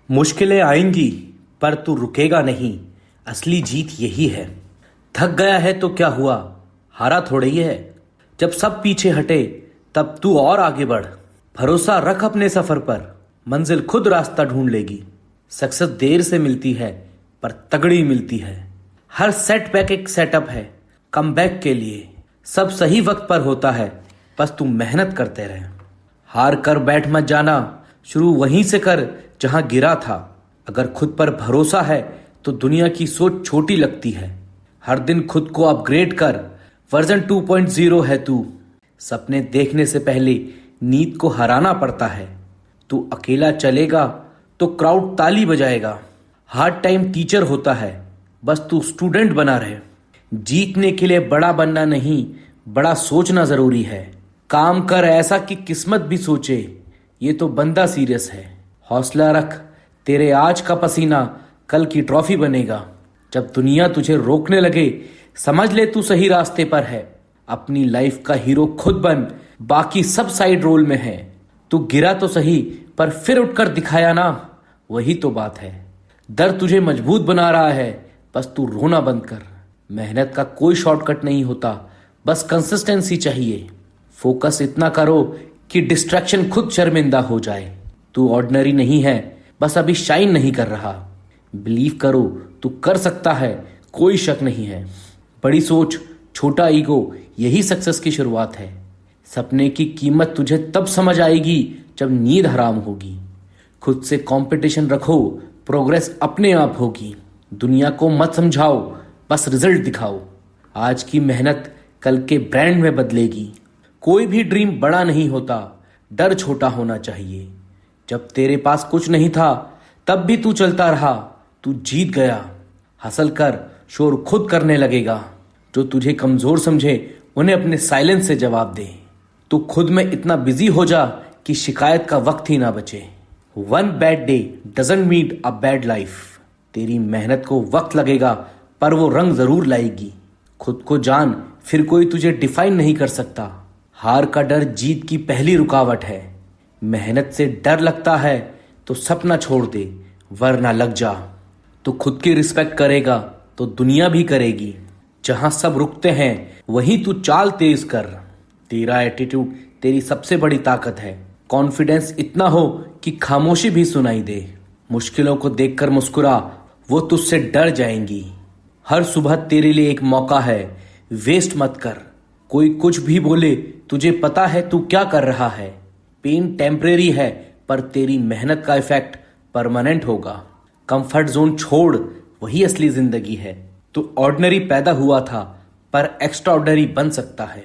मुश्किलें आएंगी पर तू रुकेगा नहीं। असली जीत यही है। थक गया है तो क्या हुआ, हारा थोड़े ही है। जब सब पीछे हटे तब तू और आगे बढ़। भरोसा रख अपने सफर पर, मंजिल खुद रास्ता ढूंढ लेगी। सक्सेस देर से मिलती है पर तगड़ी मिलती है। हर सेटबैक एक सेटअप है कमबैक के लिए। सब सही वक्त पर होता है, बस तू मेहनत करते रहे। हार कर बैठ मत जाना, शुरू वहीं से कर जहां गिरा था। अगर खुद पर भरोसा है तो दुनिया की सोच छोटी लगती है। हर दिन खुद को अपग्रेड कर, वर्जन 2.0 है तू। सपने देखने से पहले नींद को हराना पड़ता है। तू अकेला चलेगा तो क्राउड ताली बजाएगा। हार्ड टाइम टीचर होता है, बस तू स्टूडेंट बना रहे। जीतने के लिए बड़ा बनना नहीं, बड़ा सोचना जरूरी है। काम कर ऐसा कि किस्मत भी सोचे, ये तो बंदा सीरियस है। हौसला रख, तेरे आज का पसीना कल की ट्रॉफी बनेगा। जब दुनिया तुझे रोकने लगे समझ ले तू सही रास्ते पर है। अपनी लाइफ का हीरो खुद बन, बाकी सब साइड रोल में है। तू गिरा तो सही पर फिर उठकर दिखाया ना, वही तो बात है। दर्द तुझे मजबूत बना रहा है, बस तू रोना बंद कर। मेहनत का कोई शॉर्टकट नहीं होता, बस कंसिस्टेंसी चाहिए। फोकस इतना करो कि डिस्ट्रैक्शन खुद शर्मिंदा हो जाए। तू ऑर्डिनरी नहीं है, बस अभी शाइन नहीं कर रहा। बिलीव करो तू कर सकता है, कोई शक नहीं है। बड़ी सोच छोटा ईगो, यही सक्सेस की शुरुआत है। सपने की कीमत तुझे तब समझ आएगी जब नींद हराम होगी। खुद से कंपटीशन रखो, प्रोग्रेस अपने आप होगी। दुनिया को मत समझाओ, बस रिजल्ट दिखाओ। आज की मेहनत कल के ब्रांड में बदलेगी। कोई भी ड्रीम बड़ा नहीं होता, डर छोटा होना चाहिए। जब तेरे पास कुछ नहीं था तब भी तू चलता रहा, तू जीत गया। हसल कर, शोर खुद करने लगेगा। जो तुझे कमजोर समझे उन्हें अपने साइलेंस से जवाब दे। तू खुद में इतना बिजी हो जा कि शिकायत का वक्त ही ना बचे। One bad day doesn't mean a bad life. तेरी मेहनत को वक्त लगेगा पर वो रंग जरूर लाएगी। खुद को जान, फिर कोई तुझे डिफाइन नहीं कर सकता। हार का डर जीत की पहली रुकावट है। मेहनत से डर लगता है तो सपना छोड़ दे, वरना लग जा। तो खुद की रिस्पेक्ट करेगा तो दुनिया भी करेगी। जहां सब रुकते हैं वहीं तू चाल तेज कर। तेरा एटीट्यूड तेरी सबसे बड़ी ताकत है। कॉन्फिडेंस इतना हो कि खामोशी भी सुनाई दे। मुश्किलों को देखकर मुस्कुरा, वो तुझसे डर जाएंगी। हर सुबह तेरे लिए एक मौका है, वेस्ट मत कर। कोई कुछ भी बोले, तुझे पता है तू क्या कर रहा है। पेन टेम्परेरी है पर तेरी मेहनत का इफेक्ट परमानेंट होगा। कंफर्ट जोन छोड़, वही असली जिंदगी है। तू ऑर्डिनरी पैदा हुआ था पर एक्स्ट्राऑर्डिनरी बन सकता है।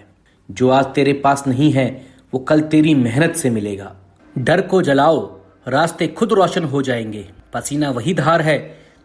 जो आज तेरे पास नहीं है वो कल तेरी मेहनत से मिलेगा। डर को जलाओ, रास्ते खुद रोशन हो जाएंगे। पसीना वही धार है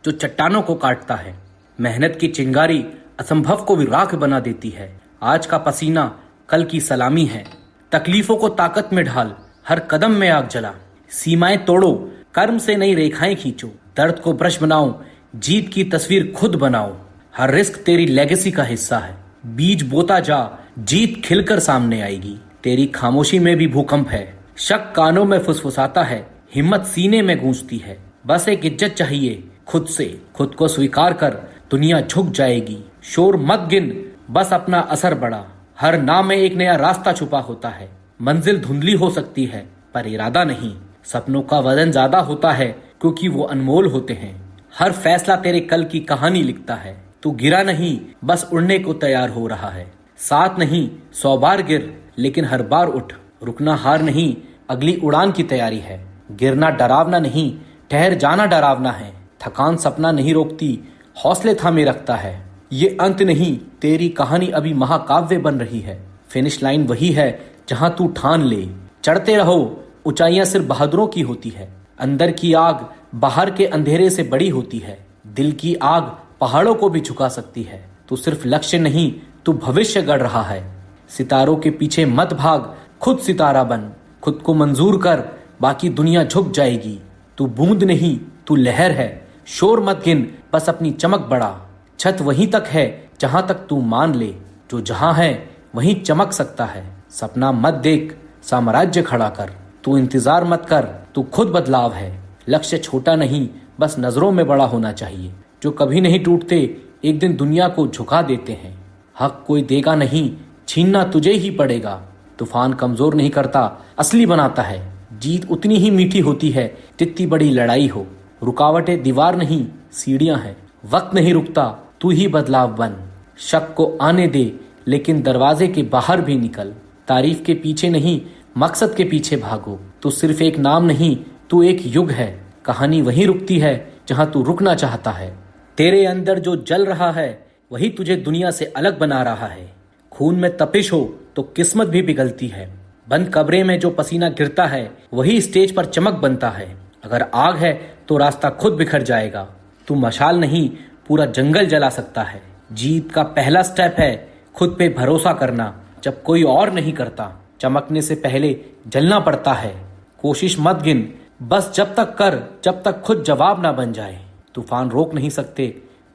जो चट्टानों को काटता है। मेहनत की चिंगारी असंभव को भी राख बना देती है। आज का पसीना कल की सलामी है। तकलीफों को ताकत में ढाल, हर कदम में आग जला। सीमाएं तोड़ो, कर्म से नई रेखाएं खींचो। दर्द को ब्रश बनाओ, जीत की तस्वीर खुद बनाओ। हर रिस्क तेरी लेगेसी का हिस्सा है। बीज बोता जा, जीत खिलकर सामने आएगी। तेरी खामोशी में भी भूकंप है। शक कानों में फुसफुसाता है, हिम्मत सीने में गूंजती है। बस एक इज्जत चाहिए खुद से। खुद को स्वीकार कर, दुनिया झुक जाएगी। शोर मत गिन, बस अपना असर बढ़ा। हर नाम में एक नया रास्ता छुपा होता है। मंजिल धुंधली हो सकती है पर इरादा नहीं। सपनों का वजन ज्यादा होता है क्योंकि वो अनमोल होते हैं। हर फैसला तेरे कल की कहानी लिखता है। तू गिरा नहीं, बस उड़ने को तैयार हो रहा है। साथ नहीं, 100 बार गिर, लेकिन हर बार उठ। रुकना हार नहीं, अगली उड़ान की तैयारी है। गिरना डरावना नहीं, ठहर जाना डरावना है। थकान सपना नहीं रोकती, हौसले थामे रखता है। ये अंत नहीं, तेरी कहानी अभी महाकाव्य बन रही है। फिनिश लाइन वही है जहां तू ठान ले। चढ़ते रहो, ऊंचाइयां सिर्फ बहादुरों की होती है। अंदर की आग बाहर के अंधेरे से बड़ी होती है। दिल की आग पहाड़ों को भी झुका सकती है। तू सिर्फ लक्ष्य नहीं, तू भविष्य गढ़ रहा है। सितारों के पीछे मत भाग, खुद सितारा बन। खुद को मंजूर कर, बाकी दुनिया झुक जाएगी। तू बूंद नहीं, तू लहर है। शोर मत गिन, बस अपनी चमक बढ़ा। छत वहीं तक है जहां तक तू मान ले। जो जहां है वहीं चमक सकता है। सपना मत देख, साम्राज्य खड़ा कर। तू इंतजार मत कर, तू खुद बदलाव है। लक्ष्य छोटा नहीं, बस नजरों में बड़ा होना चाहिए। जो कभी नहीं टूटते एक दिन दुनिया को झुका देते हैं। हक कोई देगा नहीं, छीनना तुझे ही पड़ेगा। तूफान कमजोर नहीं करता, असली बनाता है। जीत उतनी ही मीठी होती है जितनी बड़ी लड़ाई हो। रुकावटें दीवार नहीं, सीढ़ियां हैं। वक्त नहीं रुकता, तू ही बदलाव बन। शक को आने दे, लेकिन दरवाजे के बाहर भी निकल। तारीफ के पीछे नहीं, मकसद के पीछे भागो। तू सिर्फ एक नाम नहीं, तू एक युग है। कहानी वहीं रुकती है जहां तू रुकना चाहता है। तेरे अंदर जो जल रहा है वही तुझे दुनिया से अलग बना रहा है। खून में तपिश हो तो किस्मत भी पिघलती है। बंद कमरे में जो पसीना गिरता है वही स्टेज पर चमक बनता है। अगर आग है तो रास्ता खुद बिखर जाएगा। तू मशाल नहीं, पूरा जंगल जला सकता है। जीत का पहला स्टेप है खुद पे भरोसा करना, जब कोई और नहीं करता। चमकने से पहले जलना पड़ता है। कोशिश मत गिन, बस जब तक कर जब तक खुद जवाब ना बन जाए। तूफान रोक नहीं सकते,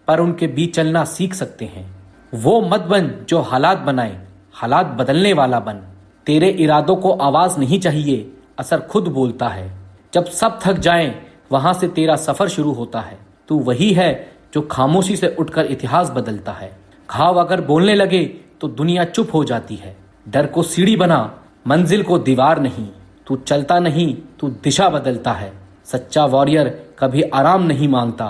पर उनके बीच चलना सीख सकते हैं। वो मत बन जो हालात बनाए, हालात बदलने वाला बन। तेरे इरादों को आवाज नहीं चाहिए, असर खुद बोलता है। जब सब थक जाएं, वहां से तेरा सफर शुरू होता है। तू वही है जो खामोशी से उठकर इतिहास बदलता है। घाव अगर बोलने लगे तो दुनिया चुप हो जाती है। डर को सीढ़ी बना, मंजिल को दीवार नहीं। तू चलता नहीं, तू दिशा बदलता है। सच्चा वॉरियर कभी आराम नहीं मांगता,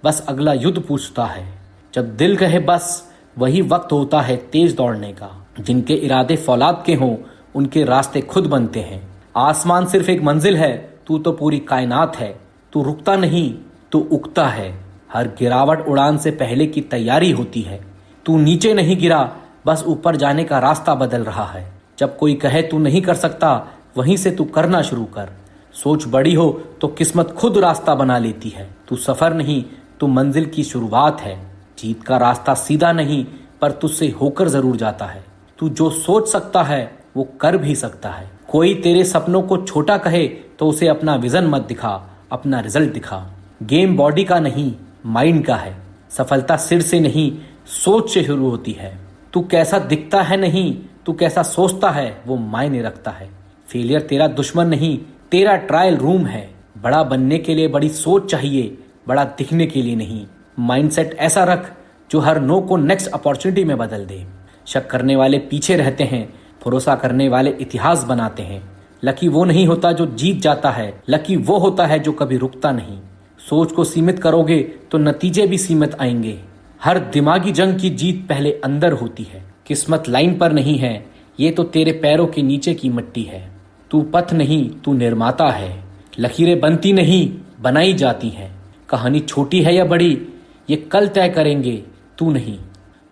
बस अगला युद्ध पूछता है। जब दिल कहे बस, वही वक्त होता है तेज दौड़ने का। जिनके इरादे फौलाद के हों, उनके रास्ते खुद बनते हैं। आसमान सिर्फ एक मंजिल है, तू तो पूरी कायनात है। तू रुकता नहीं, तू उगता है। हर गिरावट उड़ान से पहले की तैयारी होती है। तू नीचे नहीं गिरा, बस ऊपर जाने का रास्ता बदल रहा है। जब कोई कहे तू नहीं कर सकता, वहीं से तू करना शुरू कर। सोच बड़ी हो तो किस्मत खुद रास्ता बना लेती है। तू सफर नहीं, तू मंजिल की शुरुआत है। जीत का रास्ता सीधा नहीं, पर तुझसे होकर जरूर जाता है। तू जो सोच सकता है वो कर भी सकता है। कोई तेरे सपनों को छोटा कहे तो उसे अपना विजन मत दिखा, अपना रिजल्ट दिखा। गेम बॉडी का नहीं, माइंड का है। सफलता सिर से नहीं, सोच से शुरू होती है। तू कैसा दिखता है नहीं, तू कैसा सोचता है वो मायने रखता है। फेलियर तेरा दुश्मन नहीं, तेरा ट्रायल रूम है। बड़ा बनने के लिए बड़ी सोच चाहिए, बड़ा दिखने के लिए नहीं। माइंडसेट ऐसा रख जो हर नो को नेक्स्ट अपॉर्चुनिटी में बदल दे। शक करने वाले पीछे रहते हैं, भरोसा करने वाले इतिहास बनाते हैं। लकी वो नहीं होता जो जीत जाता है, लकी वो होता है जो कभी रुकता नहीं। सोच को सीमित करोगे तो नतीजे भी सीमित आएंगे। हर दिमागी जंग की जीत पहले अंदर होती है। किस्मत लाइन पर नहीं है, ये तो तेरे पैरों के नीचे की मिट्टी है। तू पथ नहीं, तू निर्माता है। लकीरें बनती नहीं, बनाई जाती हैं। कहानी छोटी है या बड़ी, ये कल तय करेंगे, तू नहीं।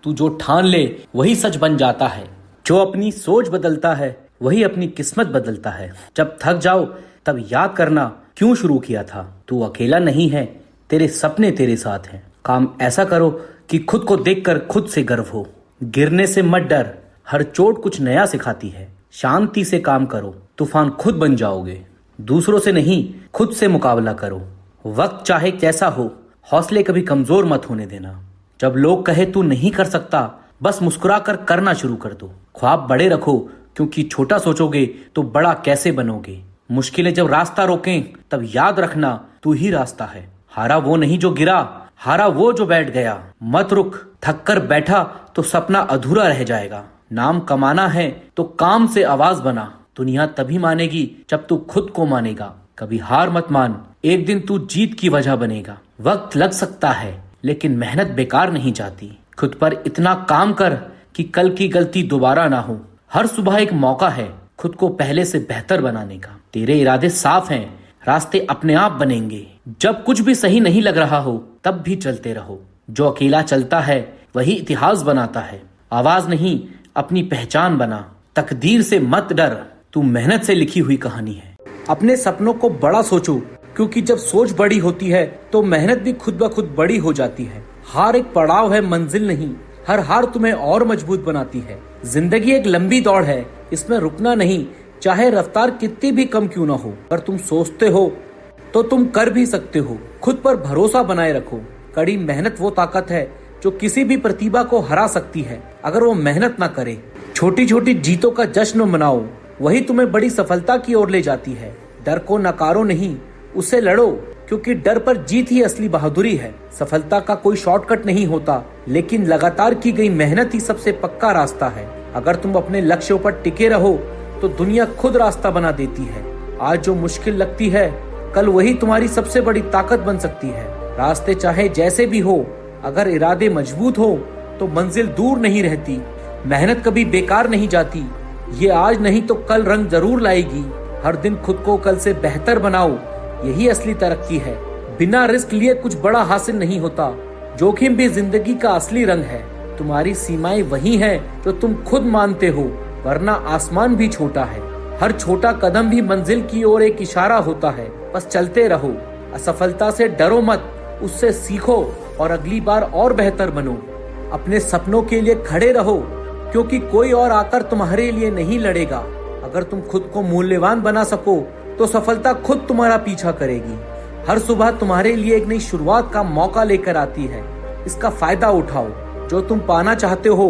तू जो ठान ले वही सच बन जाता है। जो अपनी सोच बदलता है वही अपनी किस्मत बदलता है। जब थक जाओ तब याद करना क्यों शुरू किया था। तू अकेला नहीं है, तेरे सपने तेरे साथ हैं। काम ऐसा करो कि खुद को देखकर खुद से गर्व हो। गिरने से मत डर, हर चोट कुछ नया सिखाती है। शांति से काम करो, तूफान खुद बन जाओगे। दूसरों से नहीं, खुद से मुकाबला करो। वक्त चाहे कैसा हो, हौसले कभी कमजोर मत होने देना। जब लोग कहे तू नहीं कर सकता, बस मुस्कुरा कर करना शुरू कर दो। ख्वाब बड़े रखो, क्योंकि छोटा सोचोगे तो बड़ा कैसे बनोगे। मुश्किलें जब रास्ता रोकें तब याद रखना तू ही रास्ता है। हारा वो नहीं जो गिरा, हारा वो जो बैठ गया। मत रुक, थक कर बैठा तो सपना अधूरा रह जाएगा। नाम कमाना है तो काम से आवाज बना। दुनिया तभी मानेगी जब तू खुद को मानेगा। कभी हार मत मान, एक दिन तू जीत की वजह बनेगा। वक्त लग सकता है लेकिन मेहनत बेकार नहीं जाती। खुद पर इतना काम कर कि कल की गलती दोबारा ना हो। हर सुबह एक मौका है खुद को पहले से बेहतर बनाने का। तेरे इरादे साफ हैं, रास्ते अपने आप बनेंगे। जब कुछ भी सही नहीं लग रहा हो तब भी चलते रहो। जो अकेला चलता है वही इतिहास बनाता है। आवाज नहीं, अपनी पहचान बना। तकदीर से मत डर, तू मेहनत से लिखी हुई कहानी है। अपने सपनों को बड़ा सोचो, क्योंकि जब सोच बड़ी होती है तो मेहनत भी खुद ब खुद बड़ी हो जाती है। हार एक पड़ाव है, मंजिल नहीं। हर हार तुम्हें और मजबूत बनाती है। जिंदगी एक लंबी दौड़ है, इसमें रुकना नहीं, चाहे रफ्तार कितनी भी कम क्यों ना हो। अगर तुम सोचते हो तो तुम कर भी सकते हो। खुद पर भरोसा बनाए रखो। कड़ी मेहनत वो ताकत है जो किसी भी प्रतिभा को हरा सकती है, अगर वो मेहनत ना करे। छोटी छोटी जीतों का जश्न मनाओ, वही तुम्हें बड़ी सफलता की ओर ले जाती है। डर को नकारो नहीं, उससे लड़ो। क्योंकि डर पर जीत ही असली बहादुरी है। सफलता का कोई शॉर्टकट नहीं होता, लेकिन लगातार की गई मेहनत ही सबसे पक्का रास्ता है। अगर तुम अपने लक्ष्यों पर टिके रहो तो दुनिया खुद रास्ता बना देती है। आज जो मुश्किल लगती है, कल वही तुम्हारी सबसे बड़ी ताकत बन सकती है। रास्ते चाहे जैसे भी हो, अगर इरादे मजबूत हो तो मंजिल दूर नहीं रहती। मेहनत कभी बेकार नहीं जाती। ये आज नहीं तो कल रंग जरूर लाएगी। हर दिन खुद को कल से बेहतर बनाओ, यही असली तरक्की है। बिना रिस्क लिए कुछ बड़ा हासिल नहीं होता। जोखिम भी जिंदगी का असली रंग है। तुम्हारी सीमाएं वही हैं जो तुम खुद मानते हो, वरना आसमान भी छोटा है। हर छोटा कदम भी मंजिल की ओर एक इशारा होता है। बस चलते रहो। असफलता से डरो मत, उससे सीखो और अगली बार और बेहतर बनो। अपने सपनों के लिए खड़े रहो, क्योंकि कोई और आकर तुम्हारे लिए नहीं लड़ेगा। अगर तुम खुद को मूल्यवान बना सको तो सफलता खुद तुम्हारा पीछा करेगी। हर सुबह तुम्हारे लिए एक नई शुरुआत का मौका लेकर आती है। इसका फायदा उठाओ। जो तुम पाना चाहते हो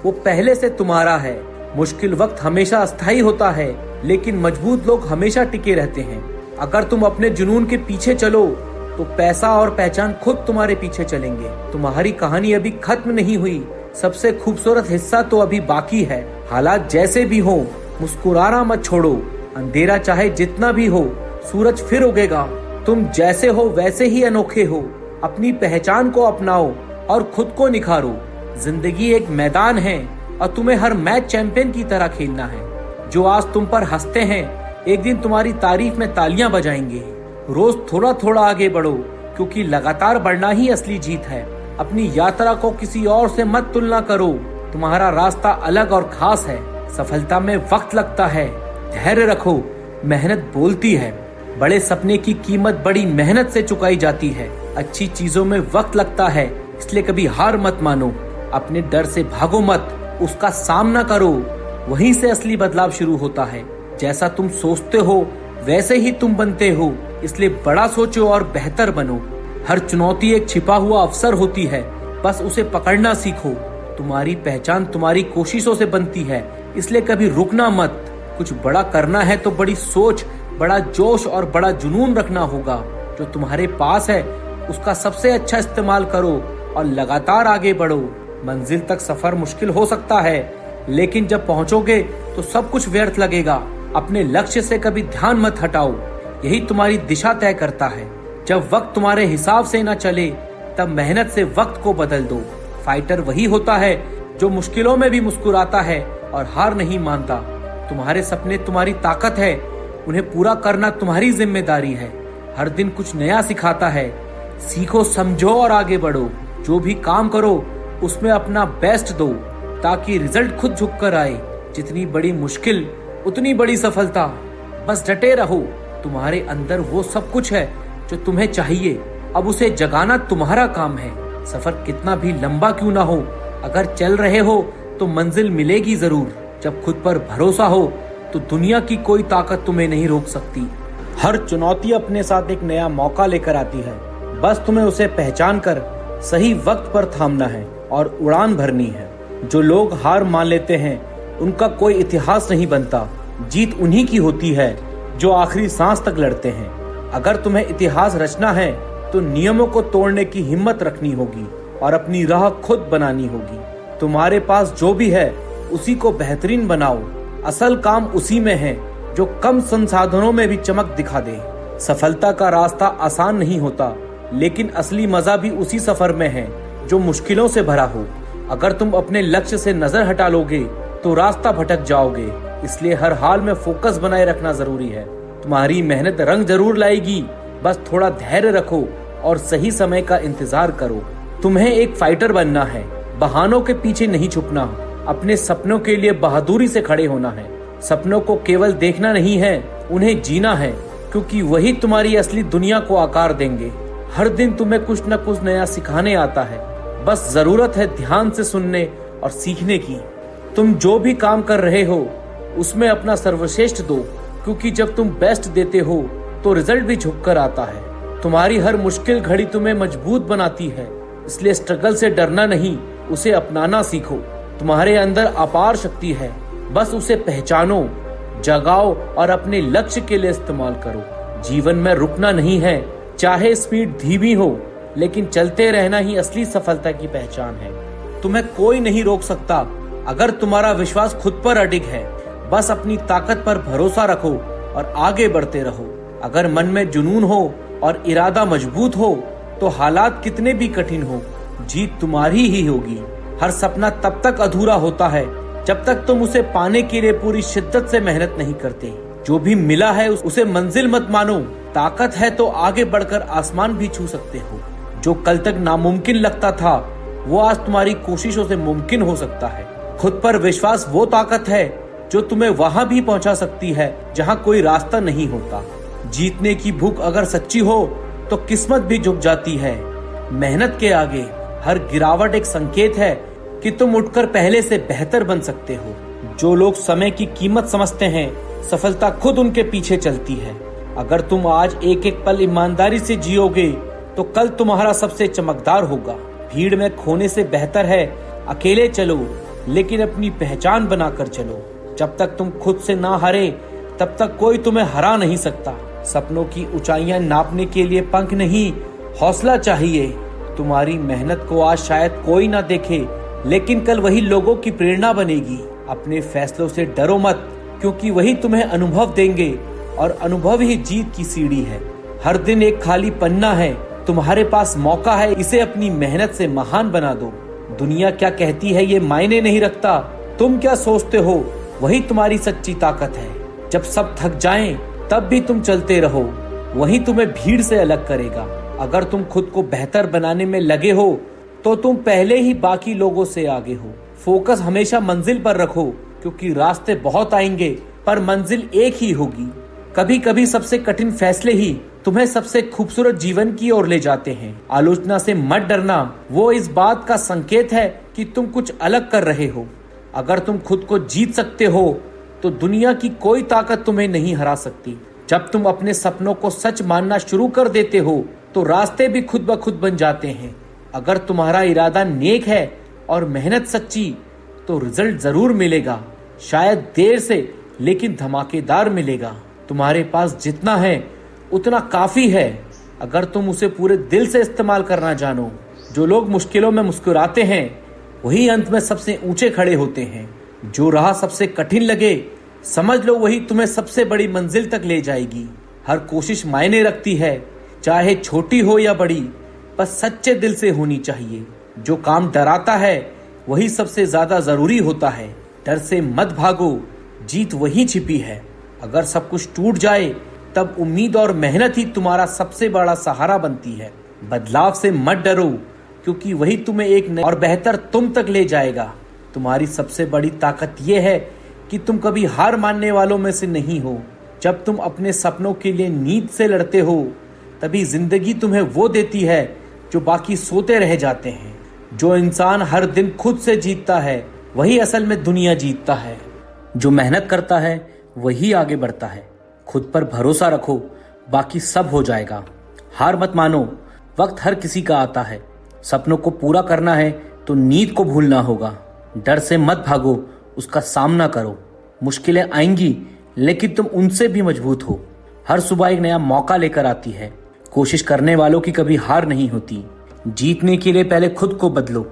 वो पहले से तुम्हारा है। मुश्किल वक्त हमेशा अस्थायी होता है, लेकिन मजबूत लोग हमेशा टिके रहते हैं। अगर तुम अपने जुनून के पीछे चलो तो पैसा और पहचान खुद तुम्हारे पीछे चलेंगे। तुम्हारी कहानी अभी खत्म नहीं हुई। सबसे खूबसूरत हिस्सा तो अभी बाकी है। हालात जैसे भी हो, मुस्कुराना मत छोड़ो। अंधेरा चाहे जितना भी हो, सूरज फिर उगेगा। तुम जैसे हो वैसे ही अनोखे हो। अपनी पहचान को अपनाओ और खुद को निखारो। जिंदगी एक मैदान है और तुम्हें हर मैच चैंपियन की तरह खेलना है। जो आज तुम पर हंसते हैं, एक दिन तुम्हारी तारीफ में तालियां बजाएंगे। रोज थोड़ा थोड़ा आगे बढ़ो, क्योंकि लगातार बढ़ना ही असली जीत है। अपनी यात्रा को किसी और से मत तुलना करो। तुम्हारा रास्ता अलग और खास है। सफलता में वक्त लगता है, धैर्य रखो, मेहनत बोलती है। बड़े सपने की कीमत बड़ी मेहनत से चुकाई जाती है। अच्छी चीजों में वक्त लगता है, इसलिए कभी हार मत मानो। अपने डर से भागो मत, उसका सामना करो। वहीं से असली बदलाव शुरू होता है। जैसा तुम सोचते हो वैसे ही तुम बनते हो, इसलिए बड़ा सोचो और बेहतर बनो। हर चुनौती एक छिपा हुआ अवसर होती है, बस उसे पकड़ना सीखो। तुम्हारी पहचान तुम्हारी कोशिशों से बनती है, इसलिए कभी रुकना मत। कुछ बड़ा करना है तो बड़ी सोच, बड़ा जोश और बड़ा जुनून रखना होगा। जो तुम्हारे पास है उसका सबसे अच्छा इस्तेमाल करो और लगातार आगे बढ़ो। मंजिल तक सफर मुश्किल हो सकता है, लेकिन जब पहुंचोगे तो सब कुछ व्यर्थ लगेगा। अपने लक्ष्य से कभी ध्यान मत हटाओ, यही तुम्हारी दिशा तय करता है। जब वक्त तुम्हारे हिसाब से न चले, तब मेहनत से वक्त को बदल दो। फाइटर वही होता है जो मुश्किलों में भी मुस्कुराता है और हार नहीं मानता। तुम्हारे सपने तुम्हारी ताकत है, उन्हें पूरा करना तुम्हारी जिम्मेदारी है। हर दिन कुछ नया सिखाता है। सीखो, समझो और आगे बढ़ो। जो भी काम करो उसमें अपना बेस्ट दो, ताकि रिजल्ट खुद झुक कर आए। जितनी बड़ी मुश्किल उतनी बड़ी सफलता। बस डटे रहो। तुम्हारे अंदर वो सब कुछ है जो तुम्हें चाहिए, अब उसे जगाना तुम्हारा काम है। सफर कितना भी लंबा क्यों ना हो, अगर चल रहे हो तो मंजिल मिलेगी जरूर। जब खुद पर भरोसा हो तो दुनिया की कोई ताकत तुम्हें नहीं रोक सकती। हर चुनौती अपने साथ एक नया मौका लेकर आती है। बस तुम्हें उसे पहचान कर सही वक्त पर थामना है और उड़ान भरनी है। जो लोग हार मान लेते हैं उनका कोई इतिहास नहीं बनता। जीत उन्हीं की होती है जो आखिरी सांस तक लड़ते हैं। अगर तुम्हें इतिहास रचना है तो नियमों को तोड़ने की हिम्मत रखनी होगी और अपनी राह खुद बनानी होगी। तुम्हारे पास जो भी है उसी को बेहतरीन बनाओ। असल काम उसी में है जो कम संसाधनों में भी चमक दिखा दे। सफलता का रास्ता आसान नहीं होता, लेकिन असली मजा भी उसी सफर में है जो मुश्किलों से भरा हो। अगर तुम अपने लक्ष्य से नजर हटा लोगे तो रास्ता भटक जाओगे। इसलिए हर हाल में फोकस बनाए रखना जरूरी है। तुम्हारी मेहनत रंग जरूर लाएगी, बस थोड़ा धैर्य रखो और सही समय का इंतजार करो। तुम्हें एक फाइटर बनना है, बहानों के पीछे नहीं छुपना। अपने सपनों के लिए बहादुरी से खड़े होना है। सपनों को केवल देखना नहीं है, उन्हें जीना है, क्योंकि वही तुम्हारी असली दुनिया को आकार देंगे। हर दिन तुम्हें कुछ न कुछ नया सिखाने आता है, बस जरूरत है ध्यान से सुनने और सीखने की। तुम जो भी काम कर रहे हो उसमें अपना सर्वश्रेष्ठ दो, क्योंकि जब तुम बेस्ट देते हो तो रिजल्ट भी झुक कर आता है। तुम्हारी हर मुश्किल घड़ी तुम्हें मजबूत बनाती है, इसलिए स्ट्रगल से डरना नहीं, उसे अपनाना सीखो। तुम्हारे अंदर अपार शक्ति है, बस उसे पहचानो, जगाओ और अपने लक्ष्य के लिए इस्तेमाल करो। जीवन में रुकना नहीं है, चाहे स्पीड धीमी हो, लेकिन चलते रहना ही असली सफलता की पहचान है। तुम्हें कोई नहीं रोक सकता अगर तुम्हारा विश्वास खुद पर अडिग है। बस अपनी ताकत पर भरोसा रखो और आगे बढ़ते रहो। अगर मन में जुनून हो और इरादा मजबूत हो तो हालात कितने भी कठिन हो, जीत तुम्हारी ही होगी। हर सपना तब तक अधूरा होता है जब तक तुम उसे पाने के लिए पूरी शिद्दत से मेहनत नहीं करते। जो भी मिला है उसे मंजिल मत मानो। ताकत है तो आगे बढ़कर आसमान भी छू सकते हो। जो कल तक नामुमकिन लगता था वो आज तुम्हारी कोशिशों से मुमकिन हो सकता है। खुद पर विश्वास वो ताकत है जो तुम्हें वहां भी पहुंचा सकती है जहां कोई रास्ता नहीं होता। जीतने की भूख अगर सच्ची हो तो किस्मत भी झुक जाती है। मेहनत के आगे हर गिरावट एक संकेत है कि तुम उठकर पहले से बेहतर बन सकते हो। जो लोग समय की कीमत समझते हैं, सफलता खुद उनके पीछे चलती है। अगर तुम आज एक एक पल ईमानदारी से जियोगे तो कल तुम्हारा सबसे चमकदार होगा। भीड़ में खोने से बेहतर है अकेले चलो, लेकिन अपनी पहचान बनाकर चलो। जब तक तुम खुद से ना हारे तब तक कोई तुम्हें हरा नहीं सकता। सपनों की ऊंचाइयां नापने के लिए पंख नहीं, हौसला चाहिए। तुम्हारी मेहनत को आज शायद कोई ना देखे, लेकिन कल वही लोगों की प्रेरणा बनेगी। अपने फैसलों से डरो मत, क्योंकि वही तुम्हें अनुभव देंगे और अनुभव ही जीत की सीढ़ी है। हर दिन एक खाली पन्ना है, तुम्हारे पास मौका है, इसे अपनी मेहनत से महान बना दो। दुनिया क्या कहती है ये मायने नहीं रखता, तुम क्या सोचते हो वही तुम्हारी सच्ची ताकत है। जब सब थक जाएं तब भी तुम चलते रहो, वही तुम्हें भीड़ से अलग करेगा। अगर तुम खुद को बेहतर बनाने में लगे हो तो तुम पहले ही बाकी लोगों से आगे हो। फोकस हमेशा मंजिल पर रखो, क्योंकि रास्ते बहुत आएंगे पर मंजिल एक ही होगी। कभी कभी सबसे कठिन फैसले ही तुम्हें सबसे खूबसूरत जीवन की ओर ले जाते हैं। आलोचना से मत डरना, वो इस बात का संकेत है कि तुम कुछ अलग कर रहे हो। अगर तुम खुद को जीत सकते हो तो दुनिया की कोई ताकत तुम्हें नहीं हरा सकती। जब तुम अपने सपनों को सच मानना शुरू कर देते हो तो रास्ते भी खुद ब खुद बन जाते हैं। अगर तुम्हारा इरादा नेक है और मेहनत सच्ची तो रिजल्ट जरूर मिलेगा। शायद देर से, लेकिन धमाकेदार मिलेगा। तुम्हारे पास जितना है उतना काफी है, अगर तुम उसे पूरे दिल से इस्तेमाल करना जानो। जो लोग मुश्किलों में मुस्कुराते हैं वही अंत में सबसे ऊंचे खड़े होते हैं। जो राह सबसे कठिन लगे, समझ लो वही तुम्हें सबसे बड़ी मंजिल तक ले जाएगी। हर कोशिश मायने रखती है, चाहे छोटी हो या बड़ी, बस सच्चे दिल से होनी चाहिए। जो काम डराता है वही सबसे ज्यादा जरूरी होता है। डर से मत भागो, जीत वही छिपी है। अगर सब कुछ टूट जाए तब उम्मीद और मेहनत ही तुम्हारा सबसे बड़ा सहारा बनती है। बदलाव से मत डरो, क्योंकि वही तुम्हें एक नए और बेहतर तुम तक ले जाएगा। तुम्हारी सबसे बड़ी ताकत यह है कि तुम कभी हार मानने वालों में से नहीं हो। जब तुम अपने सपनों के लिए नींद से लड़ते हो तभी जिंदगी तुम्हें वो देती है जो बाकी सोते रह जाते हैं। जो इंसान हर दिन खुद से जीतता है वही असल में दुनिया जीतता है। जो मेहनत करता है वही आगे बढ़ता है। खुद पर भरोसा रखो, बाकी सब हो जाएगा। हार मत मानो, वक्त हर किसी का आता है। सपनों को पूरा करना है तो नींद को भूलना होगा। डर से मत भागो, उसका सामना करो। मुश्किलें आएंगी लेकिन तुम उनसे भी मजबूत हो। हर सुबह एक नया मौका लेकर आती है। कोशिश करने वालों की कभी हार नहीं होती। जीतने के लिए पहले खुद को बदलो।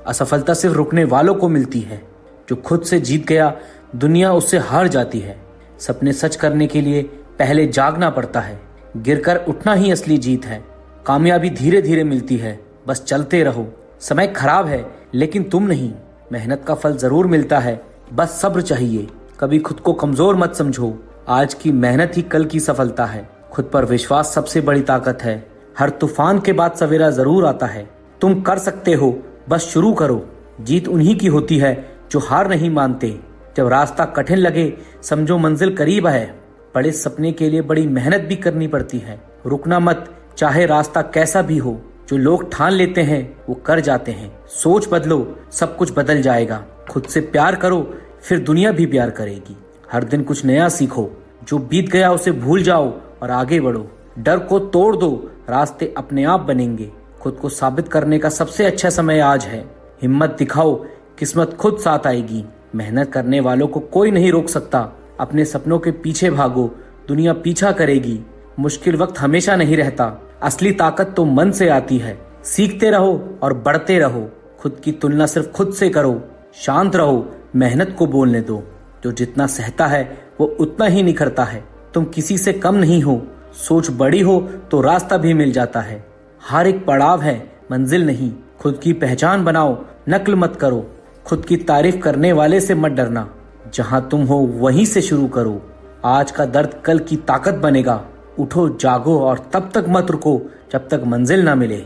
असफलता सिर्फ रुकने वालों को मिलती है। जो खुद से जीत गया दुनिया उससे हार जाती है। सपने सच करने के लिए पहले जागना पड़ता है। गिरकर उठना ही असली जीत है। कामयाबी धीरे धीरे मिलती है, बस चलते रहो। समय खराब है लेकिन तुम नहीं। मेहनत का फल जरूर मिलता है, बस सब्र चाहिए। कभी खुद को कमजोर मत समझो, आज की मेहनत ही कल की सफलता है। खुद पर विश्वास सबसे बड़ी ताकत है। हर तूफान के बाद सवेरा जरूर आता है। तुम कर सकते हो, बस शुरू करो। जीत उन्हीं की होती है जो हार नहीं मानते। जब रास्ता कठिन लगे समझो मंजिल करीब है। बड़े सपने के लिए बड़ी मेहनत भी करनी पड़ती है। रुकना मत, चाहे रास्ता कैसा भी हो। जो लोग ठान लेते हैं वो कर जाते हैं। सोच बदलो, सब कुछ बदल जाएगा। खुद से प्यार करो, फिर दुनिया भी प्यार करेगी। हर दिन कुछ नया सीखो। जो बीत गया उसे भूल जाओ और आगे बढ़ो। डर को तोड़ दो, रास्ते अपने आप बनेंगे। खुद को साबित करने का सबसे अच्छा समय आज है। हिम्मत दिखाओ, किस्मत खुद साथ आएगी। मेहनत करने वालों को कोई नहीं रोक सकता। अपने सपनों के पीछे भागो, दुनिया पीछा करेगी। मुश्किल वक्त हमेशा नहीं रहता, असली ताकत तो मन से आती है। सीखते रहो और बढ़ते रहो। खुद की तुलना सिर्फ खुद से करो। शांत रहो, मेहनत को बोलने दो। जो जितना सहता है वो उतना ही निखरता है। तुम किसी से कम नहीं हो। सोच बड़ी हो तो रास्ता भी मिल जाता है। हर एक पड़ाव है, मंजिल नहीं। खुद की पहचान बनाओ, नकल मत करो। खुद की तारीफ करने वाले से मत डरना। जहां तुम हो वहीं से शुरू करो। आज का दर्द कल की ताकत बनेगा। उठो, जागो और तब तक मत रुको जब तक मंजिल ना मिले।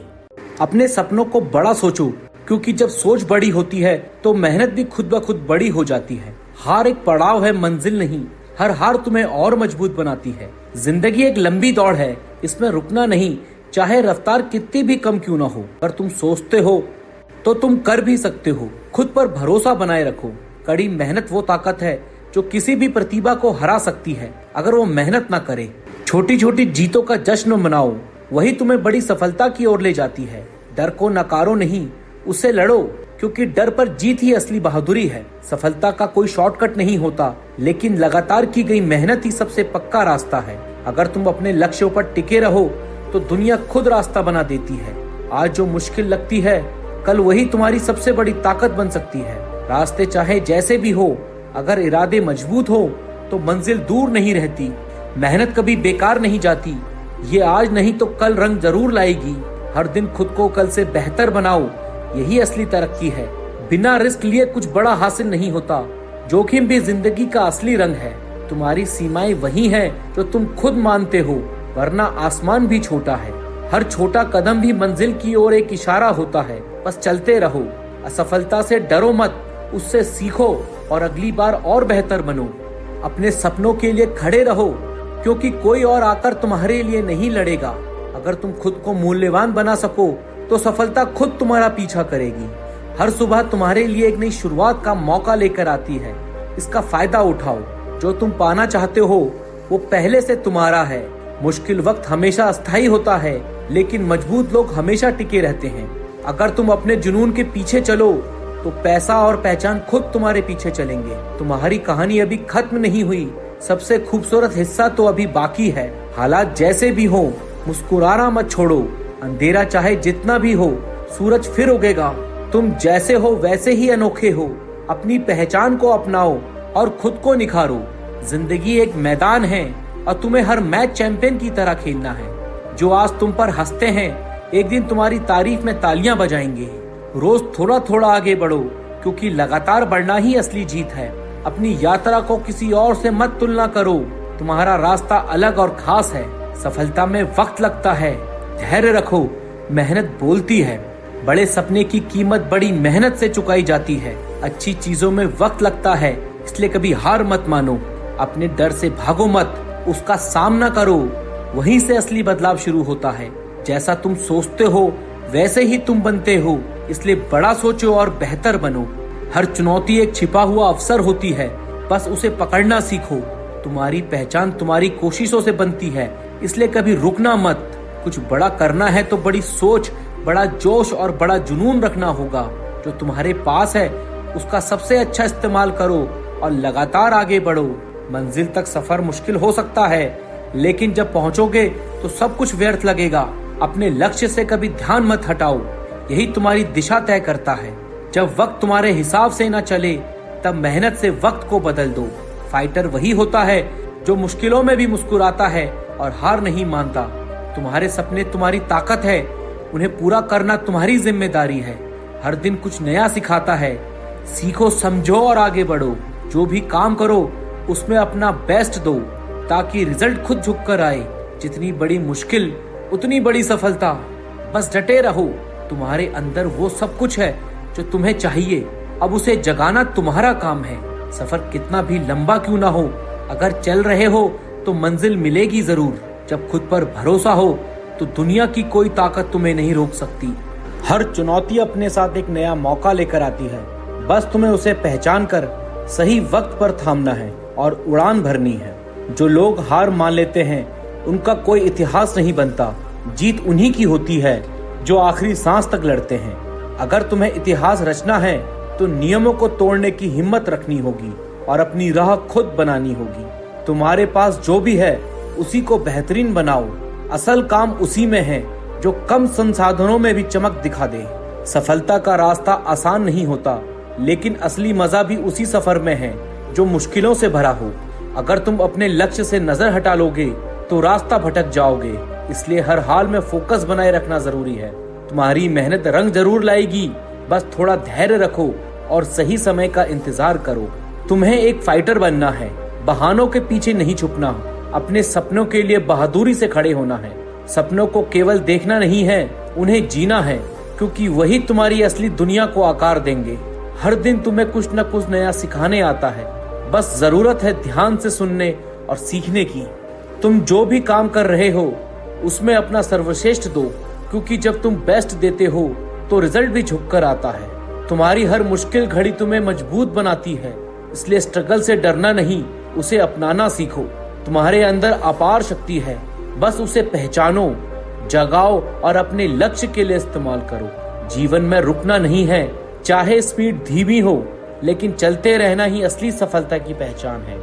अपने सपनों को बड़ा सोचो, क्योंकि जब सोच बड़ी होती है तो मेहनत भी खुद ब खुद बड़ी हो जाती है। हर एक पड़ाव है, मंजिल नहीं। हर हार तुम्हें और मजबूत बनाती है। जिंदगी एक लंबी दौड़ है, इसमें रुकना नहीं, चाहे रफ्तार कितनी भी कम क्यों ना हो। अगर तुम सोचते हो तो तुम कर भी सकते हो। खुद पर भरोसा बनाए रखो। कड़ी मेहनत वो ताकत है जो किसी भी प्रतिभा को हरा सकती है अगर वो मेहनत ना करे। छोटी छोटी जीतों का जश्न मनाओ, वही तुम्हें बड़ी सफलता की ओर ले जाती है। डर को नकारो नहीं, उससे लड़ो, क्योंकि डर पर जीत ही असली बहादुरी है। सफलता का कोई शॉर्टकट नहीं होता, लेकिन लगातार की गई मेहनत ही सबसे पक्का रास्ता है। अगर तुम अपने लक्ष्यों पर टिके रहो तो दुनिया खुद रास्ता बना देती है। आज जो मुश्किल लगती है, कल वही तुम्हारी सबसे बड़ी ताकत बन सकती है। रास्ते चाहे जैसे भी हो, अगर इरादे मजबूत हो तो मंजिल दूर नहीं रहती। मेहनत कभी बेकार नहीं जाती। ये आज नहीं तो कल रंग जरूर लाएगी। हर दिन खुद को कल से बेहतर बनाओ, यही असली तरक्की है। बिना रिस्क लिए कुछ बड़ा हासिल नहीं होता। जोखिम भी जिंदगी का असली रंग है। तुम्हारी सीमाएं वही हैं जो तुम खुद मानते हो, वरना आसमान भी छोटा है। हर छोटा कदम भी मंजिल की ओर एक इशारा होता है। बस चलते रहो। असफलता से डरो मत, उससे सीखो और अगली बार और बेहतर बनो। अपने सपनों के लिए खड़े रहो, क्योंकि कोई और आकर तुम्हारे लिए नहीं लड़ेगा। अगर तुम खुद को मूल्यवान बना सको तो सफलता खुद तुम्हारा पीछा करेगी। हर सुबह तुम्हारे लिए एक नई शुरुआत का मौका लेकर आती है। इसका फायदा उठाओ। जो तुम पाना चाहते हो वो पहले से तुम्हारा है। मुश्किल वक्त हमेशा अस्थायी होता है, लेकिन मजबूत लोग हमेशा टिके रहते हैं। अगर तुम अपने जुनून के पीछे चलो तो पैसा और पहचान खुद तुम्हारे पीछे चलेंगे। तुम्हारी कहानी अभी खत्म नहीं हुई। सबसे खूबसूरत हिस्सा तो अभी बाकी है। हालात जैसे भी हो, मुस्कुराना मत छोड़ो। अंधेरा चाहे जितना भी हो, सूरज फिर उगेगा। तुम जैसे हो वैसे ही अनोखे हो। अपनी पहचान को अपनाओ और खुद को निखारो। जिंदगी एक मैदान है और तुम्हें हर मैच चैंपियन की तरह खेलना है। जो आज तुम पर हंसते हैं, एक दिन तुम्हारी तारीफ में तालियां बजाएंगे। रोज थोड़ा थोड़ा आगे बढ़ो, क्योंकि लगातार बढ़ना ही असली जीत है। अपनी यात्रा को किसी और से मत तुलना करो। तुम्हारा रास्ता अलग और खास है। सफलता में वक्त लगता है, धैर्य रखो, मेहनत बोलती है। बड़े सपने की कीमत बड़ी मेहनत से चुकाई जाती है। अच्छी चीजों में वक्त लगता है, इसलिए कभी हार मत मानो। अपने डर से भागो मत, उसका सामना करो। वहीं से असली बदलाव शुरू होता है। जैसा तुम सोचते हो वैसे ही तुम बनते हो, इसलिए बड़ा सोचो और बेहतर बनो। हर चुनौती एक छिपा हुआ अवसर होती है, बस उसे पकड़ना सीखो। तुम्हारी पहचान तुम्हारी कोशिशों से बनती है, इसलिए कभी रुकना मत। कुछ बड़ा करना है तो बड़ी सोच, बड़ा जोश और बड़ा जुनून रखना होगा। जो तुम्हारे पास है उसका सबसे अच्छा इस्तेमाल करो और लगातार आगे बढ़ो। मंजिल तक सफर मुश्किल हो सकता है, लेकिन जब पहुंचोगे तो सब कुछ व्यर्थ लगेगा। अपने लक्ष्य से कभी ध्यान मत हटाओ, यही तुम्हारी दिशा तय करता है। जब वक्त तुम्हारे हिसाब से न चले, तब मेहनत से वक्त को बदल दो। फाइटर वही होता है जो मुश्किलों में भी मुस्कुराता है और हार नहीं मानता। तुम्हारे सपने तुम्हारी ताकत है, उन्हें पूरा करना तुम्हारी जिम्मेदारी है। हर दिन कुछ नया सिखाता है। सीखो, समझो और आगे बढ़ो। जो भी काम करो उसमें अपना बेस्ट दो, ताकि रिजल्ट खुद झुक कर आए। जितनी बड़ी मुश्किल उतनी बड़ी सफलता। बस डटे रहो। तुम्हारे अंदर वो सब कुछ है जो तुम्हें चाहिए, अब उसे जगाना तुम्हारा काम है। सफर कितना भी लंबा क्यों ना हो, अगर चल रहे हो तो मंजिल मिलेगी जरूर। जब खुद पर भरोसा हो तो दुनिया की कोई ताकत तुम्हें नहीं रोक सकती। हर चुनौती अपने साथ एक नया मौका लेकर आती है, बस तुम्हें उसे पहचान कर सही वक्त पर थामना है और उड़ान भरनी है। जो लोग हार मान लेते हैं उनका कोई इतिहास नहीं बनता। जीत उन्हीं की होती है जो आखिरी सांस तक लड़ते हैं। अगर तुम्हें इतिहास रचना है तो नियमों को तोड़ने की हिम्मत रखनी होगी और अपनी राह खुद बनानी होगी। तुम्हारे पास जो भी है उसी को बेहतरीन बनाओ। असल काम उसी में है जो कम संसाधनों में भी चमक दिखा दे। सफलता का रास्ता आसान नहीं होता, लेकिन असली मजा भी उसी सफर में है जो मुश्किलों से भरा हो। अगर तुम अपने लक्ष्य से नजर हटा लोगे तो रास्ता भटक जाओगे। इसलिए हर हाल में फोकस बनाए रखना जरूरी है। तुम्हारी मेहनत रंग जरूर लाएगी, बस थोड़ा धैर्य रखो और सही समय का इंतजार करो। तुम्हें एक फाइटर बनना है, बहानों के पीछे नहीं छुपना। अपने सपनों के लिए बहादुरी से खड़े होना है। सपनों को केवल देखना नहीं है, उन्हें जीना है, क्योंकि वही तुम्हारी असली दुनिया को आकार देंगे। हर दिन तुम्हें कुछ न कुछ नया सिखाने आता है, बस जरूरत है ध्यान से सुनने और सीखने की। तुम जो भी काम कर रहे हो उसमें अपना सर्वश्रेष्ठ दो, क्योंकि जब तुम बेस्ट देते हो तो रिजल्ट भी झुककर आता है। तुम्हारी हर मुश्किल घड़ी तुम्हें मजबूत बनाती है, इसलिए स्ट्रगल से डरना नहीं, उसे अपनाना सीखो। तुम्हारे अंदर अपार शक्ति है, बस उसे पहचानो, जगाओ और अपने लक्ष्य के लिए इस्तेमाल करो। जीवन में रुकना नहीं है, चाहे स्पीड धीमी हो, लेकिन चलते रहना ही असली सफलता की पहचान है।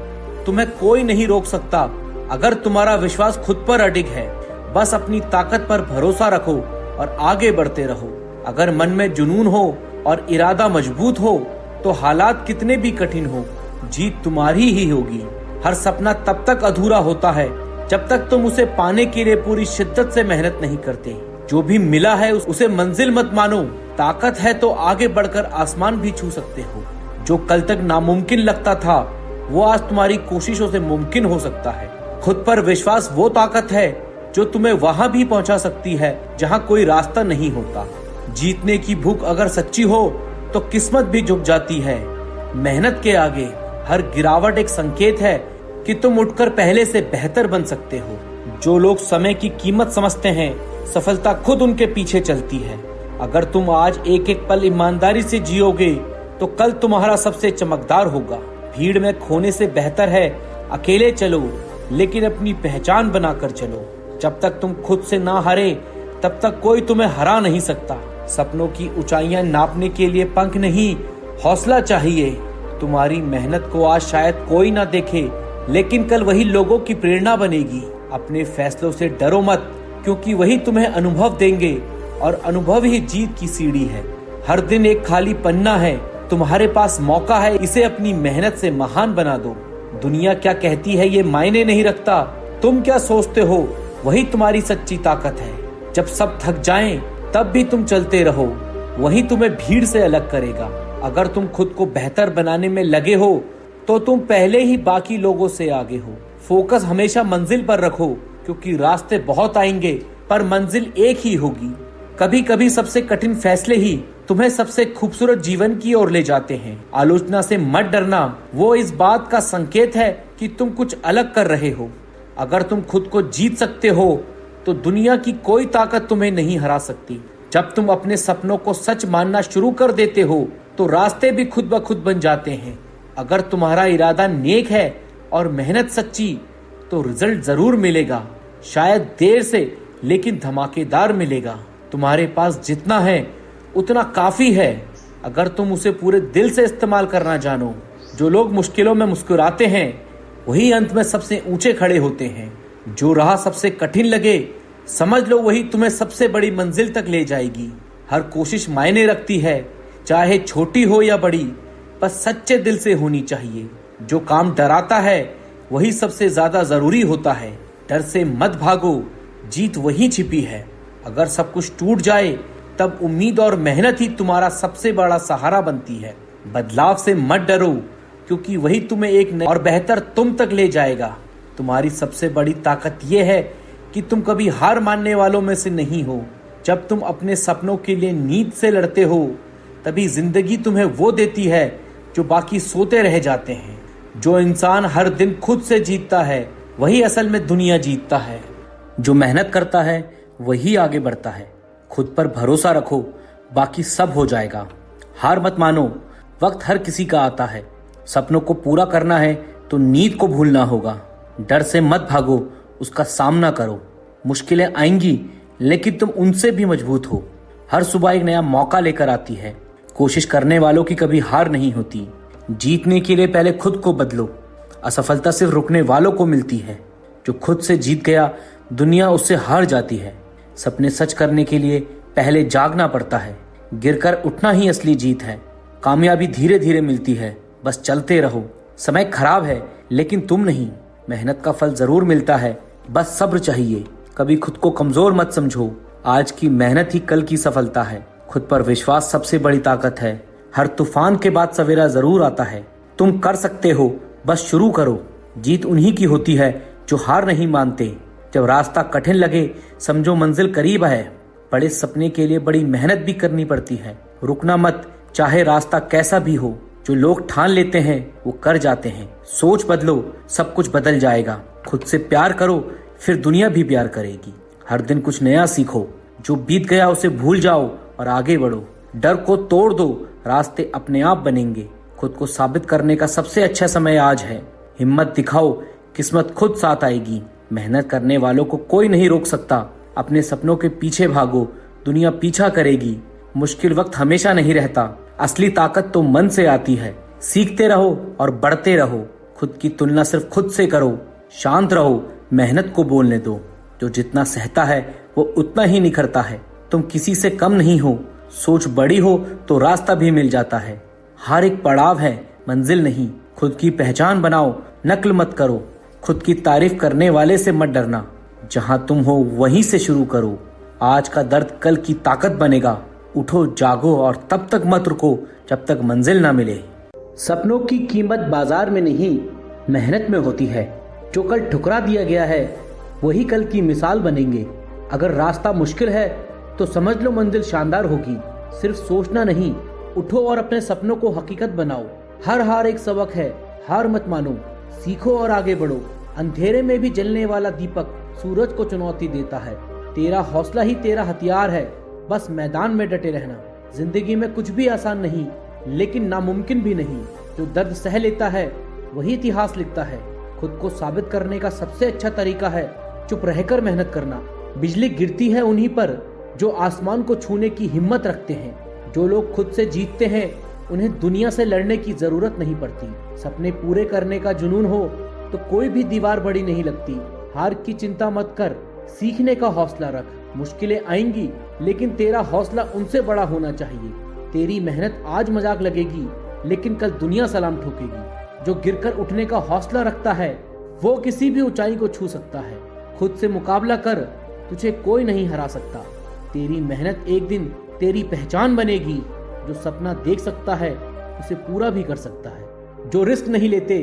तुम्हें कोई नहीं रोक सकता अगर तुम्हारा विश्वास खुद पर अडिग है। बस अपनी ताकत पर भरोसा रखो और आगे बढ़ते रहो। अगर मन में जुनून हो और इरादा मजबूत हो तो हालात कितने भी कठिन हो, जीत तुम्हारी ही होगी। हर सपना तब तक अधूरा होता है जब तक तुम उसे पाने के लिए पूरी शिद्दत से मेहनत नहीं करते। जो भी मिला है उसे मंजिल मत मानो। ताकत है तो आगे बढ़कर आसमान भी छू सकते हो। जो कल तक नामुमकिन लगता था वो आज तुम्हारी कोशिशों से मुमकिन हो सकता है। खुद पर विश्वास वो ताकत है जो तुम्हें वहां भी पहुंचा सकती है जहां कोई रास्ता नहीं होता। जीतने की भूख अगर सच्ची हो तो किस्मत भी झुक जाती है। मेहनत के आगे हर गिरावट एक संकेत है कि तुम उठकर पहले से बेहतर बन सकते हो। जो लोग समय की कीमत समझते हैं, सफलता खुद उनके पीछे चलती है। अगर तुम आज एक एक पल ईमानदारी से जियोगे तो कल तुम्हारा सबसे चमकदार होगा। भीड़ में खोने से बेहतर है अकेले चलो, लेकिन अपनी पहचान बनाकर चलो। जब तक तुम खुद से ना हारे तब तक कोई तुम्हें हरा नहीं सकता। सपनों की ऊंचाइयां नापने के लिए पंख नहीं, हौसला चाहिए। तुम्हारी मेहनत को आज शायद कोई ना देखे, लेकिन कल वही लोगों की प्रेरणा बनेगी। अपने फैसलों से डरो मत, क्योंकि वही तुम्हें अनुभव देंगे और अनुभव ही जीत की सीढ़ी है। हर दिन एक खाली पन्ना है, तुम्हारे पास मौका है, इसे अपनी मेहनत से महान बना दो। दुनिया क्या कहती है ये मायने नहीं रखता, तुम क्या सोचते हो वही तुम्हारी सच्ची ताकत है। जब सब थक जाएं तब भी तुम चलते रहो, वही तुम्हें भीड़ से अलग करेगा। अगर तुम खुद को बेहतर बनाने में लगे हो तो तुम पहले ही बाकी लोगों से आगे हो। फोकस हमेशा मंजिल पर रखो, क्योंकि रास्ते बहुत आएंगे पर मंजिल एक ही होगी। कभी कभी सबसे कठिन फैसले ही तुम्हें सबसे खूबसूरत जीवन की ओर ले जाते हैं। आलोचना से मत डरना, वो इस बात का संकेत है कि तुम कुछ अलग कर रहे हो। अगर तुम खुद को जीत सकते हो तो दुनिया की कोई ताकत तुम्हें नहीं हरा सकती। जब तुम अपने सपनों को सच मानना शुरू कर देते हो तो रास्ते भी खुद ब खुद बन जाते हैं। अगर तुम्हारा इरादा नेक है और मेहनत सच्ची तो रिजल्ट जरूर मिलेगा। शायद देर से, लेकिन धमाकेदार मिलेगा। तुम्हारे पास जितना है उतना काफी है, अगर तुम उसे पूरे दिल से इस्तेमाल करना जानो। जो लोग मुश्किलों में मुस्कुराते हैं वही अंत में सबसे ऊंचे खड़े होते हैं। जो राह सबसे कठिन लगे, समझ लो वही तुम्हें सबसे बड़ी मंजिल तक ले जाएगी। हर कोशिश मायने रखती है, चाहे छोटी हो या बड़ी, बस सच्चे दिल से होनी चाहिए। जो काम डराता है वही सबसे ज्यादा जरूरी होता है। डर से मत भागो, जीत वही छिपी है। अगर सब कुछ टूट जाए तब उम्मीद और मेहनत ही तुम्हारा सबसे बड़ा सहारा बनती है। बदलाव से मत डरो, क्योंकि वही तुम्हें एक नए और बेहतर तुम तक ले जाएगा। तुम्हारी सबसे बड़ी ताकत यह है कि तुम कभी हार मानने वालों में से नहीं हो। जब तुम अपने सपनों के लिए नींद से लड़ते हो तभी जिंदगी तुम्हें वो देती है जो बाकी सोते रह जाते हैं। जो इंसान हर दिन खुद से जीतता है वही असल में दुनिया जीतता है। जो मेहनत करता है वही आगे बढ़ता है। खुद पर भरोसा रखो, बाकी सब हो जाएगा। हार मत मानो, वक्त हर किसी का आता है। सपनों को पूरा करना है तो नींद को भूलना होगा। डर से मत भागो, उसका सामना करो। मुश्किलें आएंगी लेकिन तुम उनसे भी मजबूत हो। हर सुबह एक नया मौका लेकर आती है। कोशिश करने वालों की कभी हार नहीं होती। जीतने के लिए पहले खुद को बदलो। असफलता सिर्फ रुकने वालों को मिलती है। जो खुद से जीत गया दुनिया उससे हार जाती है। सपने सच करने के लिए पहले जागना पड़ता है। गिरकर उठना ही असली जीत है। कामयाबी धीरे धीरे मिलती है, बस चलते रहो। समय खराब है लेकिन तुम नहीं। मेहनत का फल जरूर मिलता है, बस सब्र चाहिए। कभी खुद को कमजोर मत समझो, आज की मेहनत ही कल की सफलता है। खुद पर विश्वास सबसे बड़ी ताकत है। हर तूफान के बाद सवेरा जरूर आता है। तुम कर सकते हो, बस शुरू करो। जीत उन्हीं की होती है जो हार नहीं मानते। जब रास्ता कठिन लगे समझो मंजिल करीब है। बड़े सपने के लिए बड़ी मेहनत भी करनी पड़ती है। रुकना मत, चाहे रास्ता कैसा भी हो। जो लोग ठान लेते हैं वो कर जाते हैं। सोच बदलो, सब कुछ बदल जाएगा। खुद से प्यार करो, फिर दुनिया भी प्यार करेगी। हर दिन कुछ नया सीखो, जो बीत गया उसे भूल जाओ और आगे बढ़ो। डर को तोड़ दो, रास्ते अपने आप बनेंगे। खुद को साबित करने का सबसे अच्छा समय आज है। हिम्मत दिखाओ, किस्मत खुद साथ आएगी। मेहनत करने वालों को कोई नहीं रोक सकता। अपने सपनों के पीछे भागो, दुनिया पीछा करेगी। मुश्किल वक्त हमेशा नहीं रहता, असली ताकत तो मन से आती है। सीखते रहो और बढ़ते रहो। खुद की तुलना सिर्फ खुद से करो। शांत रहो, मेहनत को बोलने दो। जो जितना सहता है वो उतना ही निखरता है। तुम किसी से कम नहीं हो। सोच बड़ी हो तो रास्ता भी मिल जाता है। हर एक पड़ाव है, मंजिल नहीं। खुद की पहचान बनाओ, नकल मत करो। खुद की तारीफ करने वाले से मत डरना। जहां तुम हो वहीं से शुरू करो। आज का दर्द कल की ताकत बनेगा। उठो, जागो और तब तक मत रुको जब तक मंजिल ना मिले। सपनों की कीमत बाजार में नहीं, मेहनत में होती है। जो कल ठुकरा दिया गया है वही कल की मिसाल बनेंगे। अगर रास्ता मुश्किल है तो समझ लो मंजिल शानदार होगी। सिर्फ सोचना नहीं, उठो और अपने सपनों को हकीकत बनाओ। हर हार एक सबक है, हार मत मानो। सीखो और आगे बढ़ो। अंधेरे में भी जलने वाला दीपक सूरज को चुनौती देता है। तेरा हौसला ही तेरा हथियार है, बस मैदान में डटे रहना। जिंदगी में कुछ भी आसान नहीं, लेकिन नामुमकिन भी नहीं। जो दर्द सह लेता है वही इतिहास लिखता है। खुद को साबित करने का सबसे अच्छा तरीका है चुप रहकर मेहनत करना। बिजली गिरती है उन्हीं पर जो आसमान को छूने की हिम्मत रखते हैं। जो लोग खुद से जीतते हैं उन्हें दुनिया से लड़ने की जरूरत नहीं पड़ती। सपने पूरे करने का जुनून हो तो कोई भी दीवार बड़ी नहीं लगती। हार की चिंता मत कर, सीखने का हौसला रख। मुश्किलें आएंगी लेकिन तेरा हौसला उनसे बड़ा होना चाहिए। तेरी मेहनत आज मजाक लगेगी लेकिन कल दुनिया सलाम ठोकेगी। जो गिरकर उठने का हौसला रखता है वो किसी भी ऊंचाई को छू सकता है। खुद से मुकाबला कर, तुझे कोई नहीं हरा सकता। तेरी मेहनत एक दिन तेरी पहचान बनेगी। जो सपना देख सकता है उसे पूरा भी कर सकता है। जो रिस्क नहीं लेते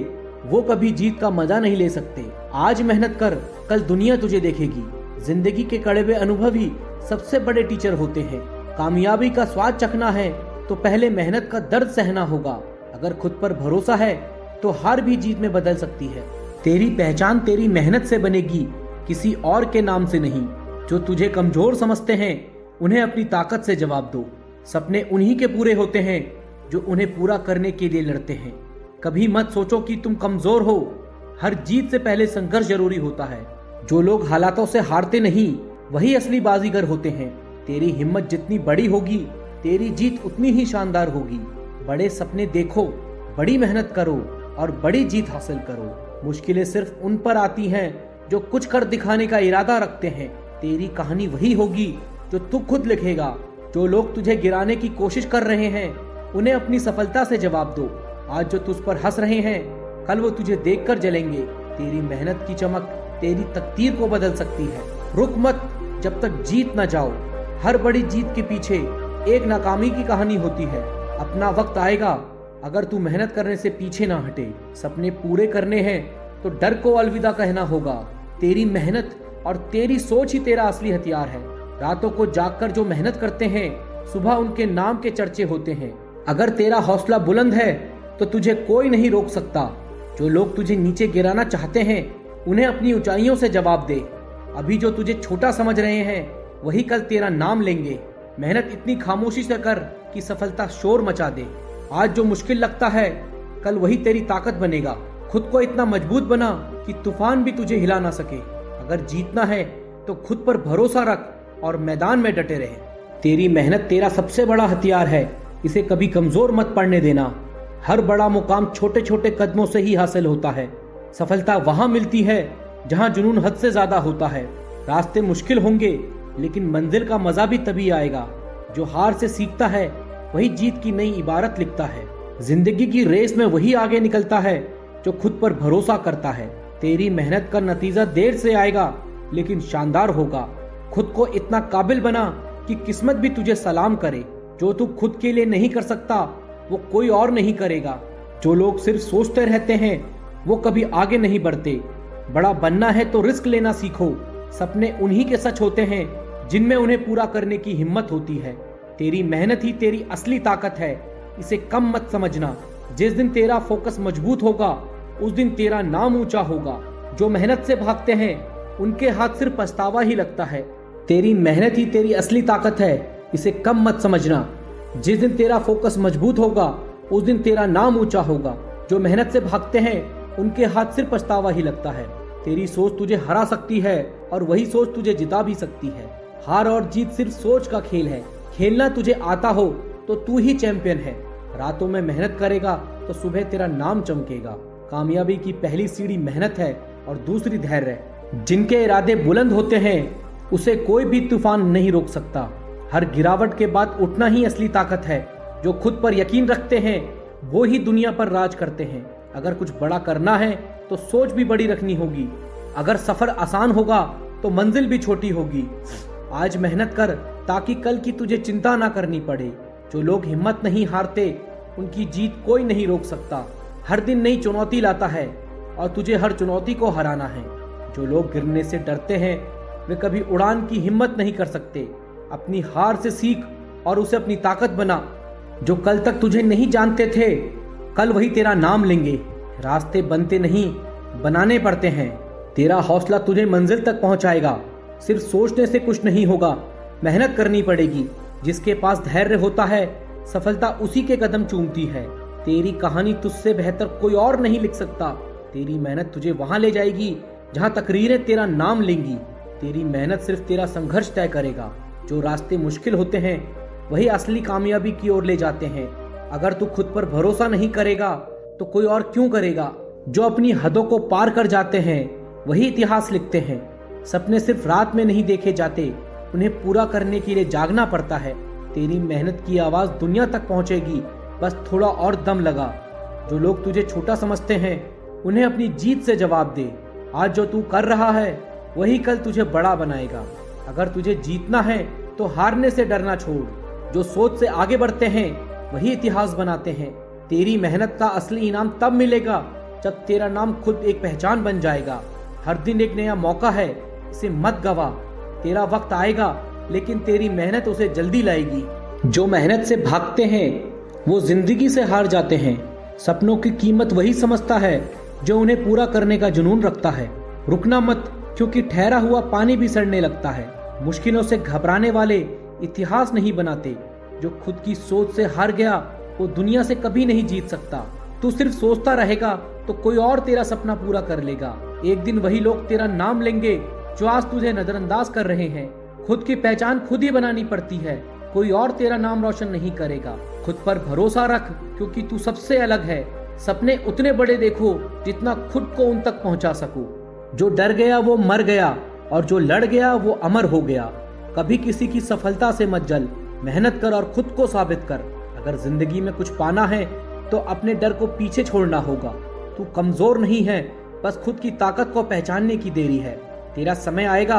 वो कभी जीत का मजा नहीं ले सकते। आज मेहनत कर, कल दुनिया तुझे देखेगी। जिंदगी के कड़वे अनुभव ही सबसे बड़े टीचर होते हैं। कामयाबी का स्वाद चखना है तो पहले मेहनत का दर्द सहना होगा। अगर खुद पर भरोसा है तो हार भी जीत में बदल सकती है। तेरी पहचान तेरी मेहनत से बनेगी, किसी और के नाम से नहीं। जो तुझे कमजोर समझते हैं उन्हें अपनी ताकत से जवाब दो। सपने उन्हीं के पूरे होते हैं जो उन्हें पूरा करने के लिए लड़ते हैं। कभी मत सोचो कि तुम कमजोर हो। हर जीत से पहले संघर्ष जरूरी होता है। जो लोग हालातों से हारते नहीं वही असली बाजीगर होते हैं। तेरी हिम्मत जितनी बड़ी होगी तेरी जीत उतनी ही शानदार होगी। बड़े सपने देखो, बड़ी मेहनत करो और बड़ी जीत हासिल करो। मुश्किलें सिर्फ उन पर आती हैं जो कुछ कर दिखाने का इरादा रखते हैं। तेरी कहानी वही होगी जो तू खुद लिखेगा। जो लोग तुझे गिराने की कोशिश कर रहे हैं उन्हें अपनी सफलता से जवाब दो। आज जो तुझ पर हंस रहे हैं कल वो तुझे देखकर जलेंगे। तेरी मेहनत की चमक तेरी तकदीर को बदल सकती है। रुक मत जब तक जीत न जाओ। हर बड़ी जीत के पीछे एक नाकामी की कहानी होती है। अपना वक्त आएगा अगर तू मेहनत करने से पीछे ना हटे। सपने पूरे करने हैं तो डर को अलविदा कहना होगा। तेरी मेहनत और तेरी सोच ही तेरा असली हथियार है। रातों को जागकर जो मेहनत करते हैं सुबह उनके नाम के चर्चे होते हैं। अगर तेरा हौसला बुलंद है तो तुझे कोई नहीं रोक सकता। जो लोग तुझे नीचे गिराना चाहते हैं उन्हें अपनी ऊंचाइयों से जवाब दे। अभी जो तुझे छोटा समझ रहे हैं वही कल तेरा नाम लेंगे। मेहनत इतनी खामोशी से कर कि सफलता शोर मचा दे। आज जो मुश्किल लगता है कल वही तेरी ताकत बनेगा। खुद को इतना मजबूत बना कि तूफान भी तुझे हिला ना सके। अगर जीतना है तो खुद पर भरोसा रख और मैदान में डटे रहे। तेरी मेहनत तेरा सबसे बड़ा हथियार है, इसे कभी कमजोर मत पड़ने देना। हर बड़ा मुकाम छोटे छोटे कदमों से ही हासिल होता है। सफलता वहां मिलती है जहां जुनून हद से ज्यादा होता है। रास्ते मुश्किल होंगे, लेकिन मंजिल का मजा भी तभी आएगा। जो हार से सीखता है वही जीत की नई इबारत लिखता है। जिंदगी की रेस में वही आगे निकलता है जो खुद पर भरोसा करता है। तेरी मेहनत का नतीजा देर से आएगा, लेकिन शानदार होगा। खुद को इतना काबिल बना कि किस्मत भी तुझे सलाम करे। जो तू खुद के लिए नहीं कर सकता वो कोई और नहीं करेगा। जो लोग सिर्फ सोचते रहते हैं वो कभी आगे नहीं बढ़ते। बड़ा बनना है तो रिस्क लेना सीखो। सपने उन्हीं के सच होते हैं जिनमें उन्हें पूरा करने की हिम्मत होती है। तेरी मेहनत ही तेरी असली ताकत है, इसे कम मत समझना। जिस दिन तेरा फोकस मजबूत होगा उस दिन तेरा नाम ऊंचा होगा। जो मेहनत से भागते हैं उनके हाथ सिर्फ पछतावा ही लगता है। तेरी मेहनत ही तेरी असली ताकत है, इसे कम मत समझना। जिस दिन तेरा फोकस मजबूत होगा उस दिन तेरा नाम ऊंचा होगा। जो मेहनत से भागते हैं उनके हाथ सिर्फ पछतावा ही लगता है। तेरी सोच तुझे हरा सकती है और वही सोच तुझे जिता भी सकती है। हार और जीत सिर्फ सोच का खेल है। खेलना तुझे आता हो तो तू ही चैंपियन है। रातों में मेहनत करेगा तो सुबह तेरा नाम चमकेगा। कामयाबी की पहली सीढ़ी मेहनत है और दूसरी धैर्य है। जिनके इरादे बुलंद होते हैं उसे कोई भी तूफान नहीं रोक सकता। हर गिरावट के बाद उठना ही असली ताकत है। जो खुद पर यकीन रखते हैं वो ही दुनिया पर राज करते हैं। अगर कुछ बड़ा करना है तो सोच भी बड़ी रखनी होगी। अगर सफर आसान होगा तो मंजिल भी छोटी होगी। आज मेहनत कर ताकि कल की तुझे चिंता ना करनी पड़े। जो लोग हिम्मत नहीं हारते उनकी जीत कोई नहीं रोक सकता। हर दिन नई चुनौती लाता है और तुझे हर चुनौती को हराना है। जो लोग गिरने से डरते हैं वे कभी उड़ान की हिम्मत नहीं कर सकते। अपनी हार से सीख और उसे अपनी ताकत बना। जो कल तक तुझे नहीं जानते थे कल वही तेरा नाम लेंगे। रास्ते बनते नहीं बनाने पड़ते हैं। तेरा हौसला तुझे मंजिल तक पहुंचाएगा। सिर्फ सोचने से कुछ नहीं होगा, मेहनत करनी पड़ेगी। जिसके पास धैर्य होता है सफलता उसी के कदम चूमती है। तेरी कहानी तुझसे बेहतर कोई और नहीं लिख सकता। तेरी मेहनत तुझे वहां ले जाएगी जहां तकरीरें तेरा नाम लेंगी। तेरी मेहनत सिर्फ तेरा संघर्ष तय करेगा। जो रास्ते मुश्किल होते हैं वही असली कामयाबी की ओर ले जाते हैं। अगर तू खुद पर भरोसा नहीं करेगा तो कोई और क्यों करेगा। जो अपनी हदों को पार कर जाते हैं वही इतिहास लिखते हैं। सपने सिर्फ रात में नहीं देखे जाते, उन्हें पूरा करने के लिए जागना पड़ता है। तेरी मेहनत की आवाज दुनिया तक पहुंचेगी, बस थोड़ा और दम लगा। जो लोग तुझे छोटा समझते हैं उन्हें अपनी जीत से जवाब दे। आज जो तू कर रहा है वही कल तुझे बड़ा बनाएगा। अगर तुझे जीतना है तो हारने से डरना छोड़। जो सोच से आगे बढ़ते हैं वही इतिहास बनाते हैं। तेरी मेहनत का असली इनाम तब मिलेगा जब तेरा नाम खुद एक पहचान बन जाएगा। हर दिन एक नया मौका है, इसे मत गवा। तेरा वक्त आएगा लेकिन तेरी मेहनत उसे जल्दी लाएगी। जो मेहनत से भागते हैं वो जिंदगी से हार जाते हैं। सपनों की कीमत वही समझता है जो उन्हें पूरा करने का जुनून रखता है। रुकना मत, क्योंकि ठहरा हुआ पानी भी सड़ने लगता है। मुश्किलों से घबराने वाले इतिहास नहीं बनाते। जो खुद की सोच से हार गया वो दुनिया से कभी नहीं जीत सकता। तू सिर्फ सोचता रहेगा तो कोई और तेरा सपना पूरा कर लेगा। एक दिन वही लोग तेरा नाम लेंगे जो आज तुझे नजरअंदाज कर रहे हैं। खुद की पहचान खुद ही बनानी पड़ती है, कोई और तेरा नाम रोशन नहीं करेगा। खुद पर भरोसा रख, क्योंकि तू सबसे अलग है। सपने उतने बड़े देखो जितना खुद को उन तक पहुंचा सको। जो डर गया वो मर गया और जो लड़ गया वो अमर हो गया। कभी किसी की सफलता से मत जल, मेहनत कर और खुद को साबित कर। अगर जिंदगी में कुछ पाना है तो अपने डर को पीछे छोड़ना होगा। तू कमजोर नहीं है, बस खुद की ताकत को पहचानने की देरी है। तेरा समय आएगा,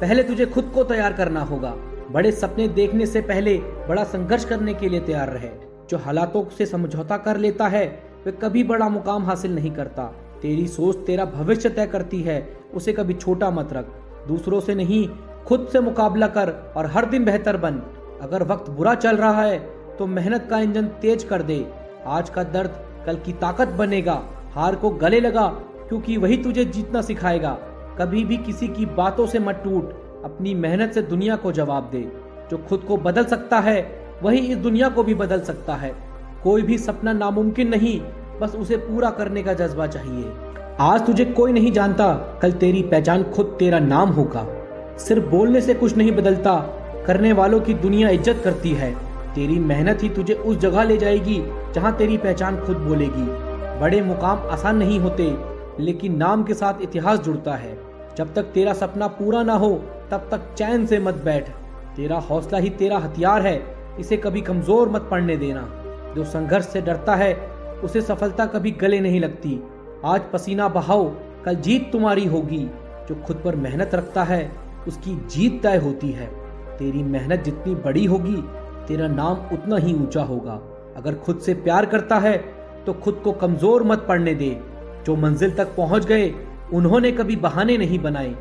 पहले तुझे खुद को तैयार करना होगा। बड़े सपने देखने से पहले बड़ा संघर्ष करने के लिए तैयार रहे। जो हालातों से समझौता कर लेता है वह कभी बड़ा मुकाम हासिल नहीं करता। तेरी सोच तेरा भविष्य तय करती है, उसे कभी छोटा मत रख। दूसरों से नहीं, खुद से मुकाबला कर और हर दिन बेहतर बन। अगर वक्त बुरा चल रहा है तो मेहनत का इंजन तेज कर दे। आज का दर्द कल की ताकत बनेगा। हार को गले लगा, क्योंकि वही तुझे जीतना सिखाएगा। कभी भी किसी की बातों से मत टूट, अपनी मेहनत से दुनिया को जवाब दे। जो खुद को बदल सकता है वही इस दुनिया को भी बदल सकता है। कोई भी सपना नामुमकिन नहीं, बस उसे पूरा करने का जज्बा चाहिए। आज तुझे कोई नहीं जानता, कल तेरी पहचान खुद तेरा नाम होगा। सिर्फ बोलने से कुछ नहीं बदलता, करने वालों की दुनिया इज्जत करती है। तेरी मेहनत ही तुझे उस जगह ले जाएगी जहां तेरी पहचान खुद बोलेगी। बड़े मुकाम आसान नहीं होते, लेकिन नाम के साथ इतिहास जुड़ता है। जब तक तेरा सपना पूरा ना हो तब तक चैन से मत बैठ। तेरा हौसला ही तेरा हथियार है, इसे कभी कमजोर मत पड़ने देना। जो संघर्ष से डरता है उसे सफलता कभी गले नहीं लगती। आज पसीना बहाओ, कल जीत तुम्हारी होगी। जो खुद पर मेहनत रखता है उसकी जीत तय होती है। तेरी मेहनत जितनी बड़ी होगी तेरा नाम उतना ही ऊंचा होगा। अगर खुद से प्यार करता है तो खुद को कमजोर मत पड़ने दे। जो मंजिल तक पहुंच गए उन्होंने कभी बहाने नहीं बनाए।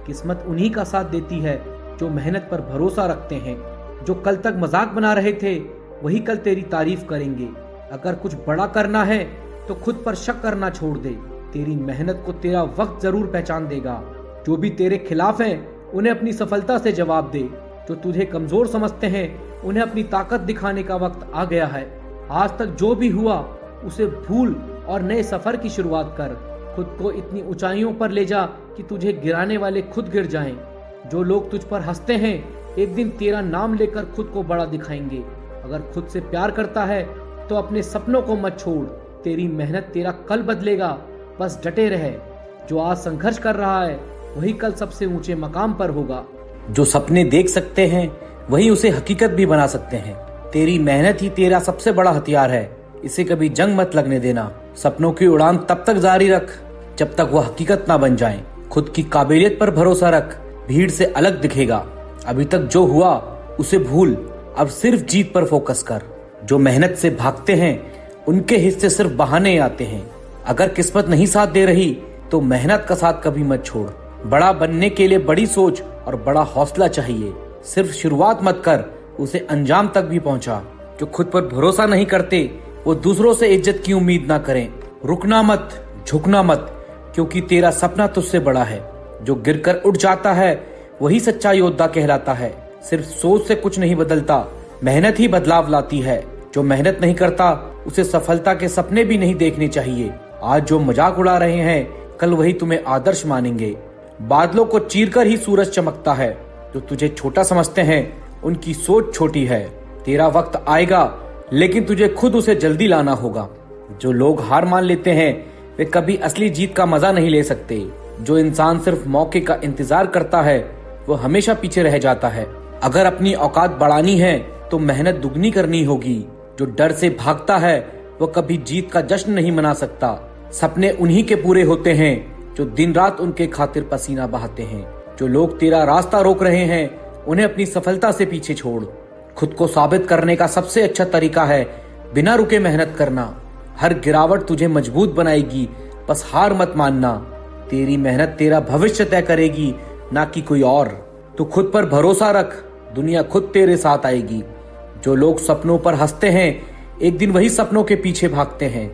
किस्मत उन्हीं का साथ देती है जो मेहनत पर भरोसा रखते हैं। जो कल तक मजाक बना रहे थे वही कल तेरी तारीफ करेंगे। अगर कुछ बड़ा करना है तो खुद पर शक करना छोड़ दे। तेरी मेहनत को तेरा वक्त जरूर पहचान देगा। जो भी तेरे खिलाफ हैं उन्हें अपनी सफलता से जवाब दे। जो तुझे कमजोर समझते हैं उन्हें अपनी ताकत दिखाने का वक्त आ गया है। आज तक जो भी हुआ उसे भूल और नए सफर की शुरुआत कर। खुद को इतनी ऊंचाइयों पर ले जा कि तुझे गिराने वाले खुद गिर जाएं। जो लोग तुझ पर हंसते हैं एक दिन तेरा नाम लेकर खुद को बड़ा दिखाएंगे। अगर खुद से प्यार करता है तो अपने सपनों को मत छोड़। तेरी मेहनत तेरा कल बदलेगा, बस डटे रहे। जो आज संघर्ष कर रहा है वही कल सबसे ऊंचे मकाम पर होगा। जो सपने देख सकते हैं वही उसे हकीकत भी बना सकते हैं। तेरी मेहनत ही तेरा सबसे बड़ा हथियार है, इसे कभी जंग मत लगने देना। सपनों की उड़ान तब तक जारी रख जब तक वह हकीकत ना बन जाए। खुद की काबिलियत पर भरोसा रख, भीड़ से अलग दिखेगा। अभी तक जो हुआ उसे भूल, अब सिर्फ जीत पर फोकस कर। जो मेहनत से भागते हैं उनके हिस्से सिर्फ बहाने आते हैं। अगर किस्मत नहीं साथ दे रही तो मेहनत का साथ कभी मत छोड़। बड़ा बनने के लिए बड़ी सोच और बड़ा हौसला चाहिए। सिर्फ शुरुआत मत कर, उसे अंजाम तक भी पहुंचा। जो खुद पर भरोसा नहीं करते वो दूसरों से इज्जत की उम्मीद ना करें। रुकना मत, झुकना मत, क्योंकि तेरा सपना तुझसे बड़ा है। जो गिरकर उठ जाता है वही सच्चा योद्धा कहलाता है। सिर्फ सोच से कुछ नहीं बदलता, मेहनत ही बदलाव लाती है। जो मेहनत नहीं करता उसे सफलता के सपने भी नहीं देखने चाहिए। आज जो मजाक उड़ा रहे हैं कल वही तुम्हें आदर्श मानेंगे। बादलों को चीरकर ही सूरज चमकता है। जो तुझे छोटा समझते हैं उनकी सोच छोटी है। तेरा वक्त आएगा लेकिन तुझे खुद उसे जल्दी लाना होगा। जो लोग हार मान लेते हैं वे कभी असली जीत का मजा नहीं ले सकते। जो इंसान सिर्फ मौके का इंतजार करता है वो हमेशा पीछे रह जाता है। अगर अपनी औकात बढ़ानी है तो मेहनत दुगनी करनी होगी। जो डर से भागता है वो कभी जीत का जश्न नहीं मना सकता। सपने उन्हीं के पूरे होते हैं जो दिन रात उनके खातिर पसीना बहाते हैं। जो लोग तेरा रास्ता रोक रहे हैं उन्हें अपनी सफलता से पीछे छोड़। खुद को साबित करने का सबसे अच्छा तरीका है बिना रुके मेहनत करना। हर गिरावट तुझे मजबूत बनाएगी, बस हार मत मानना। तेरी मेहनत तेरा भविष्य तय करेगी, ना कि कोई और। तू खुद पर भरोसा रख, दुनिया खुद तेरे साथ आएगी। जो लोग सपनों पर हंसते हैं एक दिन वही सपनों के पीछे भागते हैं।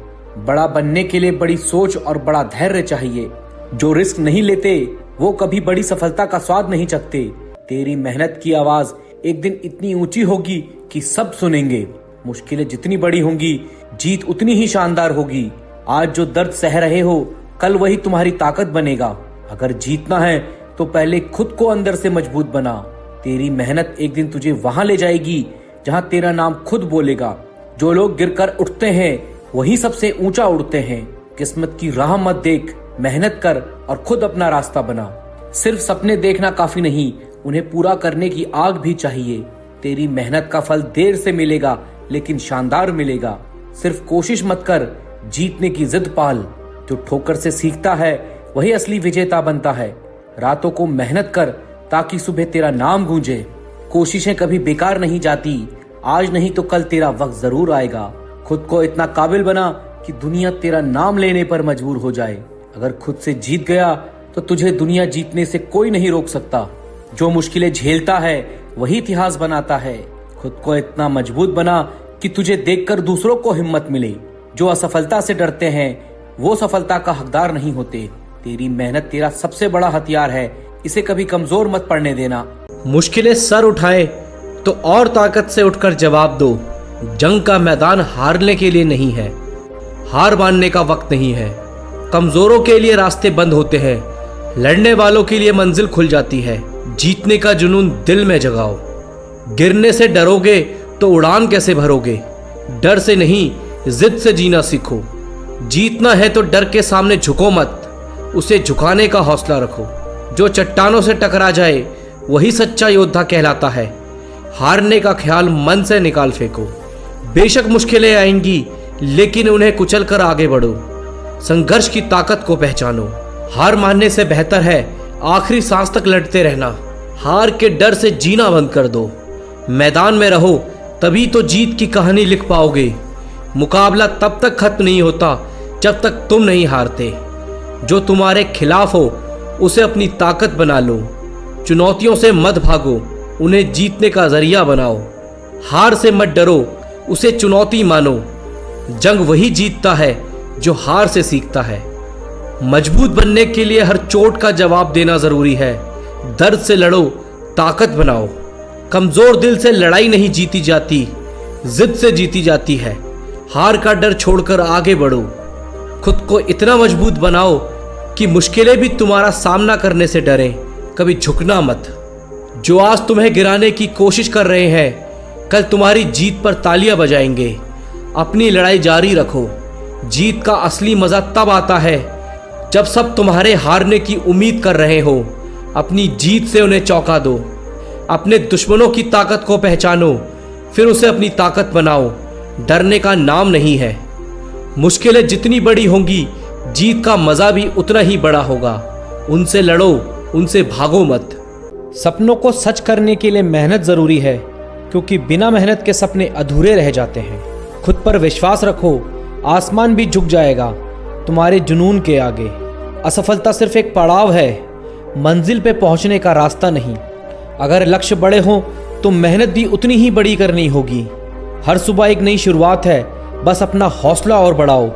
बड़ा बनने के लिए बड़ी सोच और बड़ा धैर्य चाहिए। जो रिस्क नहीं लेते वो कभी बड़ी सफलता का स्वाद नहीं चखते। तेरी मेहनत की आवाज एक दिन इतनी ऊंची होगी कि सब सुनेंगे। मुश्किलें जितनी बड़ी होंगी जीत उतनी ही शानदार होगी। आज जो दर्द सह रहे हो कल वही तुम्हारी ताकत बनेगा। अगर जीतना है तो पहले खुद को अंदर से मजबूत बना। तेरी मेहनत एक दिन तुझे वहां ले जाएगी जहां तेरा नाम खुद बोलेगा। जो लोग गिरकर उठते हैं वही सबसे ऊंचा उड़ते हैं। किस्मत की राह मत देख, मेहनत कर और खुद अपना रास्ता बना। सिर्फ सपने देखना काफी नहीं, उन्हें पूरा करने की आग भी चाहिए। तेरी मेहनत का फल देर से मिलेगा लेकिन शानदार मिलेगा। सिर्फ कोशिश मत कर, जीतने की जिद पाल। जो ठोकर से सीखता है वही असली विजेता बनता है। रातों को मेहनत कर ताकि सुबह तेरा नाम गूंजे। कोशिशें कभी बेकार नहीं जाती, आज नहीं तो कल तेरा वक्त जरूर आएगा। खुद को इतना काबिल बना कि दुनिया तेरा नाम लेने पर मजबूर हो जाए। अगर खुद से जीत गया तो तुझे दुनिया जीतने से कोई नहीं रोक सकता। जो मुश्किलें झेलता है वही इतिहास बनाता है। खुद को इतना मजबूत बना कि तुझे देखकर दूसरों को हिम्मत मिले। जो असफलता से डरते हैं वो सफलता का हकदार नहीं होते। तेरी मेहनत तेरा सबसे बड़ा हथियार है, इसे कभी कमजोर मत पड़ने देना। मुश्किलें सर उठाए तो और ताकत से उठकर जवाब दो। जंग का मैदान हारने के लिए नहीं है, हार मानने का वक्त नहीं है। कमजोरों के लिए रास्ते बंद होते हैं, लड़ने वालों के लिए मंजिल खुल जाती है। जीतने का जुनून दिल में जगाओ। गिरने से डरोगे तो उड़ान कैसे भरोगे। डर से नहीं, जिद से जीना सीखो। जीतना है तो डर के सामने झुको मत, उसे झुकाने का हौसला रखो। जो चट्टानों से टकरा जाए वही सच्चा योद्धा कहलाता है। हारने का ख्याल मन से निकाल फेंको। बेशक मुश्किलें आएंगी, लेकिन उन्हें कुचल कर आगे बढ़ो। संघर्ष की ताकत को पहचानो। हार मानने से बेहतर है आखिरी सांस तक लड़ते रहना। हार के डर से जीना बंद कर दो। मैदान में रहो, तभी तो जीत की कहानी लिख पाओगे। मुकाबला तब तक खत्म नहीं होता जब तक तुम नहीं हारते। जो तुम्हारे खिलाफ हो उसे अपनी ताकत बना लो। चुनौतियों से मत भागो, उन्हें जीतने का जरिया बनाओ। हार से मत डरो, उसे चुनौती मानो। जंग वही जीतता है जो हार से सीखता है। मजबूत बनने के लिए हर चोट का जवाब देना जरूरी है। दर्द से लड़ो, ताकत बनाओ। कमजोर दिल से लड़ाई नहीं जीती जाती, जिद से जीती जाती है। हार का डर छोड़कर आगे बढ़ो। खुद को इतना मजबूत बनाओ कि मुश्किलें भी तुम्हारा सामना करने से डरें। कभी झुकना मत। जो आज तुम्हें गिराने की कोशिश कर रहे हैं, कल तुम्हारी जीत पर तालियां बजाएंगे। अपनी लड़ाई जारी रखो। जीत का असली मजा तब आता है जब सब तुम्हारे हारने की उम्मीद कर रहे हो। अपनी जीत से उन्हें चौंका दो। अपने दुश्मनों की ताकत को पहचानो, फिर उसे अपनी ताकत बनाओ। डरने का नाम नहीं है। मुश्किलें जितनी बड़ी होंगी, जीत का मजा भी उतना ही बड़ा होगा। उनसे लड़ो, उनसे भागो मत। सपनों को सच करने के लिए मेहनत जरूरी है, क्योंकि बिना मेहनत के सपने अधूरे रह जाते हैं। खुद पर विश्वास रखो, आसमान भी झुक जाएगा तुम्हारे जुनून के आगे। असफलता सिर्फ एक पड़ाव है, मंजिल पे पहुंचने का रास्ता नहीं। अगर लक्ष्य बड़े हों तो मेहनत भी उतनी ही बड़ी करनी होगी। हर सुबह एक नई शुरुआत है, बस अपना हौसला और बढ़ाओ।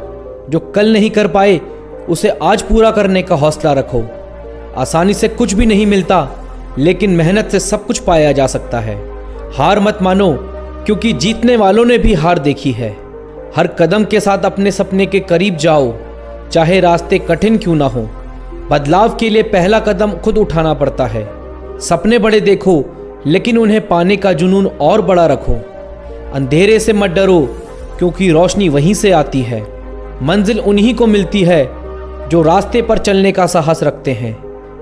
जो कल नहीं कर पाए उसे आज पूरा करने का हौसला रखो। आसानी से कुछ भी नहीं मिलता, लेकिन मेहनत से सब कुछ पाया जा सकता है। हार मत मानो, क्योंकि जीतने वालों ने भी हार देखी है। हर कदम के साथ अपने सपने के करीब जाओ, चाहे रास्ते कठिन क्यों ना हो। बदलाव के लिए पहला कदम खुद उठाना पड़ता है। सपने बड़े देखो, लेकिन उन्हें पाने का जुनून और बड़ा रखो। अंधेरे से मत डरो, क्योंकि रोशनी वहीं से आती है। मंजिल उन्हीं को मिलती है जो रास्ते पर चलने का साहस रखते हैं।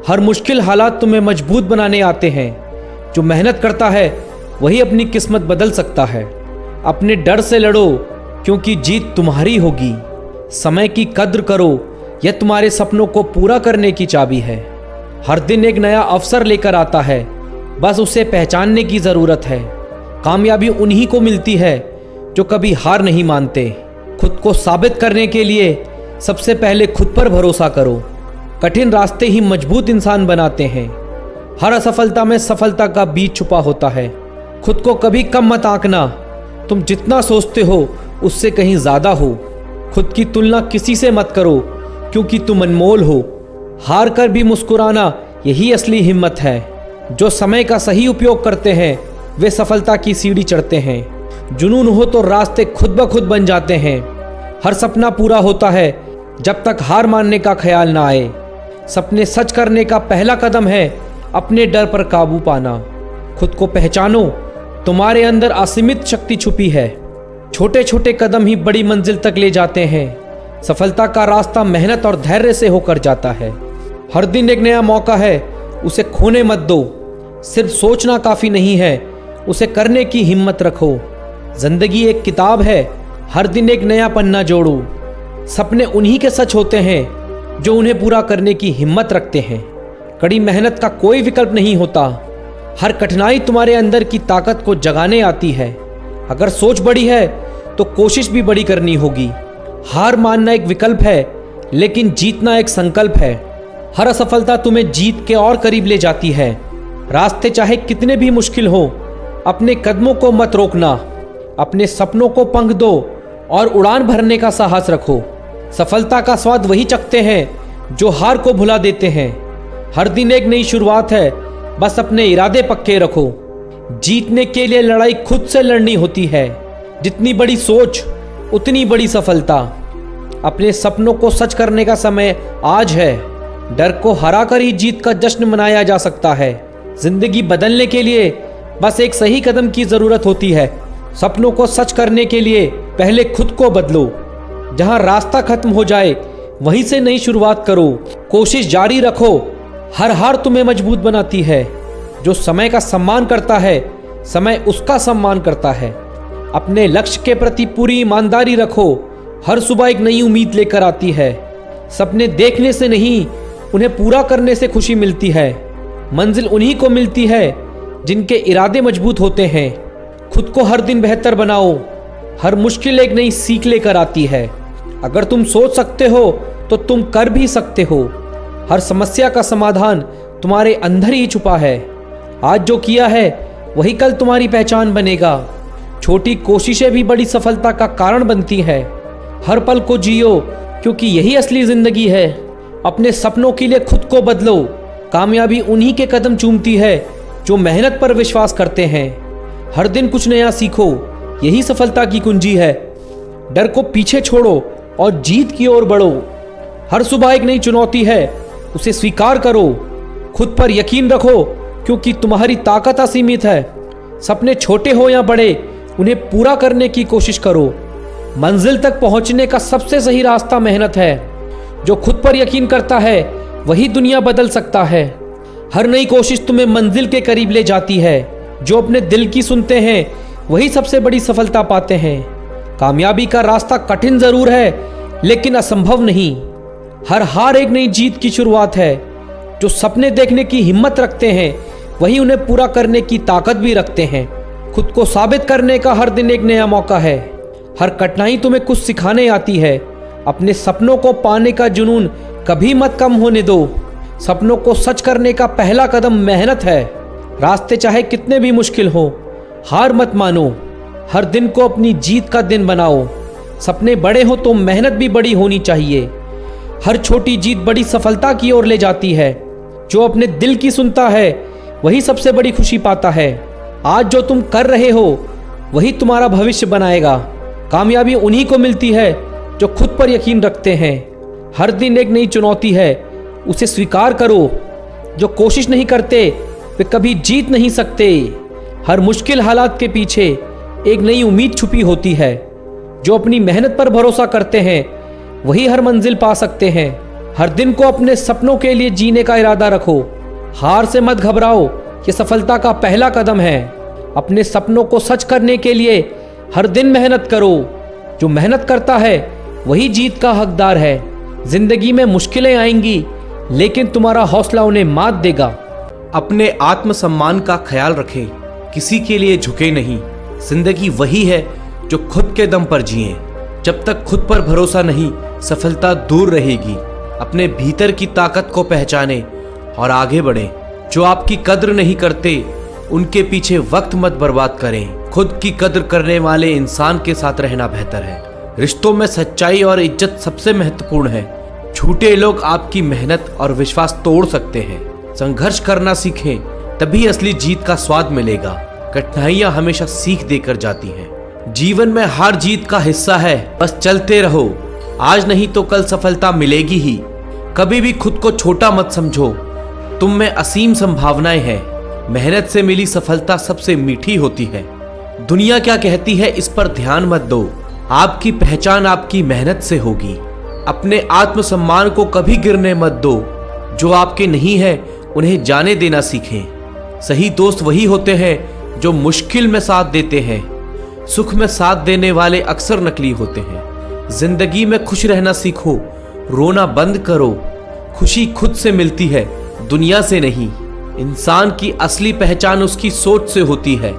हर मुश्किल हालात तुम्हें मजबूत बनाने आते हैं। जो मेहनत करता है वही अपनी किस्मत बदल सकता है। अपने डर से लड़ो, क्योंकि जीत तुम्हारी होगी। समय की कद्र करो, यह तुम्हारे सपनों को पूरा करने की चाबी है। हर दिन एक नया अवसर लेकर आता है, बस उसे पहचानने की ज़रूरत है। कामयाबी उन्हीं को मिलती है जो कभी हार नहीं मानते। खुद को साबित करने के लिए सबसे पहले खुद पर भरोसा करो। कठिन रास्ते ही मजबूत इंसान बनाते हैं। हर असफलता में सफलता का बीज छुपा होता है। खुद को कभी कम मत आंकना। तुम जितना सोचते हो उससे कहीं ज़्यादा हो। खुद की तुलना किसी से मत करो, क्योंकि तुम अनमोल हो। हार कर भी मुस्कुराना यही असली हिम्मत है। जो समय का सही उपयोग करते हैं वे सफलता की सीढ़ी चढ़ते हैं। जुनून हो तो रास्ते खुद ब खुद बन जाते हैं। हर सपना पूरा होता है जब तक हार मानने का ख्याल ना आए। सपने सच करने का पहला कदम है अपने डर पर काबू पाना। खुद को पहचानो, तुम्हारे अंदर असीमित शक्ति छुपी है। छोटे छोटे कदम ही बड़ी मंजिल तक ले जाते हैं। सफलता का रास्ता मेहनत और धैर्य से होकर जाता है। हर दिन एक नया मौका है, उसे खोने मत दो। सिर्फ सोचना काफ़ी नहीं है, उसे करने की हिम्मत रखो। जिंदगी एक किताब है, हर दिन एक नया पन्ना जोड़ो। सपने उन्हीं के सच होते हैं जो उन्हें पूरा करने की हिम्मत रखते हैं। कड़ी मेहनत का कोई विकल्प नहीं होता। हर कठिनाई तुम्हारे अंदर की ताकत को जगाने आती है। अगर सोच बड़ी है तो कोशिश भी बड़ी करनी होगी। हार मानना एक विकल्प है, लेकिन जीतना एक संकल्प है। हर असफलता तुम्हें जीत के और करीब ले जाती है। रास्ते चाहे कितने भी मुश्किल हो, अपने कदमों को मत रोकना। अपने सपनों को पंख दो और उड़ान भरने का साहस रखो। सफलता का स्वाद वही चखते हैं जो हार को भुला देते हैं। हर दिन एक नई शुरुआत है, बस अपने इरादे पक्के रखो। जीतने के लिए लड़ाई खुद से लड़नी होती है। जितनी बड़ी सोच उतनी बड़ी सफलता। अपने सपनों को सच करने का समय आज है। डर को हराकर ही जीत का जश्न मनाया जा सकता है। जिंदगी बदलने के लिए बस एक सही कदम की जरूरत होती है। सपनों को सच करने के लिए पहले खुद को बदलो। जहां रास्ता खत्म हो जाए वहीं से नई शुरुआत करो। कोशिश जारी रखो, हर हार तुम्हें मजबूत बनाती है। जो समय का सम्मान करता है, समय उसका सम्मान करता है। अपने लक्ष्य के प्रति पूरी ईमानदारी रखो। हर सुबह एक नई उम्मीद लेकर आती है। सपने देखने से नहीं, उन्हें पूरा करने से खुशी मिलती है। मंजिल उन्हीं को मिलती है जिनके इरादे मजबूत होते हैं। खुद को हर दिन बेहतर बनाओ। हर मुश्किल एक नई सीख लेकर आती है। अगर तुम सोच सकते हो तो तुम कर भी सकते हो। हर समस्या का समाधान तुम्हारे अंदर ही छुपा है। आज जो किया है वही कल तुम्हारी पहचान बनेगा। छोटी कोशिशें भी बड़ी सफलता का कारण बनती हैं। हर पल को जियो, क्योंकि यही असली जिंदगी है। अपने सपनों के लिए खुद को बदलो। कामयाबी उन्हीं के कदम चूमती है जो मेहनत पर विश्वास करते हैं। हर दिन कुछ नया सीखो, यही सफलता की कुंजी है। डर को पीछे छोड़ो और जीत की ओर बढ़ो। हर सुबह एक नई चुनौती है, उसे स्वीकार करो। खुद पर यकीन रखो, क्योंकि तुम्हारी ताकत असीमित है। सपने छोटे हो या बड़े, उन्हें पूरा करने की कोशिश करो। मंजिल तक पहुंचने का सबसे सही रास्ता मेहनत है। जो खुद पर यकीन करता है वही दुनिया बदल सकता है। हर नई कोशिश तुम्हें मंजिल के करीब ले जाती है। जो अपने दिल की सुनते हैं वही सबसे बड़ी सफलता पाते हैं। कामयाबी का रास्ता कठिन जरूर है, लेकिन असंभव नहीं। हर हार एक नई जीत की शुरुआत है। जो सपने देखने की हिम्मत रखते हैं वही उन्हें पूरा करने की ताकत भी रखते हैं। खुद को साबित करने का हर दिन एक नया मौका है। हर कठिनाई तुम्हें कुछ सिखाने आती है। अपने सपनों को पाने का जुनून कभी मत कम होने दो। सपनों को सच करने का पहला कदम मेहनत है। रास्ते चाहे कितने भी मुश्किल हो, हार मत मानो। हर दिन को अपनी जीत का दिन बनाओ। सपने बड़े हो तो मेहनत भी बड़ी होनी चाहिए। हर छोटी जीत बड़ी सफलता की ओर ले जाती है। जो अपने दिल की सुनता है वही सबसे बड़ी खुशी पाता है। आज जो तुम कर रहे हो वही तुम्हारा भविष्य बनाएगा। कामयाबी उन्हीं को मिलती है जो खुद पर यकीन रखते हैं। हर दिन एक नई चुनौती है, उसे स्वीकार करो। जो कोशिश नहीं करते वे कभी जीत नहीं सकते। हर मुश्किल हालात के पीछे एक नई उम्मीद छुपी होती है। जो अपनी मेहनत पर भरोसा करते हैं वही हर मंजिल पा सकते हैं। हर दिन को अपने सपनों के लिए जीने का इरादा रखो। हार से मत घबराओ, ये सफलता का पहला कदम है। अपने सपनों को सच करने के लिए हर दिन मेहनत करो। जो मेहनत करता है वही जीत का हकदार है। जिंदगी में मुश्किलें आएंगी, लेकिन तुम्हारा हौसला उन्हें मात देगा। अपने आत्मसम्मान का ख्याल रखें, किसी के लिए झुके नहीं। जिंदगी वही है जो खुद के दम पर जिए। जब तक खुद पर भरोसा नहीं, सफलता दूर रहेगी। अपने भीतर की ताकत को पहचाने और आगे बढ़ें। जो आपकी कद्र नहीं करते उनके पीछे वक्त मत बर्बाद करें। खुद की कद्र करने वाले इंसान के साथ रहना बेहतर है। रिश्तों में सच्चाई और इज्जत सबसे महत्वपूर्ण है। झूठे लोग आपकी मेहनत और विश्वास तोड़ सकते हैं। संघर्ष करना सीखें, तभी असली जीत का स्वाद मिलेगा। कठिनाइयां हमेशा सीख देकर जाती हैं। जीवन में हार जीत का हिस्सा है, बस चलते रहो। आज नहीं तो कल सफलता मिलेगी ही। कभी भी खुद को छोटा मत समझो, तुम में असीम संभावनाएं हैं। मेहनत से मिली सफलता सबसे मीठी होती है। दुनिया क्या कहती है इस पर ध्यान मत दो। आपकी पहचान आपकी मेहनत से होगी। अपने आत्मसम्मान को कभी गिरने मत दो। जो आपके नहीं है उन्हें जाने देना सीखें। सही दोस्त वही होते हैं जो मुश्किल में साथ देते हैं। सुख में साथ देने वाले अक्सर नकली होते हैं। जिंदगी में खुश रहना सीखो, रोना बंद करो। खुशी खुद से मिलती है, दुनिया से नहीं। इंसान की असली पहचान उसकी सोच से होती है।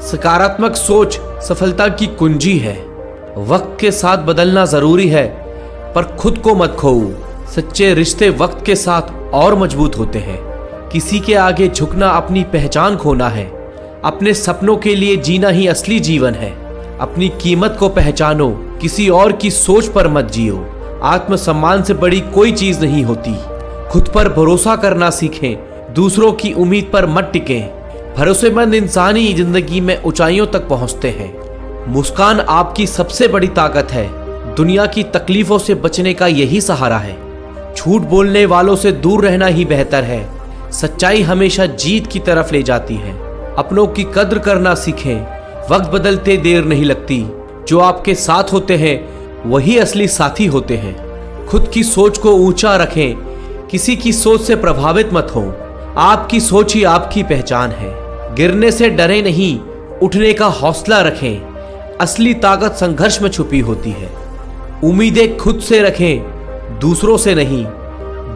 सकारात्मक सोच सफलता की कुंजी है। वक्त के साथ बदलना जरूरी है, पर खुद को मत खोओ। सच्चे रिश्ते वक्त के साथ और मजबूत होते हैं। किसी के आगे झुकना अपनी पहचान खोना है। अपने सपनों के लिए जीना ही असली जीवन है। अपनी कीमत को पहचानो, किसी और की सोच पर मत जियो। आत्मसम्मान से बड़ी कोई चीज नहीं होती। खुद पर भरोसा करना सीखें, दूसरों की उम्मीद पर मत टिकें। भरोसेमंद इंसान ही जिंदगी में ऊंचाइयों तक पहुंचते हैं। मुस्कान आपकी सबसे बड़ी ताकत है। दुनिया की तकलीफों से बचने का यही सहारा है। झूठ बोलने वालों से दूर रहना ही बेहतर है। सच्चाई हमेशा जीत की तरफ ले जाती है। अपनों की कद्र करना सीखें। वक्त बदलते देर नहीं लगती। जो आपके साथ होते हैं वही असली साथी होते हैं। खुद की सोच को ऊंचा रखें, किसी की सोच से प्रभावित मत हो। आपकी सोच ही आपकी पहचान है। गिरने से डरे नहीं, उठने का हौसला रखें। असली ताकत संघर्ष में छुपी होती है। उम्मीदें खुद से रखें, दूसरों से नहीं।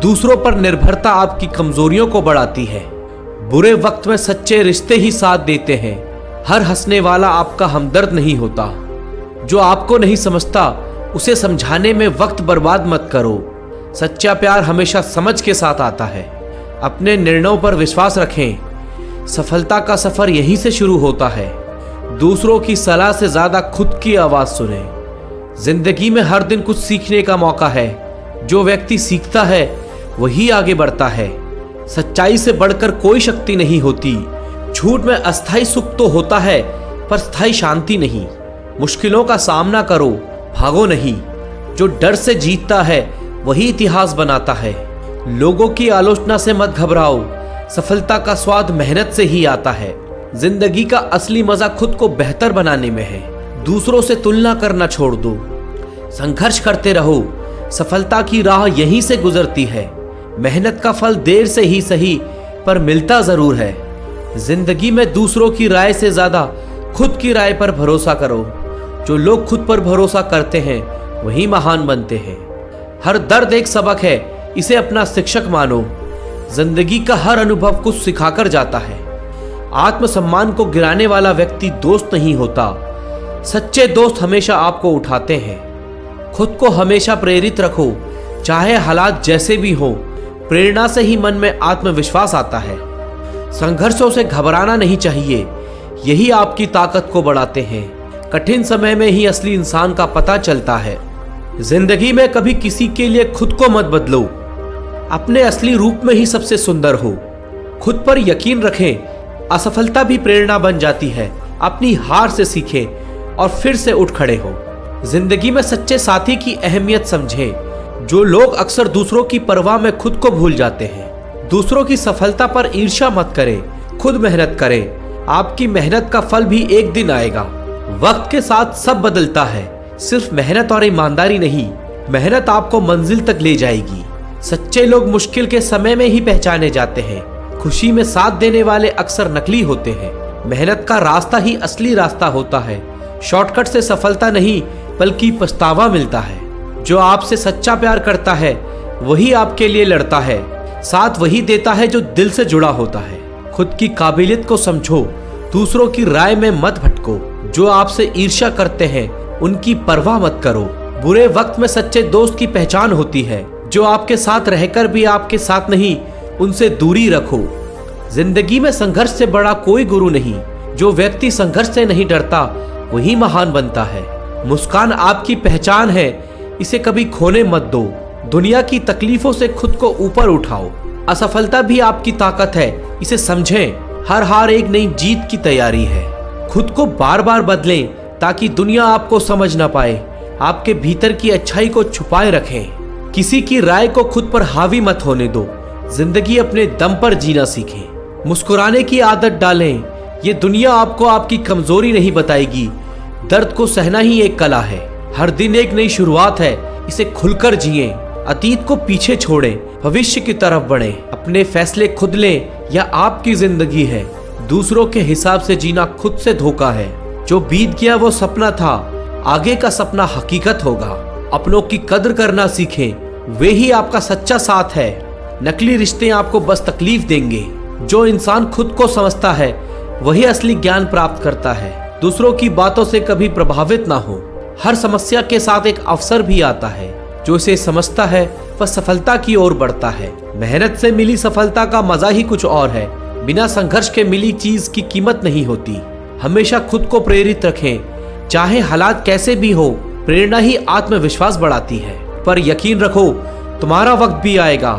दूसरों पर निर्भरता आपकी कमजोरियों को बढ़ाती है। बुरे वक्त में सच्चे रिश्ते ही साथ देते हैं। हर हंसने वाला आपका हमदर्द नहीं होता। जो आपको नहीं समझता उसे समझाने में वक्त बर्बाद मत करो। सच्चा प्यार हमेशा समझ के साथ आता है। अपने निर्णयों पर विश्वास रखें। सफलता का सफर यहीं से शुरू होता है। दूसरों की सलाह से ज्यादा खुद की आवाज सुने। जिंदगी में हर दिन कुछ सीखने का मौका है। जो व्यक्ति सीखता है वही आगे बढ़ता है। सच्चाई से बढ़कर कोई शक्ति नहीं होती। झूठ में अस्थायी सुख तो होता है पर स्थायी शांति नहीं। मुश्किलों का सामना करो, भागो नहीं। जो डर से जीतता है वही इतिहास बनाता है। लोगों की आलोचना से मत घबराओ। सफलता का स्वाद मेहनत से ही आता है। जिंदगी का असली मजा खुद को बेहतर बनाने में है। दूसरों से तुलना करना छोड़ दो। संघर्ष करते रहो। सफलता की राह यहीं से गुजरती है। मेहनत का फल देर से ही सही पर मिलता जरूर है। जिंदगी में दूसरों की राय से ज्यादा खुद की राय पर भरोसा करो। जो लोग खुद पर भरोसा करते हैं वही महान बनते हैं। हर दर्द एक सबक है, इसे अपना शिक्षक मानो। जिंदगी का हर अनुभव कुछ सिखाकर जाता है। आत्मसम्मान को गिराने वाला व्यक्ति दोस्त नहीं होता। सच्चे दोस्त हमेशा आपको उठाते हैं। खुद को हमेशा प्रेरित रखो, चाहे हालात जैसे भी हो। प्रेरणा से ही मन में आत्मविश्वास आता है। संघर्षों से घबराना नहीं चाहिए, यही आपकी ताकत को बढ़ाते हैं। कठिन समय में ही असली इंसान का पता चलता है। जिंदगी में कभी किसी के लिए खुद को मत बदलो। अपने असली रूप में ही सबसे सुंदर हो। खुद पर यकीन रखें। असफलता भी प्रेरणा बन जाती है। अपनी हार से सीखें और फिर से उठ खड़े हो। जिंदगी में सच्चे साथी की अहमियत समझें। जो लोग अक्सर दूसरों की परवाह में खुद को भूल जाते हैं। दूसरों की सफलता पर ईर्ष्या मत करें, खुद मेहनत करें। आपकी मेहनत का फल भी एक दिन आएगा। वक्त के साथ सब बदलता है, सिर्फ मेहनत और ईमानदारी नहीं। मेहनत आपको मंजिल तक ले जाएगी। सच्चे लोग मुश्किल के समय में ही पहचाने जाते हैं। खुशी में साथ देने वाले अक्सर नकली होते हैं। मेहनत का रास्ता ही असली रास्ता होता है। शॉर्टकट से सफलता नहीं बल्कि पछतावा मिलता है। जो आपसे सच्चा प्यार करता है वही आपके लिए लड़ता है। साथ वही देता है जो दिल से जुड़ा होता है। खुद की काबिलियत को समझो, दूसरों की राय में मत भटको। जो आपसे ईर्ष्या करते हैं उनकी परवाह मत करो। बुरे वक्त में सच्चे दोस्त की पहचान होती है। जो आपके साथ रहकर भी आपके साथ नहीं, उनसे दूरी रखो। जिंदगी में संघर्ष से बड़ा कोई गुरु नहीं। जो व्यक्ति संघर्ष से नहीं डरता वही महान बनता है। मुस्कान आपकी पहचान है, इसे कभी खोने मत दो। दुनिया की तकलीफों से खुद को ऊपर उठाओ। असफलता भी आपकी ताकत है, इसे समझें। हर हार एक नई जीत की तैयारी है। खुद को बार बार बदलें ताकि दुनिया आपको समझ ना पाए। आपके भीतर की अच्छाई को छुपाए रखें। किसी की राय को खुद पर हावी मत होने दो। जिंदगी अपने दम पर जीना सीखें। मुस्कुराने की आदत डालें। ये दुनिया आपको आपकी कमजोरी नहीं बताएगी। दर्द को सहना ही एक कला है। हर दिन एक नई शुरुआत है, इसे खुलकर जिएं। अतीत को पीछे छोड़ें, भविष्य की तरफ बढ़ें। अपने फैसले खुद लें, यह आपकी जिंदगी है। दूसरों के हिसाब से जीना खुद से धोखा है। जो बीत गया वो सपना था, आगे का सपना हकीकत होगा। अपनों की कद्र करना सीखें, वे ही आपका सच्चा साथ है। नकली रिश्ते आपको बस तकलीफ देंगे। जो इंसान खुद को समझता है वही असली ज्ञान प्राप्त करता है। दूसरों की बातों से कभी प्रभावित ना हो। हर समस्या के साथ एक अवसर भी आता है। जो इसे समझता है वह सफलता की ओर बढ़ता है। मेहनत से मिली सफलता का मजा ही कुछ और है। बिना संघर्ष के मिली चीज की कीमत नहीं होती। हमेशा खुद को प्रेरित रखें, चाहे हालात कैसे भी हो। प्रेरणा ही आत्मविश्वास बढ़ाती है। पर यकीन रखो, तुम्हारा वक्त भी आएगा।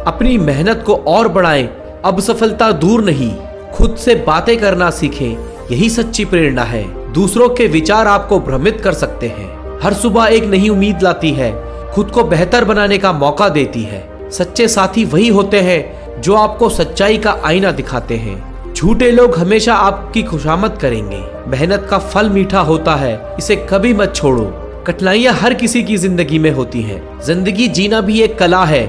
अपनी मेहनत को और बढ़ाएं। अब सफलता दूर नहीं। खुद से बातें करना सीखें, यही सच्ची प्रेरणा है। दूसरों के विचार आपको भ्रमित कर सकते हैं। हर सुबह एक नई उम्मीद लाती है, खुद को बेहतर बनाने का मौका देती है। सच्चे साथी वही होते हैं जो आपको सच्चाई का आईना दिखाते हैं। झूठे लोग हमेशा आपकी खुशामद करेंगे। मेहनत का फल मीठा होता है, इसे कभी मत छोड़ो। कठिनाइयां हर किसी की जिंदगी में होती हैं। जिंदगी जीना भी एक कला है।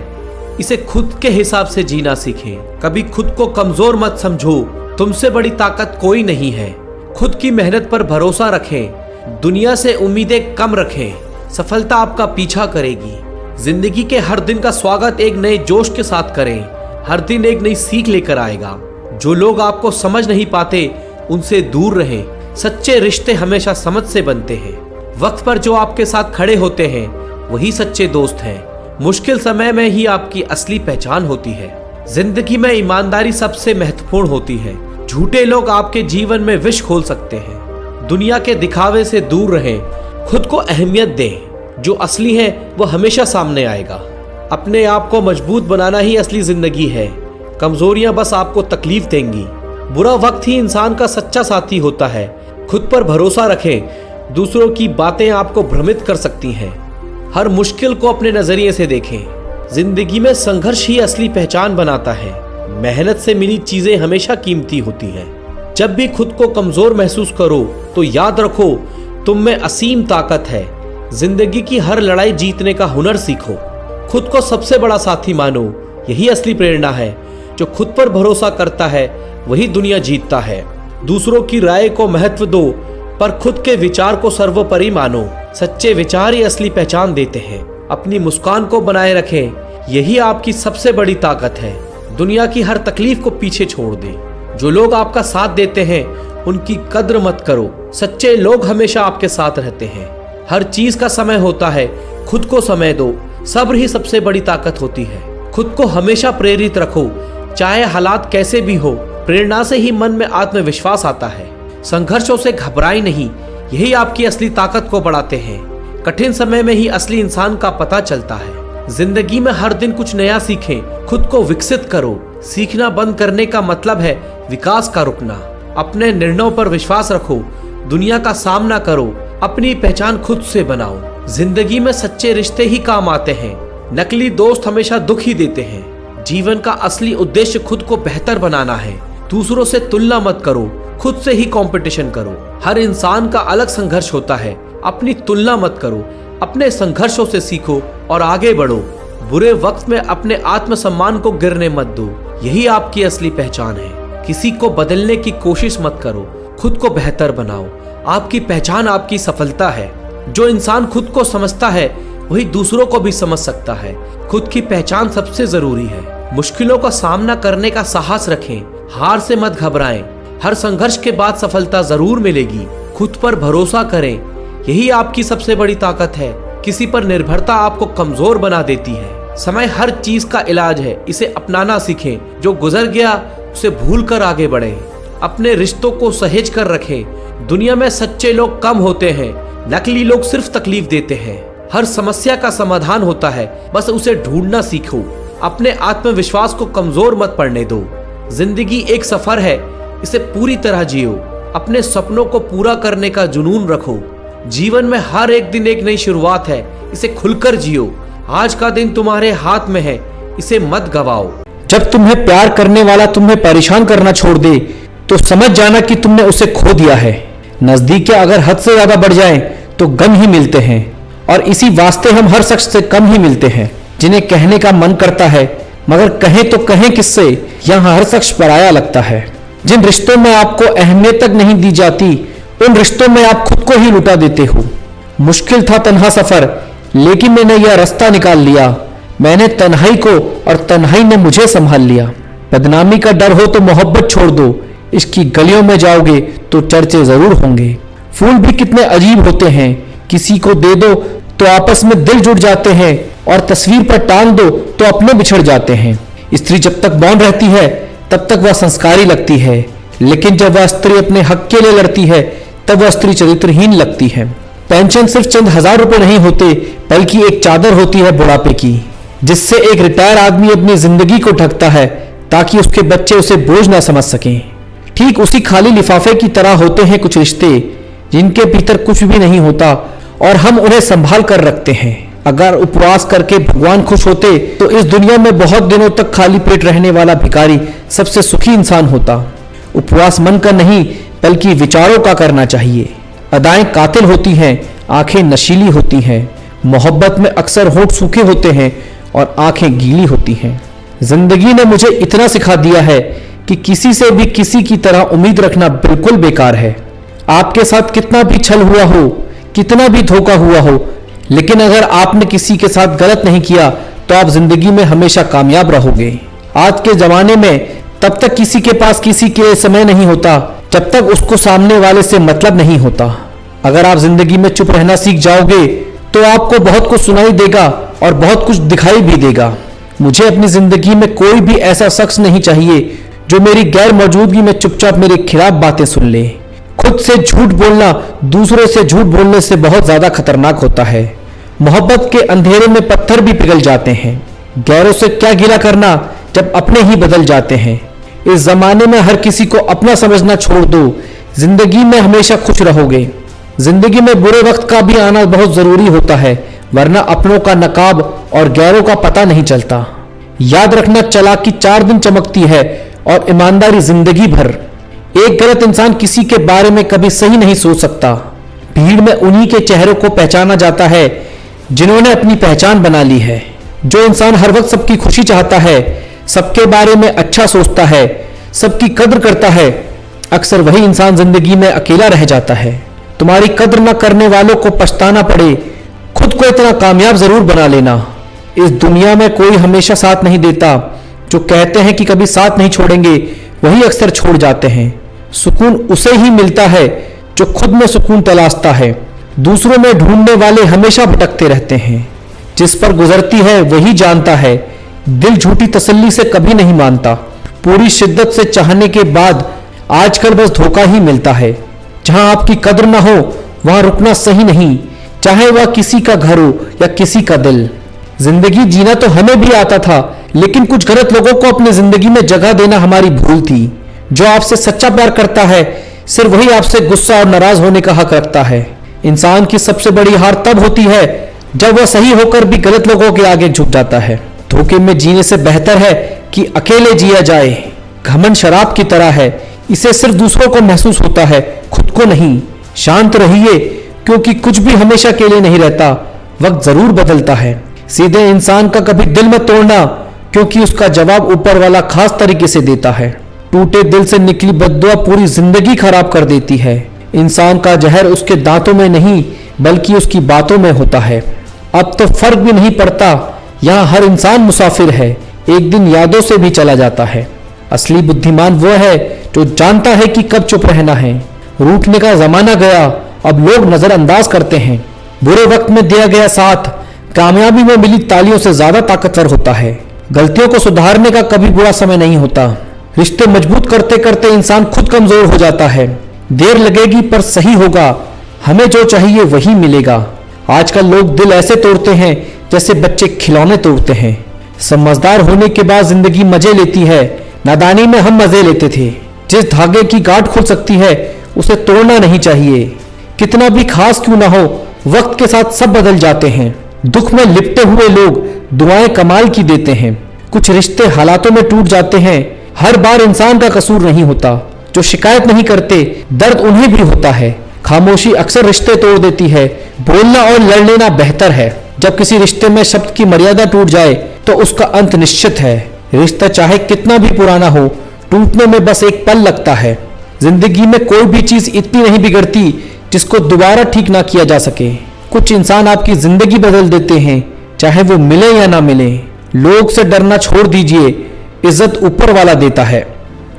इसे खुद के हिसाब से जीना सीखें। कभी खुद को कमजोर मत समझो, तुमसे बड़ी ताकत कोई नहीं है। खुद की मेहनत पर भरोसा रखें, दुनिया से उम्मीदें कम रखें। सफलता आपका पीछा करेगी। जिंदगी के हर दिन का स्वागत एक नए जोश के साथ करें। हर दिन एक नई सीख लेकर आएगा। जो लोग आपको समझ नहीं पाते उनसे दूर रहें। सच्चे रिश्ते हमेशा समझ से बनते हैं। वक्त पर जो आपके साथ खड़े होते हैं वही सच्चे दोस्त हैं। मुश्किल समय में ही आपकी असली पहचान होती है। जिंदगी में ईमानदारी सबसे महत्वपूर्ण होती है। झूठे लोग आपके जीवन में विष खोल सकते हैं। दुनिया के दिखावे से दूर रहें, खुद को अहमियत दें। जो असली है वो हमेशा सामने आएगा। अपने आप को मजबूत बनाना ही असली जिंदगी है। कमजोरियां बस आपको तकलीफ देंगी। बुरा वक्त ही इंसान का सच्चा साथी होता है। खुद पर भरोसा रखें, दूसरों की बातें आपको भ्रमित कर सकती हैं। हर मुश्किल को अपने नजरिए से देखें। जिंदगी में संघर्ष ही असली पहचान बनाता है। मेहनत से मिली चीजें हमेशा कीमती होती हैं। जब भी खुद को कमजोर महसूस करो तो याद रखो, तुम में असीम ताकत है। जिंदगी की हर लड़ाई जीतने का हुनर सीखो। खुद को सबसे बड़ा साथी मानो, यही असली प्रेरणा है। जो खुद पर भरोसा करता है वही दुनिया जीतता है। दूसरों की राय को महत्व दो, पर खुद के विचार को सर्वोपरि मानो। सच्चे विचार ही असली पहचान देते हैं। अपनी मुस्कान को बनाए रखें, यही आपकी सबसे बड़ी ताकत है। दुनिया की हर तकलीफ को पीछे छोड़ दे। जो लोग आपका साथ देते हैं उनकी कद्र मत करो। सच्चे लोग हमेशा आपके साथ रहते हैं। हर चीज का समय होता है, खुद को समय दो। सब्र ही सबसे बड़ी ताकत होती है। खुद को हमेशा प्रेरित रखो, चाहे हालात कैसे भी हो। प्रेरणा से ही मन में आत्मविश्वास आता है। संघर्षों से घबराए नहीं, यही आपकी असली ताकत को बढ़ाते हैं। कठिन समय में ही असली इंसान का पता चलता है। जिंदगी में हर दिन कुछ नया सीखें, खुद को विकसित करो। सीखना बंद करने का मतलब है विकास का रुकना। अपने निर्णयों पर विश्वास रखो, दुनिया का सामना करो। अपनी पहचान खुद से बनाओ। जिंदगी में सच्चे रिश्ते ही काम आते हैं, नकली दोस्त हमेशा दुख ही देते हैं। जीवन का असली उद्देश्य खुद को बेहतर बनाना है। दूसरों से तुलना मत करो, खुद से ही कंपटीशन करो। हर इंसान का अलग संघर्ष होता है, अपनी तुलना मत करो। अपने संघर्षों से सीखो और आगे बढ़ो। बुरे वक्त में अपने आत्मसम्मान को गिरने मत दो, यही आपकी असली पहचान है। किसी को बदलने की कोशिश मत करो, खुद को बेहतर बनाओ। आपकी पहचान आपकी सफलता है। जो इंसान खुद को समझता है वही दूसरों को भी समझ सकता है। खुद की पहचान सबसे जरूरी है। मुश्किलों का सामना करने का साहस रखें, हार से मत घबराएं। हर संघर्ष के बाद सफलता जरूर मिलेगी। खुद पर भरोसा करें, यही आपकी सबसे बड़ी ताकत है। किसी पर निर्भरता आपको कमजोर बना देती है। समय हर चीज का इलाज है, इसे अपनाना सीखें। जो गुजर गया उसे भूल कर आगे बढ़ें। अपने रिश्तों को सहेज कर रखें। दुनिया में सच्चे लोग कम होते हैं, नकली लोग सिर्फ तकलीफ देते हैं। हर समस्या का समाधान होता है, बस उसे ढूंढना सीखो। अपने आत्मविश्वास को कमजोर मत पड़ने दो। जिंदगी एक सफर है, इसे पूरी तरह जियो। अपने सपनों को पूरा करने का जुनून रखो। जीवन में हर एक दिन एक नई शुरुआत है, इसे खुलकर जियो। आज का दिन तुम्हारे हाथ में है, इसे मत गवाओ। जब तुम्हें प्यार करने वाला तुम्हें परेशान करना छोड़ दे तो समझ जाना कि तुमने उसे खो दिया है। नजदीकें अगर हद से ज्यादा बढ़ जाएं तो गम ही मिलते हैं, और इसी वास्ते हम हर शख्स से कम ही मिलते हैं जिन्हें कहने का मन करता है, मगर कहें तो कहें किससे, यहाँ हर शख्स पराया लगता है। जिन रिश्तों में आपको अहमियत तक नहीं दी जाती, उन रिश्तों में आप खुद को ही लुटा देते हो। मुश्किल था तन्हा सफर, लेकिन मैंने यह रास्ता निकाल लिया। मैंने तन्हाई को और तन्हाई ने मुझे संभाल लिया। बदनामी का डर हो तो मोहब्बत छोड़ दो, इसकी गलियों में जाओगे तो चर्चे जरूर होंगे। फूल भी कितने अजीब होते हैं, किसी को दे दो तो आपस में दिल जुड़ जाते हैं, और तस्वीर पर टांग दो तो अपने बिछड़ जाते हैं। स्त्री जब तक मौन रहती है तब तक वह संस्कारी लगती है, लेकिन जब वह स्त्री अपने हक के लिए लड़ती है तब वह स्त्री चरित्रहीन लगती है। पेंशन सिर्फ चंद हजार रुपए नहीं होते, बल्कि एक चादर होती है बुढ़ापे की, जिससे एक रिटायर आदमी अपनी जिंदगी को ढकता है ताकि उसके बच्चे उसे बोझ ना समझ सकें। ठीक उसी खाली लिफाफे की तरह होते हैं कुछ रिश्ते, जिनके भीतर कुछ भी नहीं होता और हम उन्हें संभाल कर रखते हैं। अगर उपवास करके भगवान खुश होते तो इस दुनिया में बहुत दिनों तक खाली पेट रहने वाला भिखारी सबसे सुखी इंसान होता। उपवास मन का नहीं बल्कि विचारों का करना चाहिए। अदाएं कातिल होती हैं, आंखें नशीली होती हैं। मोहब्बत में अक्सर होठ सूखे होते हैं और आंखें गीली होती हैं। जिंदगी ने मुझे इतना सिखा दिया है कि किसी से भी किसी की तरह उम्मीद रखना बिल्कुल बेकार है। आपके साथ कितना भी छल हुआ हो, कितना भी धोखा हुआ हो, लेकिन अगर आपने किसी के साथ गलत नहीं किया तो आप जिंदगी में हमेशा कामयाब रहोगे। आज के जमाने में तब तक किसी के पास किसी के समय नहीं होता जब तक उसको सामने वाले से मतलब नहीं होता। अगर आप जिंदगी में चुप रहना सीख जाओगे तो आपको बहुत कुछ सुनाई देगा और बहुत कुछ दिखाई भी देगा। मुझे अपनी जिंदगी में कोई भी ऐसा शख्स नहीं चाहिए जो मेरी गैर मौजूदगी में चुपचाप मेरे खिलाफ बातें सुन ले। खुद से झूठ बोलना दूसरों से झूठ बोलने से बहुत ज्यादा खतरनाक होता है। मोहब्बत के अंधेरे में पत्थर भी पिघल जाते हैं। गैरों से क्या गिला करना जब अपने ही बदल जाते हैं। इस जमाने में हर किसी को अपना समझना छोड़ दो, जिंदगी में हमेशा खुश रहोगे। जिंदगी में बुरे वक्त का भी आना बहुत जरूरी होता है, वरना अपनों का नकाब और गैरों का पता नहीं चलता। याद रखना, चालाकी 4 दिन चमकती है और ईमानदारी जिंदगी भर। एक गलत इंसान किसी के बारे में कभी सही नहीं सोच सकता। भीड़ में उन्हीं के चेहरों को पहचाना जाता है जिन्होंने अपनी पहचान बना ली है। जो इंसान हर वक्त सबकी खुशी चाहता है, सबके बारे में अच्छा सोचता है, सबकी कद्र करता है, अक्सर वही इंसान जिंदगी में अकेला रह जाता है। तुम्हारी कद्र न करने वालों को पछताना पड़े, खुद को इतना कामयाब जरूर बना लेना। इस दुनिया में कोई हमेशा साथ नहीं देता। जो कहते हैं कि कभी साथ नहीं छोड़ेंगे, वही अक्सर छोड़ जाते हैं। सुकून उसे ही मिलता है जो खुद में सुकून तलाशता है। दूसरों में ढूंढने वाले हमेशा भटकते रहते हैं। जिस पर गुजरती है वही जानता है। दिल झूठी तसल्ली से कभी नहीं मानता। पूरी शिद्दत से चाहने के बाद आजकल बस धोखा ही मिलता है। जहां आपकी कद्र ना हो वहां रुकना सही नहीं, चाहे वह किसी का घर हो या किसी का दिल। जिंदगी जीना तो हमें भी आता था, लेकिन कुछ गलत लोगों को अपनी जिंदगी में जगह देना हमारी भूल थी। जो आपसे सच्चा प्यार करता है, सिर्फ वही आपसे गुस्सा और नाराज होने का हक रखता है। इंसान की सबसे बड़ी हार तब होती है जब वह सही होकर भी गलत लोगों के आगे झुक जाता है। धोखे में जीने से बेहतर है कि अकेले जिया जाए। घमंड शराब की तरह है, इसे सिर्फ दूसरों को महसूस होता है, खुद को नहीं। शांत रहिए, क्योंकि कुछ भी हमेशा के लिए नहीं रहता, वक्त जरूर बदलता है। सीधे इंसान का कभी दिल मत तोड़ना, क्योंकि उसका जवाब ऊपर वाला खास तरीके से देता है। टूटे दिल से निकली बद्दुआ पूरी जिंदगी खराब कर देती है। इंसान का जहर उसके दांतों में नहीं बल्कि उसकी बातों में होता है। अब तो फर्क भी नहीं पड़ता, यहाँ हर इंसान मुसाफिर है, एक दिन यादों से भी चला जाता है। असली बुद्धिमान वो है जो जानता है कि कब चुप रहना है। रूठने का जमाना गया, अब लोग नजरअंदाज करते हैं। बुरे वक्त में दिया गया साथ कामयाबी में मिली तालियों से ज्यादा ताकतवर होता है। गलतियों को सुधारने का कभी बुरा समय नहीं होता। रिश्ते मजबूत करते करते इंसान खुद कमजोर हो जाता है। देर लगेगी पर सही होगा, हमें जो चाहिए वही मिलेगा। आजकल लोग दिल ऐसे तोड़ते हैं जैसे बच्चे खिलौने तोड़ते हैं। समझदार होने के बाद जिंदगी मजे लेती है, नादानी में हम मजे लेते थे। जिस धागे की गांठ खुल सकती है उसे तोड़ना नहीं चाहिए। कितना भी खास क्यों ना हो, वक्त के साथ सब बदल जाते हैं। दुख में लिपटे हुए लोग दुआएं कमाल की देते हैं। कुछ रिश्ते हालातों में टूट जाते हैं। हर बार इंसान का कसूर नहीं होता। जो शिकायत नहीं करते, दर्द उन्हें भी होता है। खामोशी अक्सर रिश्ते तोड़ देती है। बोलना और लड़ लेना बेहतर है। जब किसी रिश्ते में शब्द की मर्यादा टूट जाए तो उसका अंत निश्चित है। रिश्ता चाहे कितना भी पुराना हो, टूटने में बस एक पल लगता है। जिंदगी में कोई भी चीज इतनी नहीं बिगड़ती जिसको दोबारा ठीक ना किया जा सके। कुछ इंसान आपकी जिंदगी बदल देते हैं, चाहे वो मिले या ना मिले। लोग से डरना छोड़ दीजिए, इज्जत ऊपर वाला देता है।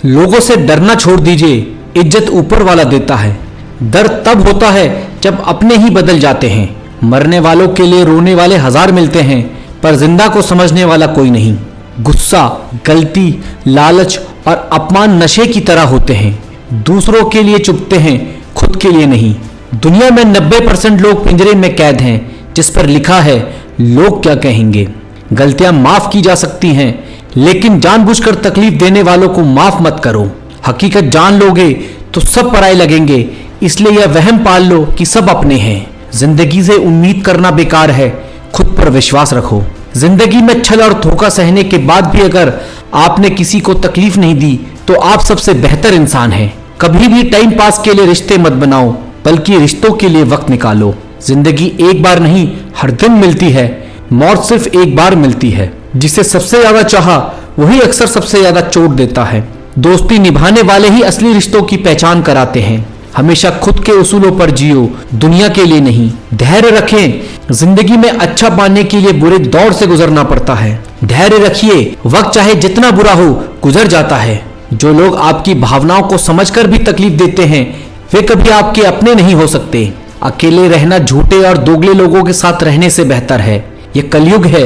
लोगों से डरना छोड़ दीजिए, इज्जत ऊपर वाला देता है। दर्द तब होता है जब अपने ही बदल जाते हैं। मरने वालों के लिए रोने वाले 1000 मिलते हैं, पर जिंदा को समझने वाला कोई नहीं। गुस्सा, गलती, लालच और अपमान नशे की तरह होते हैं। दूसरों के लिए चुपते हैं, खुद के लिए नहीं। दुनिया में 90% लोग पिंजरे में कैद हैं, जिस पर लिखा है लोग क्या कहेंगे। गलतियां माफ की जा सकती हैं, लेकिन जानबूझकर तकलीफ देने वालों को माफ मत करो। हकीकत जान लोगे तो सब पराये लगेंगे, इसलिए यह वहम पाल लो कि सब अपने हैं। जिंदगी से उम्मीद करना बेकार है, खुद पर विश्वास रखो। जिंदगी में छल और धोखा सहने के बाद भी अगर आपने किसी को तकलीफ नहीं दी तो आप सबसे बेहतर इंसान हैं। कभी भी टाइम पास के लिए रिश्ते मत बनाओ, बल्कि रिश्तों के लिए वक्त निकालो। जिंदगी एक बार नहीं हर दिन मिलती है, मौत सिर्फ एक बार मिलती है। जिसे सबसे ज्यादा चाहा वही अक्सर सबसे ज्यादा चोट देता है। दोस्ती निभाने वाले ही असली रिश्तों की पहचान कराते हैं। हमेशा खुद के उसूलों पर जियो, दुनिया के लिए नहीं। धैर्य रखें, जिंदगी में अच्छा पाने के लिए बुरे दौर से गुजरना पड़ता है। धैर्य रखिए, वक्त चाहे जितना बुरा हो गुजर जाता है। जो लोग आपकी भावनाओं को समझकर भी तकलीफ देते हैं वे कभी आपके अपने नहीं हो सकते। अकेले रहना झूठे और दोगले लोगों के साथ रहने से बेहतर है। यह कलयुग है,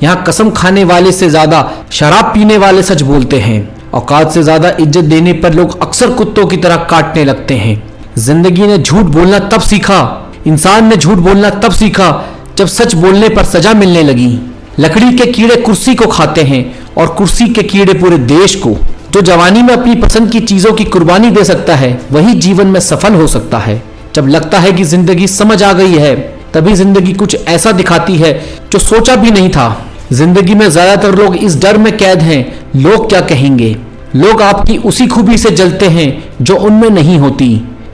यहाँ कसम खाने वाले से ज्यादा शराब पीने वाले सच बोलते हैं। औकात से ज्यादा इज्जत देने पर लोग अक्सर कुत्तों की तरह काटने लगते हैं। जिंदगी ने झूठ बोलना तब सीखा, इंसान ने झूठ बोलना तब सीखा जब सच बोलने पर सजा मिलने लगी। लकड़ी के कीड़े कुर्सी को खाते हैं और कुर्सी के कीड़े पूरे देश को। जो जवानी में अपनी पसंद की चीजों की कुर्बानी दे सकता है वही जीवन में सफल हो सकता है। जब लगता है कि जिंदगी समझ आ गई है तभी जिंदगी कुछ ऐसा दिखाती है जो सोचा भी नहीं था। जिंदगी में ज्यादातर लोग इस डर में कैद हैं, लोग क्या कहेंगे। लोग आपकी उसी खूबी से जलते हैं जो उनमें नहीं होती।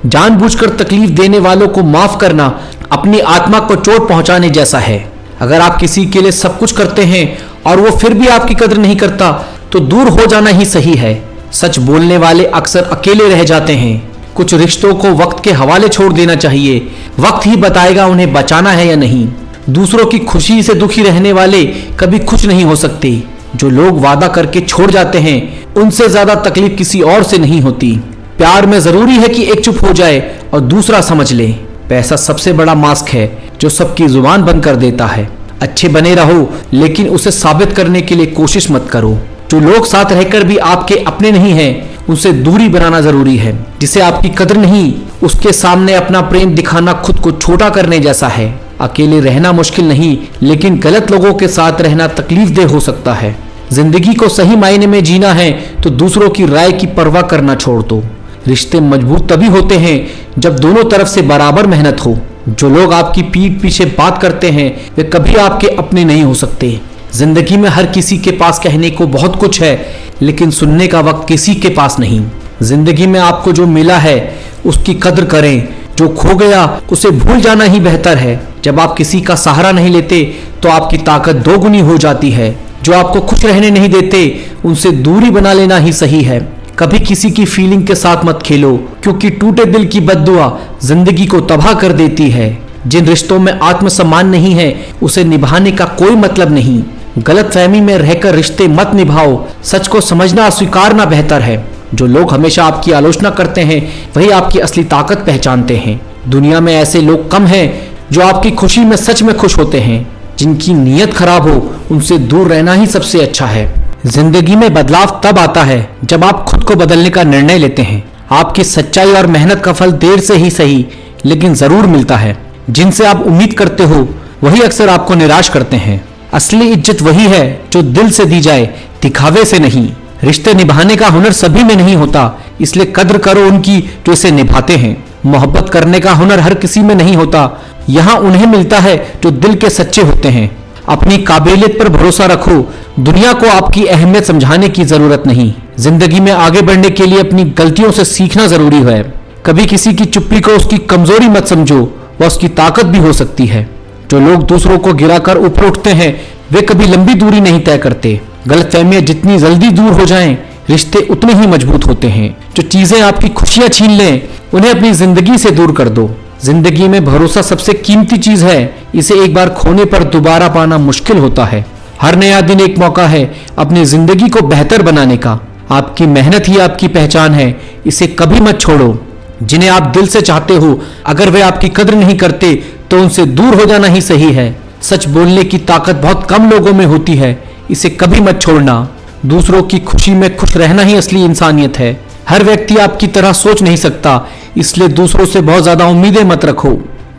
जानबूझकर तकलीफ देने वालों को माफ करना अपनी आत्मा को चोट पहुंचाने जैसा है। अगर आप किसी के लिए सब कुछ करते हैं और वो फिर भी आपकी कदर नहीं करता तो दूर हो जाना ही सही है। सच बोलने वाले अक्सर अकेले रह जाते हैं। कुछ रिश्तों को वक्त के हवाले छोड़ देना चाहिए। वक्त ही बताएगा उन्हें बचाना है या नहीं। दूसरों की खुशी से दुखी रहने वाले कभी खुश नहीं हो सकते। जो लोग वादा करके छोड़ जाते हैं उनसे ज्यादा तकलीफ किसी और से नहीं होती। प्यार में जरूरी है कि एक चुप हो जाए और दूसरा समझ ले। पैसा सबसे बड़ा मास्क है जो सबकी जुबान बंद कर देता है। अच्छे बने रहो लेकिन उसे साबित करने के लिए कोशिश मत करो। जो लोग साथ रहकर भी आपके अपने नहीं हैं उनसे दूरी बनाना जरूरी है। जिसे आपकी कदर नहीं उसके सामने अपना प्रेम दिखाना खुद को छोटा करने जैसा है। अकेले रहना मुश्किल नहीं लेकिन गलत लोगों के साथ रहना तकलीफ दे हो सकता है। जिंदगी को सही मायने में जीना है तो दूसरों की राय की परवाह करना छोड़ दो। रिश्ते मजबूत तभी होते हैं जब दोनों तरफ से बराबर मेहनत हो। जो लोग आपकी पीठ पीछे बात करते हैं वे कभी आपके अपने नहीं हो सकते। जिंदगी में हर किसी के पास कहने को बहुत कुछ है लेकिन सुनने का वक्त किसी के पास नहीं। जिंदगी में आपको जो मिला है उसकी कदर करें। जो खो गया उसे भूल जाना ही बेहतर है। जब आप किसी का सहारा नहीं लेते तो आपकी ताकत दोगुनी हो जाती है। जो आपको खुश रहने नहीं देते उनसे दूरी बना लेना ही सही है। कभी किसी की फीलिंग के साथ मत खेलो क्योंकि टूटे दिल की बद्दुआ जिंदगी को तबाह कर देती है। जिन रिश्तों में आत्मसम्मान नहीं है उसे निभाने का कोई मतलब नहीं। गलतफहमी में रहकर रिश्ते मत निभाओ। सच को समझना स्वीकारना बेहतर है। जो लोग हमेशा आपकी आलोचना करते हैं वही आपकी असली ताकत पहचानते हैं। दुनिया में ऐसे लोग कम हैं जो आपकी खुशी में सच में खुश होते हैं। जिनकी नीयत खराब हो उनसे दूर रहना ही सबसे अच्छा है। जिंदगी में बदलाव तब आता है जब आप खुद को बदलने का निर्णय लेते हैं। आपकी सच्चाई और मेहनत का फल देर से ही सही लेकिन जरूर मिलता है। जिनसे आप उम्मीद करते हो वही अक्सर आपको निराश करते हैं। असली इज्जत वही है जो दिल से दी जाए, दिखावे से नहीं। रिश्ते निभाने का हुनर सभी में नहीं होता, इसलिए कद्र करो उनकी जो इसे निभाते हैं। मोहब्बत करने का हुनर हर किसी में नहीं होता, यहाँ उन्हें मिलता है जो दिल के सच्चे होते हैं। अपनी काबिलियत पर भरोसा रखो। दुनिया को आपकी अहमियत समझाने की जरूरत नहीं। जिंदगी में आगे बढ़ने के लिए अपनी गलतियों से सीखना जरूरी है। कभी किसी की चुप्पी को उसकी कमजोरी मत समझो, वह उसकी ताकत भी हो सकती है। जो लोग दूसरों को गिराकर ऊपर उठते हैं वे कभी लंबी दूरी नहीं तय करते। गलतफहमियां जितनी जल्दी दूर हो जाएं, रिश्ते उतने ही मजबूत होते हैं। जो चीजें आपकी खुशियां छीन लें उन्हें अपनी जिंदगी से दूर कर दो। जिंदगी में भरोसा सबसे कीमती चीज है, इसे एक बार खोने पर दोबारा पाना मुश्किल होता है। हर नया दिन एक मौका है अपनी जिंदगी को बेहतर बनाने का। आपकी मेहनत ही आपकी पहचान है, इसे कभी मत छोड़ो। जिन्हें आप दिल से चाहते हो अगर वे आपकी कद्र नहीं करते तो उनसे दूर हो जाना ही सही है। सच बोलने की ताकत बहुत कम लोगों में होती है, इसे कभी मत छोड़ना। दूसरों की खुशी में खुश रहना ही असली इंसानियत है। हर व्यक्ति आपकी तरह सोच नहीं सकता, इसलिए दूसरों से बहुत ज्यादा उम्मीदें मत रखो।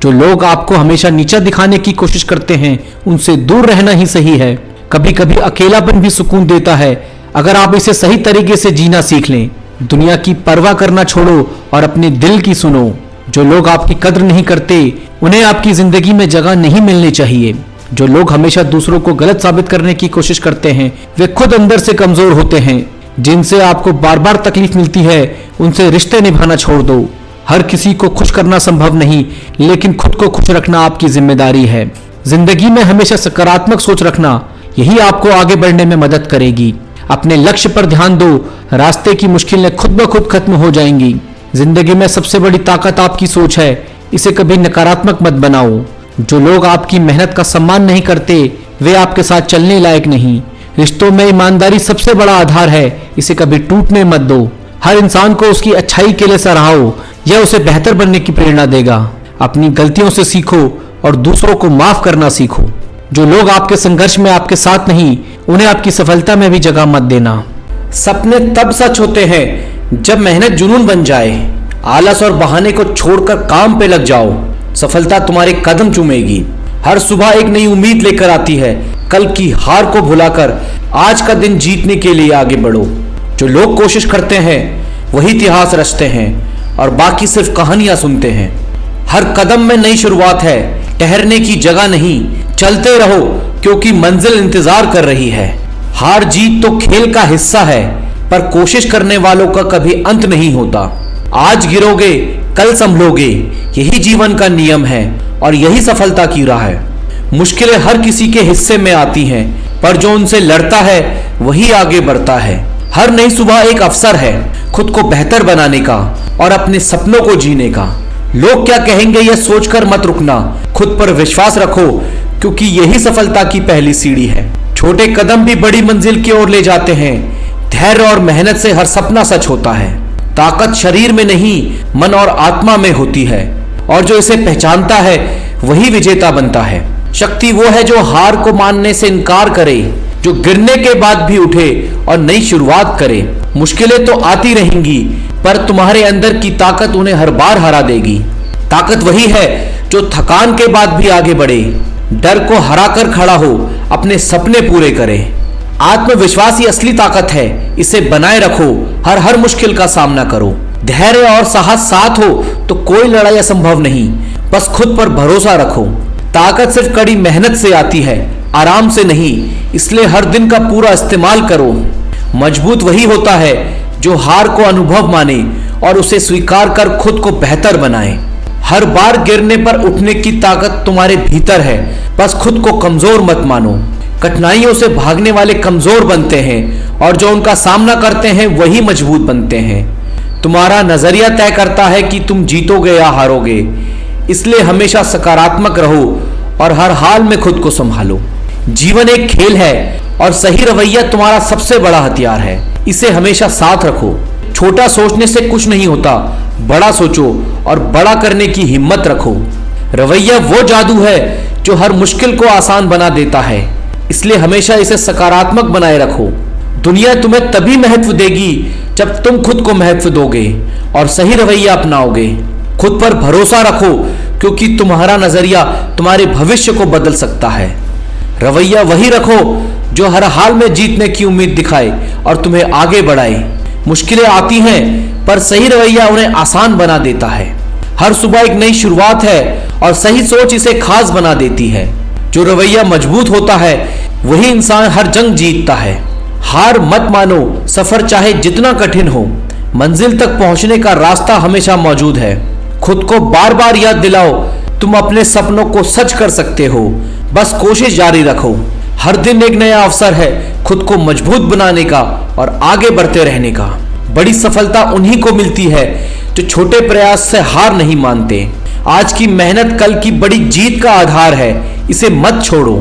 जो लोग आपको हमेशा नीचा दिखाने की कोशिश करते हैं उनसे दूर रहना ही सही है। कभी कभी अकेलापन भी सुकून देता है अगर आप इसे सही तरीके से जीना सीख लें। दुनिया की परवाह करना छोड़ो और अपने दिल की सुनो। जो लोग आपकी कद्र नहीं करते उन्हें आपकी जिंदगी में जगह नहीं मिलनी चाहिए। जो लोग हमेशा दूसरों को गलत साबित करने की कोशिश करते हैं वे खुद अंदर से कमजोर होते हैं। जिनसे आपको बार बार तकलीफ मिलती है उनसे रिश्ते निभाना छोड़ दो। हर किसी को खुश करना संभव नहीं, लेकिन खुद को खुश रखना आपकी जिम्मेदारी है। जिंदगी में हमेशा सकारात्मक सोच रखना, यही आपको आगे बढ़ने में मदद करेगी। अपने लक्ष्य पर ध्यान दो, रास्ते की मुश्किलें खुद ब खुद खत्म हो जाएंगी। जिंदगी में सबसे बड़ी ताकत आपकी सोच है, इसे कभी नकारात्मक मत बनाओ। जो लोग आपकी मेहनत का सम्मान नहीं करते वे आपके साथ चलने लायक नहीं। रिश्तों में ईमानदारी सबसे बड़ा आधार है, इसे कभी टूटने मत दो। हर इंसान को उसकी अच्छाई के लिए सराहो, यह उसे बेहतर बनने की प्रेरणा देगा। अपनी गलतियों से सीखो और दूसरों को माफ करना सीखो। जो लोग आपके संघर्ष में आपके साथ नहीं, उन्हें आपकी सफलता में भी जगह मत देना। सपने तब सच होते हैं जब मेहनत जुनून बन जाए। आलस और बहाने को छोड़कर काम पे लग जाओ, सफलता तुम्हारे कदम चूमेगी। हर सुबह एक नई उम्मीद लेकर आती है। कल की हार को भुलाकर आज का दिन जीतने के लिए आगे बढ़ो। जो लोग कोशिश करते हैं वही इतिहास रचते हैं और बाकी सिर्फ कहानियां सुनते हैं। हर कदम में नई शुरुआत है, ठहरने की जगह नहीं। चलते रहो क्योंकि मंजिल इंतजार कर रही है। हार जीत तो खेल का हिस्सा है, पर कोशिश करने वालों का कभी अंत नहीं होता। आज गिरोगे कल संभलोगे, यही जीवन का नियम है और यही सफलता की राह है। मुश्किलें हर किसी के हिस्से में आती हैं, पर जो उनसे लड़ता है वही आगे बढ़ता है। हर नई सुबह एक अवसर है खुद को बेहतर बनाने का और अपने सपनों को जीने का। लोग क्या कहेंगे यह सोचकर मत रुकना, खुद पर विश्वास रखो क्योंकि यही सफलता की पहली सीढ़ी है। छोटे कदम भी बड़ी मंजिल की ओर ले जाते हैं। धैर्य और मेहनत से हर सपना सच होता है। ताकत शरीर में नहीं, मन और आत्मा में होती है और जो इसे पहचानता है वही विजेता बनता है। शक्ति वो है जो हार को मानने से इनकार करे, जो गिरने के बाद भी उठे और नई शुरुआत करे। मुश्किलें तो आती रहेंगी, पर तुम्हारे अंदर की ताकत उन्हें हर बार हरा देगी। ताकत वही है जो थकान के बाद भी आगे बढ़े, डर को हराकर खड़ा हो, अपने सपने पूरे करे। आत्मविश्वास ही असली ताकत है, इसे बनाए रखो। हर मुश्किल का सामना करो। धैर्य और साहस साथ हो तो कोई लड़ाई असंभव नहीं, बस खुद पर भरोसा रखो। ताकत सिर्फ कड़ी मेहनत से आती है, आराम से नहीं, इसलिए हर दिन का पूरा इस्तेमाल करो। मजबूत वही होता है जो हार को अनुभव माने और उसे स्वीकार कर खुद को बेहतर बनाए। हर बार गिरने पर उठने की ताकत तुम्हारे भीतर है, बस खुद को कमजोर मत मानो। कठिनाइयों से भागने वाले कमजोर बनते हैं और जो उनका सामना करते हैं वही मजबूत बनते हैं। तुम्हारा नजरिया तय करता है कि तुम जीतोगे या हारोगे, इसलिए हमेशा सकारात्मक रहो और हर हाल में खुद को संभालो। जीवन एक खेल है और सही रवैया तुम्हारा सबसे बड़ा हथियार है, इसे हमेशा साथ रखो। छोटा सोचने से कुछ नहीं होता, बड़ा सोचो और बड़ा करने की हिम्मत रखो। रवैया वो जादू है जो हर मुश्किल को आसान बना देता है, इसलिए हमेशा इसे सकारात्मक बनाए रखो। दुनिया तुम्हें तभी महत्व देगी जब तुम खुद को महत्व दोगे और सही रवैया अपनाओगे। खुद पर भरोसा रखो क्योंकि तुम्हारा नजरिया तुम्हारे भविष्य को बदल सकता है। रवैया वही रखो जो हर हाल में जीतने की उम्मीद दिखाए और तुम्हें आगे बढ़ाए। मुश्किलें आती हैं, पर सही रवैया उन्हें आसान बना देता है। हर सुबह एक नई शुरुआत है और सही सोच इसे खास बना देती है। जो रवैया मजबूत होता है वही इंसान हर जंग जीतता है। हार मत मानो, सफर चाहे जितना कठिन हो, मंजिल तक पहुंचने का रास्ता हमेशा मौजूद है। खुद को बार बार याद दिलाओ तुम अपने सपनों को सच कर सकते हो, बस कोशिश जारी रखो। हर दिन एक नया अवसर है खुद को मजबूत बनाने का और आगे बढ़ते रहने का। बड़ी सफलता उन्हीं को मिलती है जो छोटे प्रयास से हार नहीं मानते। आज की मेहनत कल की बड़ी जीत का आधार है, इसे मत छोड़ो।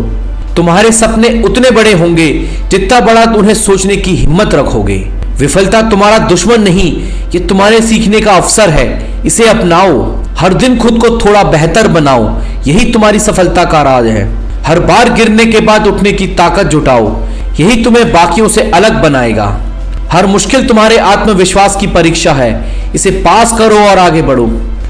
तुम्हारे सपने उतने बड़े होंगे जितना बड़ा उन्हें सोचने की हिम्मत रखोगे। विफलता तुम्हारा दुश्मन नहीं, ये तुम्हारे सीखने का अवसर है, इसे अपनाओ। हर दिन खुद को थोड़ा बेहतर बनाओ, यही तुम्हारी सफलता का राज है। हर बार गिरने के बाद उठने की ताकत जुटाओ, यही तुम्हें बाकियों से अलग बनाएगा। हर मुश्किल तुम्हारे आत्मविश्वास की परीक्षा है, इसे पास करो और आगे बढ़ो।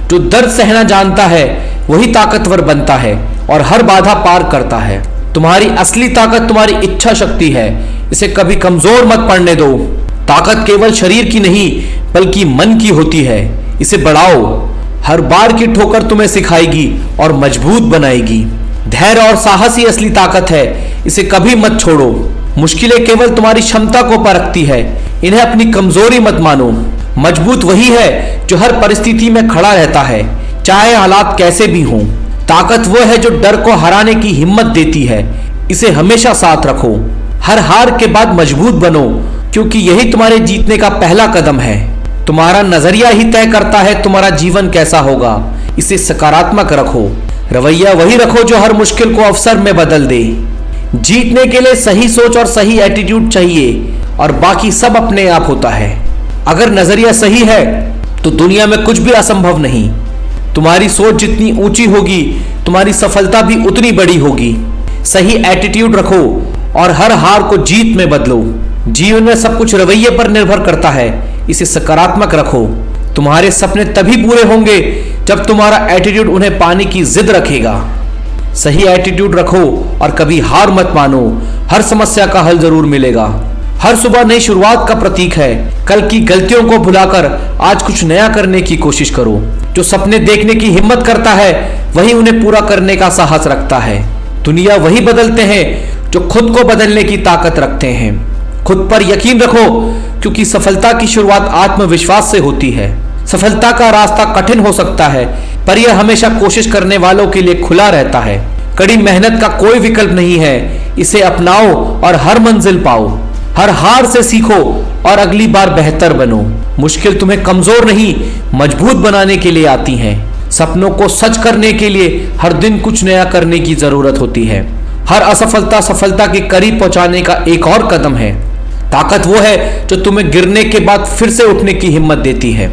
जो दर्द सहना जानता है वही ताकतवर बनता है और हर बाधा पार करता है। तुम्हारी असली ताकत तुम्हारी इच्छा शक्ति है, इसे कभी कमजोर मत पड़ने दो। ताकत केवल शरीर की नहीं बल्कि मन की होती है, इसे बढ़ाओ। हर बार की ठोकर तुम्हें सिखाएगी और मजबूत बनाएगी। धैर्य और साहस ही असली ताकत है, इसे कभी मत छोड़ो। मुश्किलें केवल तुम्हारी क्षमता को परखती है, इन्हें अपनी कमजोरी मत मानो। मजबूत वही है जो हर परिस्थिति में खड़ा रहता है, चाहे हालात कैसे भी हों। ताकत वो है जो डर को हराने की हिम्मत देती है, इसे हमेशा साथ रखो। हर हार के बाद मजबूत बनो, क्योंकि यही तुम्हारे जीतने का पहला कदम है। तुम्हारा नजरिया ही तय करता है तुम्हारा जीवन कैसा होगा, इसे सकारात्मक रखो। रवैया वही रखो जो हर मुश्किल को अवसर में बदल दे। जीतने के लिए सही सोच और सही एटीट्यूड चाहिए, और बाकी सब अपने आप होता है। अगर नजरिया सही है तो दुनिया में कुछ भी असंभव नहीं। तुम्हारी सोच जितनी ऊंची होगी, तुम्हारी सफलता भी उतनी बड़ी होगी। सही एटीट्यूड रखो और हर हार को जीत में बदलो। जीवन में सब कुछ रवैये पर निर्भर करता है, इसे सकारात्मक रखो। तुम्हारे सपने तभी पूरे होंगे जब तुम्हारा एटीट्यूड उन्हें पाने की जिद रखेगा। सही एटीट्यूड रखो और कभी हार मत मानो। हर समस्या का हल जरूर मिलेगा। हर सुबह नई शुरुआत का प्रतीक है। कल की गलतियों को भुलाकर आज कुछ नया करने की कोशिश करो। जो सपने देखने की हिम्मत करता है वही उन्हें पूरा करने का साहस रखता है। दुनिया वही बदलते हैं जो खुद को बदलने की ताकत रखते हैं। खुद पर यकीन रखो, क्योंकि सफलता की शुरुआत आत्मविश्वास से होती है। सफलता का रास्ता कठिन हो सकता है, पर यह हमेशा कोशिश करने वालों के लिए खुला रहता है। कड़ी मेहनत का कोई विकल्प नहीं है, इसे अपनाओ और हर मंजिल पाओ। हर हार से सीखो और अगली बार बेहतर बनो। मुश्किल तुम्हें कमजोर नहीं, मजबूत बनाने के लिए आती हैं। सपनों को सच करने के लिए हर दिन कुछ नया करने की जरूरत होती है। हर असफलता सफलता के करीब पहुंचाने का एक और कदम है। ताकत वो है जो तुम्हें गिरने के बाद फिर से उठने की हिम्मत देती है।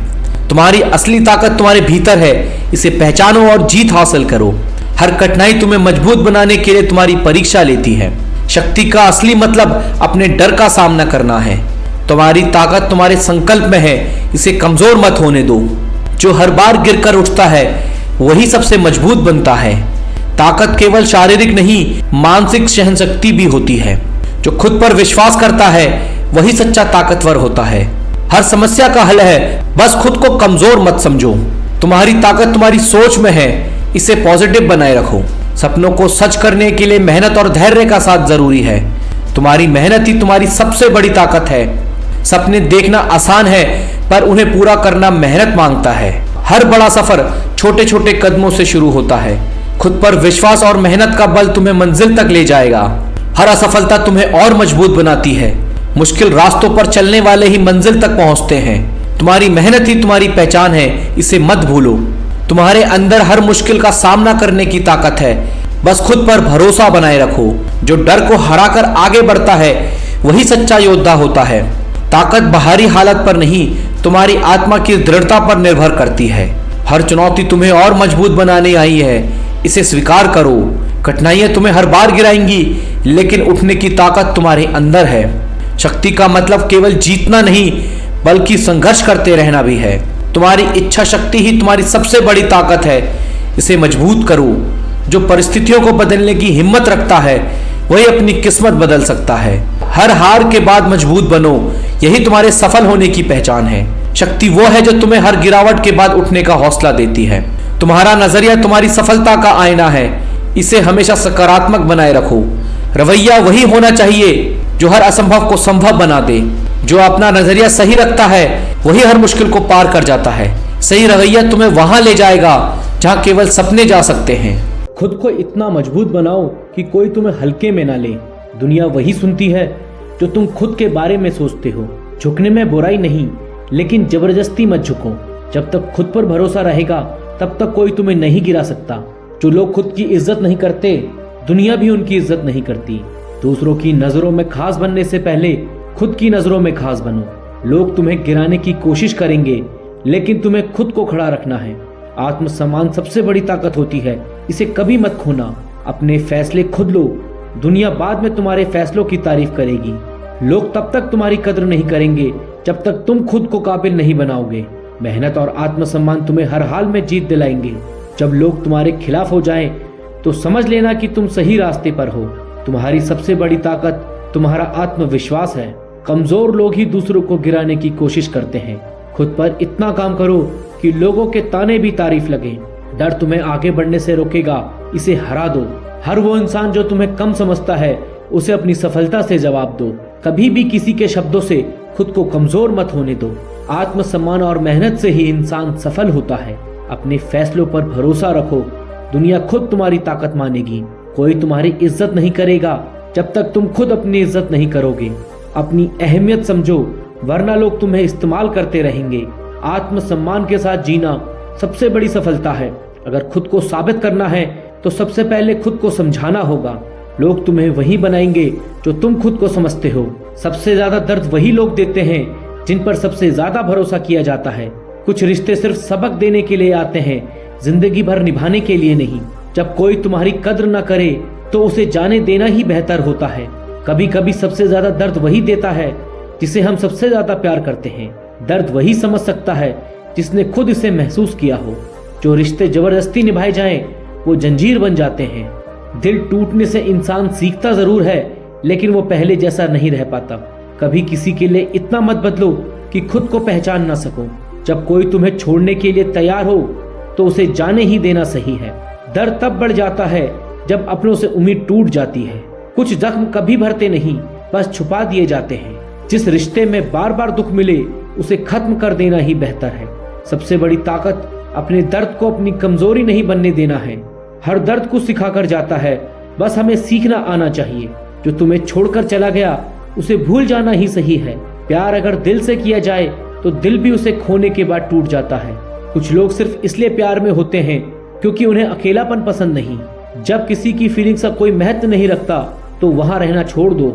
तुम्हारी असली ताकत तुम्हारे भीतर है, इसे पहचानो और जीत हासिल करो। हर कठिनाई तुम्हें मजबूत बनाने के लिए तुम्हारी परीक्षा लेती है। शक्ति का असली मतलब अपने डर का सामना करना है। तुम्हारी ताकत तुम्हारे संकल्प में है, इसे कमजोर मत होने दो। जो हर बार गिरकर उठता है वही सबसे मजबूत बनता है। ताकत केवल शारीरिक नहीं, मानसिक सहनशक्ति भी होती है। जो खुद पर विश्वास करता है वही सच्चा ताकतवर होता है। हर समस्या का हल है, बस खुद को कमजोर मत समझो। तुम्हारी ताकत तुम्हारी सोच में है, इसे पॉजिटिव बनाए रखो। सपनों को सच करने के लिए मेहनत और धैर्य का साथ जरूरी है। तुम्हारी मेहनत ही तुम्हारी सबसे बड़ी ताकत है। सपने देखना आसान है, पर उन्हें पूरा करना मेहनत मांगता है। हर बड़ा सफर छोटे छोटे कदमों से शुरू होता है। खुद पर विश्वास और मेहनत का बल तुम्हें मंजिल तक ले जाएगा। हर असफलता तुम्हें और मजबूत बनाती है। मुश्किल रास्तों पर चलने वाले ही मंजिल तक पहुंचते हैं। तुम्हारी मेहनत ही तुम्हारी पहचान है, इसे मत भूलो। तुम्हारे अंदर हर मुश्किल का सामना करने की ताकत है, बस खुद पर भरोसा बनाए रखो। जो डर को हराकर आगे बढ़ता है वही सच्चा योद्धा होता है। ताकत बाहरी हालत पर नहीं, तुम्हारी आत्मा की दृढ़ता पर निर्भर करती है। हर चुनौती तुम्हें और मजबूत बनाने आई है, इसे स्वीकार करो। कठिनाइयां तुम्हें हर बार गिराएंगी, लेकिन उठने की ताकत तुम्हारे अंदर है। शक्ति का मतलब केवल जीतना नहीं, बल्कि संघर्ष करते रहना भी है। तुम्हारी इच्छा शक्ति ही तुम्हारी सबसे बड़ी ताकत है, इसे मजबूत करो। जो परिस्थितियों को बदलने की हिम्मत रखता है वही अपनी किस्मत बदल सकता है। हर हार के बाद मजबूत बनो, यही तुम्हारे सफल होने की पहचान है। शक्ति वो है जो तुम्हें हर गिरावट के बाद उठने का हौसला देती है। तुम्हारा नजरिया तुम्हारी सफलता का आईना है, इसे हमेशा सकारात्मक बनाए रखो। रवैया वही होना चाहिए जो हर असंभव को संभव बना दे। जो अपना नजरिया सही रखता है वही हर मुश्किल को पार कर जाता है। सही रवैया तुम्हें वहां ले जाएगा जहां केवल सपने जा सकते हैं। खुद को इतना मजबूत बनाओ कि कोई तुम्हें हल्के में ना ले। दुनिया वही सुनती है जो तुम खुद के बारे में सोचते हो। झुकने में बुराई नहीं, लेकिन जबरदस्ती मत झुको। जब तक खुद पर भरोसा रहेगा तब तक कोई तुम्हें नहीं गिरा सकता। जो लोग खुद की इज्जत नहीं करते, दुनिया भी उनकी इज्जत नहीं करती। दूसरों की नजरों में खास बनने से पहले खुद की नजरों में खास बनो। लोग तुम्हें गिराने की कोशिश करेंगे, लेकिन तुम्हें खुद को खड़ा रखना है। आत्मसम्मान सबसे बड़ी ताकत होती है, इसे कभी मत खोना। अपने फैसले खुद लो, दुनिया बाद में तुम्हारे फैसलों की तारीफ करेगी। लोग तब तक तुम्हारी कद्र नहीं करेंगे जब तक तुम खुद को काबिल नहीं बनाओगे। मेहनत और आत्मसम्मान तुम्हें हर हाल में जीत दिलाएंगे। जब लोग तुम्हारे खिलाफ हो जाएं, तो समझ लेना कि तुम सही रास्ते पर हो। तुम्हारी सबसे बड़ी ताकत तुम्हारा आत्मविश्वास है। कमजोर लोग ही दूसरों को गिराने की कोशिश करते हैं। खुद पर इतना काम करो कि लोगों के ताने भी तारीफ लगे। डर तुम्हें आगे बढ़ने से रोकेगा, इसे हरा दो। हर वो इंसान जो तुम्हें कम समझता है उसे अपनी सफलता से जवाब दो। कभी भी किसी के शब्दों से खुद को कमजोर मत होने दो। आत्मसम्मान और मेहनत से ही इंसान सफल होता है। अपने फैसलों पर भरोसा रखो दुनिया खुद तुम्हारी ताकत मानेगी। कोई तुम्हारी इज्जत नहीं करेगा जब तक तुम खुद अपनी इज्जत नहीं करोगे। अपनी अहमियत समझो, वरना लोग तुम्हें इस्तेमाल करते रहेंगे। आत्मसम्मान के साथ जीना सबसे बड़ी सफलता है। अगर खुद को साबित करना है तो सबसे पहले खुद को समझाना होगा। लोग तुम्हें वही बनाएंगे जो तुम खुद को समझते हो। सबसे ज्यादा दर्द वही लोग देते हैं जिन पर सबसे ज्यादा भरोसा किया जाता है। कुछ रिश्ते सिर्फ सबक देने के लिए आते हैं, जिंदगी भर निभाने के लिए नहीं। जब कोई तुम्हारी कद्र न करे तो उसे जाने देना ही बेहतर होता है। कभी कभी सबसे ज्यादा दर्द वही देता है जिसे हम सबसे ज्यादा प्यार करते हैं। दर्द वही समझ सकता है जिसने खुद इसे महसूस किया हो। जो रिश्ते जबरदस्ती निभाए जाएं, वो जंजीर बन जाते हैं। दिल टूटने से इंसान सीखता जरूर है, लेकिन वो पहले जैसा नहीं रह पाता। कभी किसी के लिए इतना मत बदलो कि खुद को पहचान ना सको। जब कोई तुम्हें छोड़ने के लिए तैयार हो तो उसे जाने ही देना सही है। दर्द तब बढ़ जाता है जब अपनों से उम्मीद टूट जाती है। कुछ जख्म कभी भरते नहीं, बस छुपा दिए जाते हैं। जिस रिश्ते में बार बार दुख मिले उसे खत्म कर देना ही बेहतर है। सबसे बड़ी ताकत अपने दर्द को अपनी कमजोरी नहीं बनने देना है। हर दर्द को सिखाकर जाता है, बस हमें सीखना आना चाहिए। जो तुम्हें छोड़कर चला गया उसे भूल जाना ही सही है। प्यार अगर दिल से किया जाए तो दिल भी उसे खोने के बाद टूट जाता है। कुछ लोग सिर्फ इसलिए प्यार में होते हैं क्योंकि उन्हें अकेलापन पसंद नहीं। जब किसी की फीलिंग्स का कोई महत्व नहीं रखता तो वहां रहना छोड़ दो।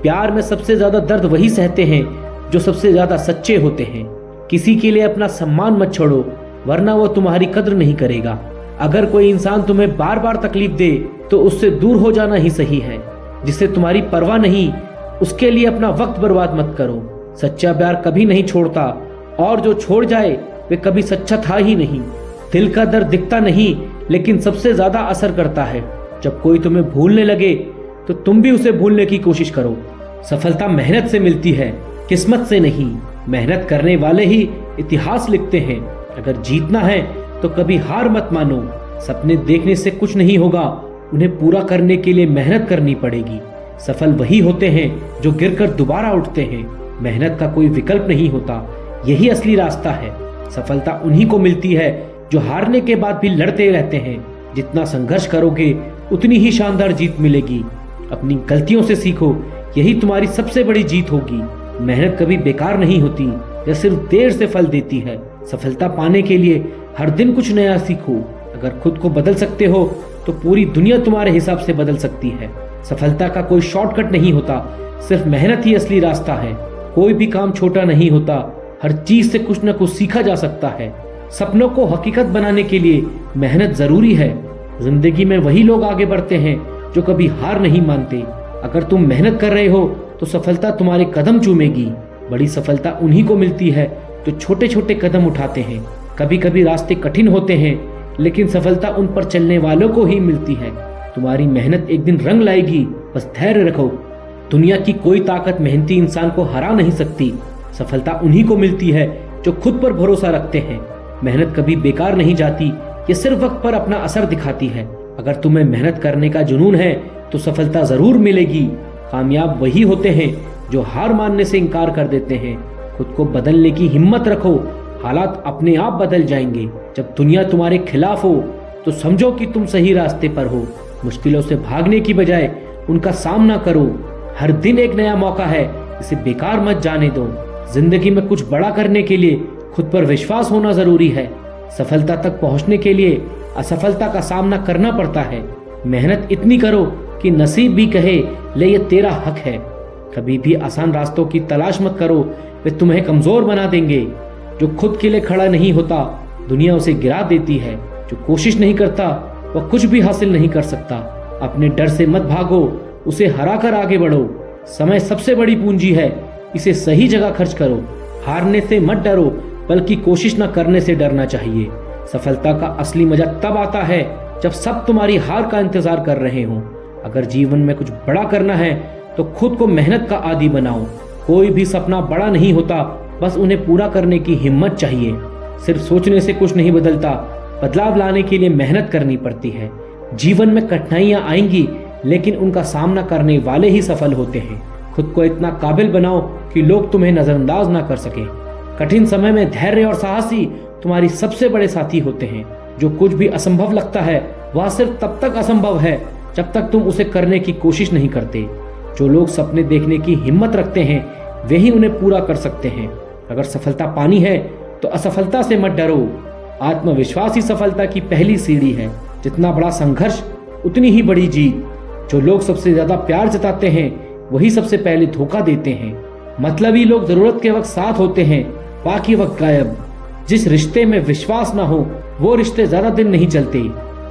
प्यार में सबसे ज्यादा दर्द वही सहते हैं जो सबसे ज्यादा सच्चे होते हैं। किसी के लिए अपना सम्मान मत छोड़ो, वरना वो तुम्हारी कद्र नहीं करेगा। अगर कोई इंसान तुम्हें बार बार तकलीफ दे तो उससे दूर हो जाना ही सही है। जिससे तुम्हारी परवाह नहीं, उसके लिए अपना वक्त बर्बाद मत करो। सच्चा प्यार कभी नहीं छोड़ता, और जो छोड़ जाए वे कभी सच्चा था ही नहीं। दिल का दर्द दिखता नहीं, लेकिन सबसे ज्यादा असर करता है। जब कोई तुम्हें भूलने लगे तो तुम भी उसे भूलने की कोशिश करो। सफलता मेहनत से मिलती है, किस्मत से नहीं। मेहनत करने वाले ही इतिहास लिखते हैं। अगर जीतना है तो कभी हार मत मानो। सपने देखने से कुछ नहीं होगा, उन्हें पूरा करने के लिए मेहनत करनी पड़ेगी। सफल वही होते हैं जो गिरकर दोबारा उठते हैं। मेहनत का कोई विकल्प नहीं होता, यही असली रास्ता है। सफलता उन्हीं को मिलती है जो हारने के बाद भी लड़ते रहते हैं। जितना संघर्ष करोगे उतनी ही शानदार जीत मिलेगी। अपनी गलतियों से सीखो, यही तुम्हारी सबसे बड़ी जीत होगी। मेहनत कभी बेकार नहीं होती, यह सिर्फ देर से फल देती है। सफलता पाने के लिए हर दिन कुछ नया सीखो। अगर खुद को बदल सकते हो तो पूरी दुनिया तुम्हारे हिसाब से बदल सकती है। सफलता का कोई शॉर्टकट नहीं होता, सिर्फ मेहनत ही असली रास्ता है। कोई भी काम छोटा नहीं होता, हर चीज से कुछ न कुछ सीखा जा सकता है। सपनों को हकीकत बनाने के लिए मेहनत जरूरी है। जिंदगी में वही लोग आगे बढ़ते हैं जो कभी हार नहीं मानते। अगर तुम मेहनत कर रहे हो तो सफलता तुम्हारे कदम चूमेगी। बड़ी सफलता उन्हीं को मिलती है जो छोटे छोटे कदम उठाते हैं। कभी कभी रास्ते कठिन होते हैं, लेकिन सफलता उन पर चलने वालों को ही मिलती है। तुम्हारी मेहनत एक दिन रंग लाएगी, बस धैर्य रखो। दुनिया की कोई ताकत मेहनती इंसान को हरा नहीं सकती। सफलता उन्हीं को मिलती है जो खुद पर भरोसा रखते हैं। मेहनत कभी बेकार नहीं जाती, ये सिर्फ वक्त पर अपना असर दिखाती है। अगर तुम्हें मेहनत करने का जुनून है तो सफलता जरूर मिलेगी। कामयाब वही होते हैं जो हार मानने से इनकार कर देते हैं। खुद को बदलने की हिम्मत रखो, हालात अपने आप बदल जाएंगे। जब दुनिया तुम्हारे खिलाफ हो तो समझो कि तुम सही रास्ते पर हो। मुश्किलों से भागने की बजाय उनका सामना करो। हर दिन एक नया मौका है, इसे बेकार मत जाने दो। जिंदगी में कुछ बड़ा करने के लिए खुद पर विश्वास होना जरूरी है। सफलता तक पहुंचने के लिए असफलता का सामना करना पड़ता है। मेहनत इतनी करो कि नसीब भी कहे ले ये तेरा हक है। कभी भी आसान रास्तों की तलाश मत करो, वे तुम्हें कमजोर बना देंगे। जो खुद के लिए खड़ा नहीं होता दुनिया उसे गिरा देती है। जो कोशिश नहीं करता वह कुछ भी हासिल नहीं कर सकता। अपने डर से मत भागो, उसे हराकर आगे बढ़ो। समय सबसे बड़ी पूंजी है, इसे सही जगह खर्च करो। हारने से मत डरो, बल्कि कोशिश न करने से डरना चाहिए। सफलता का असली मजा तब आता है जब सब तुम्हारी हार का इंतजार कर रहे हों। अगर जीवन में कुछ बड़ा करना है तो खुद को मेहनत का आदी बनाओ। कोई भी सपना बड़ा नहीं होता, बस उन्हें पूरा करने की हिम्मत चाहिए। सिर्फ सोचने से कुछ नहीं बदलता, बदलाव लाने के लिए मेहनत करनी पड़ती है। जीवन में कठिनाइयां आएंगी, लेकिन उनका सामना करने वाले ही सफल होते हैं। खुद को इतना काबिल बनाओ कि लोग तुम्हें नजरअंदाज ना कर सके। कठिन समय में धैर्य और साहसी तुम्हारी सबसे बड़े साथी होते हैं। जो कुछ भी असंभव लगता है वह सिर्फ तब तक असंभव है जब तक तुम उसे करने की कोशिश नहीं करते। जो लोग सपने देखने की हिम्मत रखते हैं वे ही उन्हें पूरा कर सकते हैं। अगर सफलता पानी है तो असफलता से मत डरो। आत्मविश्वास ही सफलता की पहली सीढ़ी है। जितना बड़ा संघर्ष उतनी ही बड़ी जीत। जो लोग सबसे ज्यादा प्यार जताते हैं वही सबसे पहले धोखा देते हैं। मतलबी लोग जरूरत के वक्त साथ होते हैं, बाकी वक्त गायब। जिस रिश्ते में विश्वास ना हो वो रिश्ते ज्यादा दिन नहीं चलते।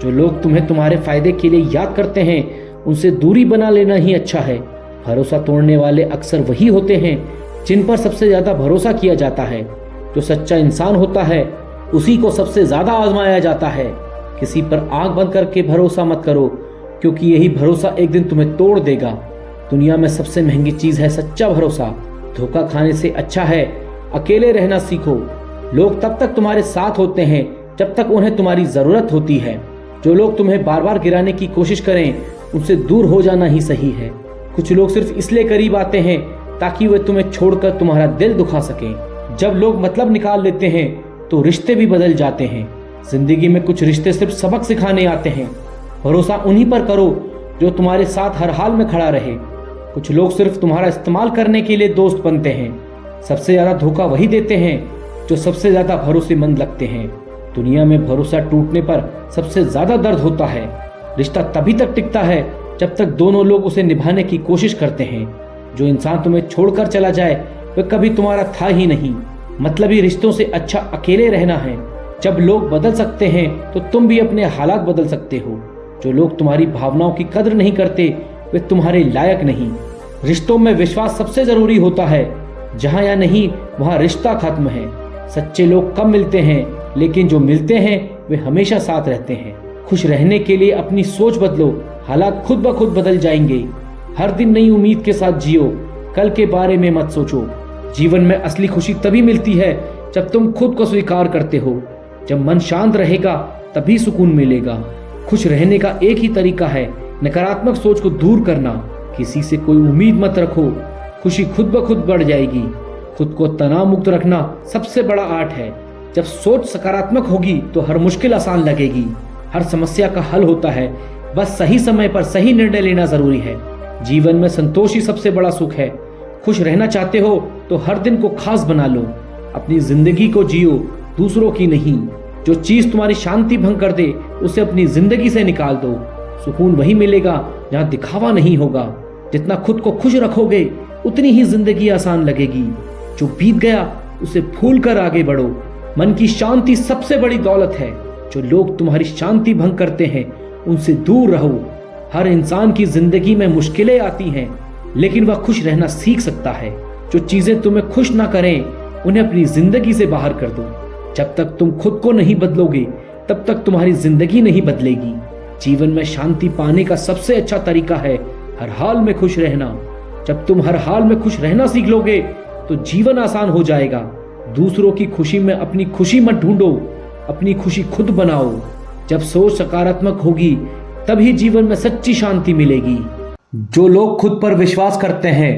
जो लोग तुम्हें तुम्हारे फायदे के लिए याद करते हैं उनसे दूरी बना लेना ही अच्छा है। भरोसा तोड़ने वाले अक्सर वही होते हैं जिन पर सबसे ज्यादा भरोसा किया जाता है। जो सच्चा इंसान होता है उसी को सबसे ज्यादा आजमाया जाता है। किसी पर आंख बंद करके भरोसा मत करो, क्योंकि यही भरोसा एक दिन तुम्हें तोड़ देगा। दुनिया में सबसे महंगी चीज है सच्चा भरोसा। धोखा खाने से अच्छा है अकेले रहना सीखो। लोग तब तक तुम्हारे साथ होते हैं जब तक उन्हें तुम्हारी जरूरत होती है। जो लोग तुम्हें बार बार गिराने की कोशिश करें उनसे दूर हो जाना ही सही है। कुछ लोग सिर्फ इसलिए करीब आते हैं ताकि वे तुम्हें छोड़कर तुम्हारा दिल दुखा सकें। जब लोग मतलब निकाल लेते हैं तो रिश्ते भी बदल जाते हैं। जिंदगी में कुछ रिश्ते सिर्फ सबक सिखाने आते हैं। भरोसा उन्हीं पर करो जो तुम्हारे साथ हर हाल में खड़ा रहे। कुछ लोग सिर्फ तुम्हारा इस्तेमाल करने के लिए दोस्त बनते हैं। सबसे ज्यादा धोखा वही देते हैं जो सबसे ज्यादा भरोसेमंद लगते हैं। दुनिया में भरोसा टूटने पर सबसे ज्यादा दर्द होता है। रिश्ता तभी तक टिकता है जब तक दोनों लोग उसे निभाने की कोशिश करते हैं। जो इंसान तुम्हें छोड़कर चला जाए वह कभी तुम्हारा था ही नहीं। मतलबी रिश्तों से अच्छा अकेले रहना है। जब लोग बदल सकते हैं तो तुम भी अपने हालात बदल सकते हो। जो लोग तुम्हारी भावनाओं की कदर नहीं करते वे तुम्हारे लायक नहीं। रिश्तों में विश्वास सबसे जरूरी होता है। जहां या नहीं वहां रिश्ता खत्म है। सच्चे लोग कम मिलते हैं लेकिन जो मिलते हैं वे हमेशा साथ रहते हैं। खुश रहने के लिए अपनी सोच बदलो, हालात खुद ब खुद बदल जाएंगे। हर दिन नई उम्मीद के साथ जियो, कल के बारे में मत सोचो। जीवन में असली खुशी तभी मिलती है जब तुम खुद को स्वीकार करते हो। जब मन शांत रहेगा तभी सुकून मिलेगा। खुश रहने का एक ही तरीका है, नकारात्मक सोच को दूर करना। किसी से कोई उम्मीद मत रखो, खुशी खुद ब खुद बढ़ जाएगी। खुद को तनाव मुक्त रखना सबसे बड़ा आर्ट है। जब सोच सकारात्मक होगी तो हर मुश्किल आसान लगेगी। हर समस्या का हल होता है, बस सही समय पर सही निर्णय लेना जरूरी है। जीवन में संतोष ही सबसे बड़ा सुख है। खुश रहना चाहते हो तो हर दिन को खास बना लो। अपनी जिंदगी को जियो, दूसरों की नहीं। जो चीज तुम्हारी शांति भंग कर दे उसे अपनी जिंदगी से निकाल दो। सुकून वही मिलेगा जहाँ दिखावा नहीं होगा। जितना खुद को खुश रखोगे उतनी ही जिंदगी आसान लगेगी। जो बीत गया उसे भूल कर आगे बढ़ो। मन की शांति सबसे बड़ी दौलत है। जो लोग तुम्हारी शांति भंग करते हैं उनसे दूर रहो। हर इंसान की जिंदगी में मुश्किलें आती हैं, लेकिन वह खुश रहना सीख सकता है। जो चीजें तुम्हें खुश ना करें उन्हें अपनी जिंदगी से बाहर कर दो। जब तक तुम खुद को नहीं बदलोगे तब तक तुम्हारी जिंदगी नहीं बदलेगी। जीवन में शांति पाने का सबसे अच्छा तरीका है हर हाल में खुश रहना। जब तुम हर हाल में खुश रहना सीख लोगे तो जीवन आसान हो जाएगा। दूसरों की खुशी में अपनी खुशी मत ढूंढो, अपनी खुशी खुद बनाओ। जब सोच सकारात्मक होगी तभी जीवन में सच्ची शांति मिलेगी। जो लोग खुद पर विश्वास करते हैं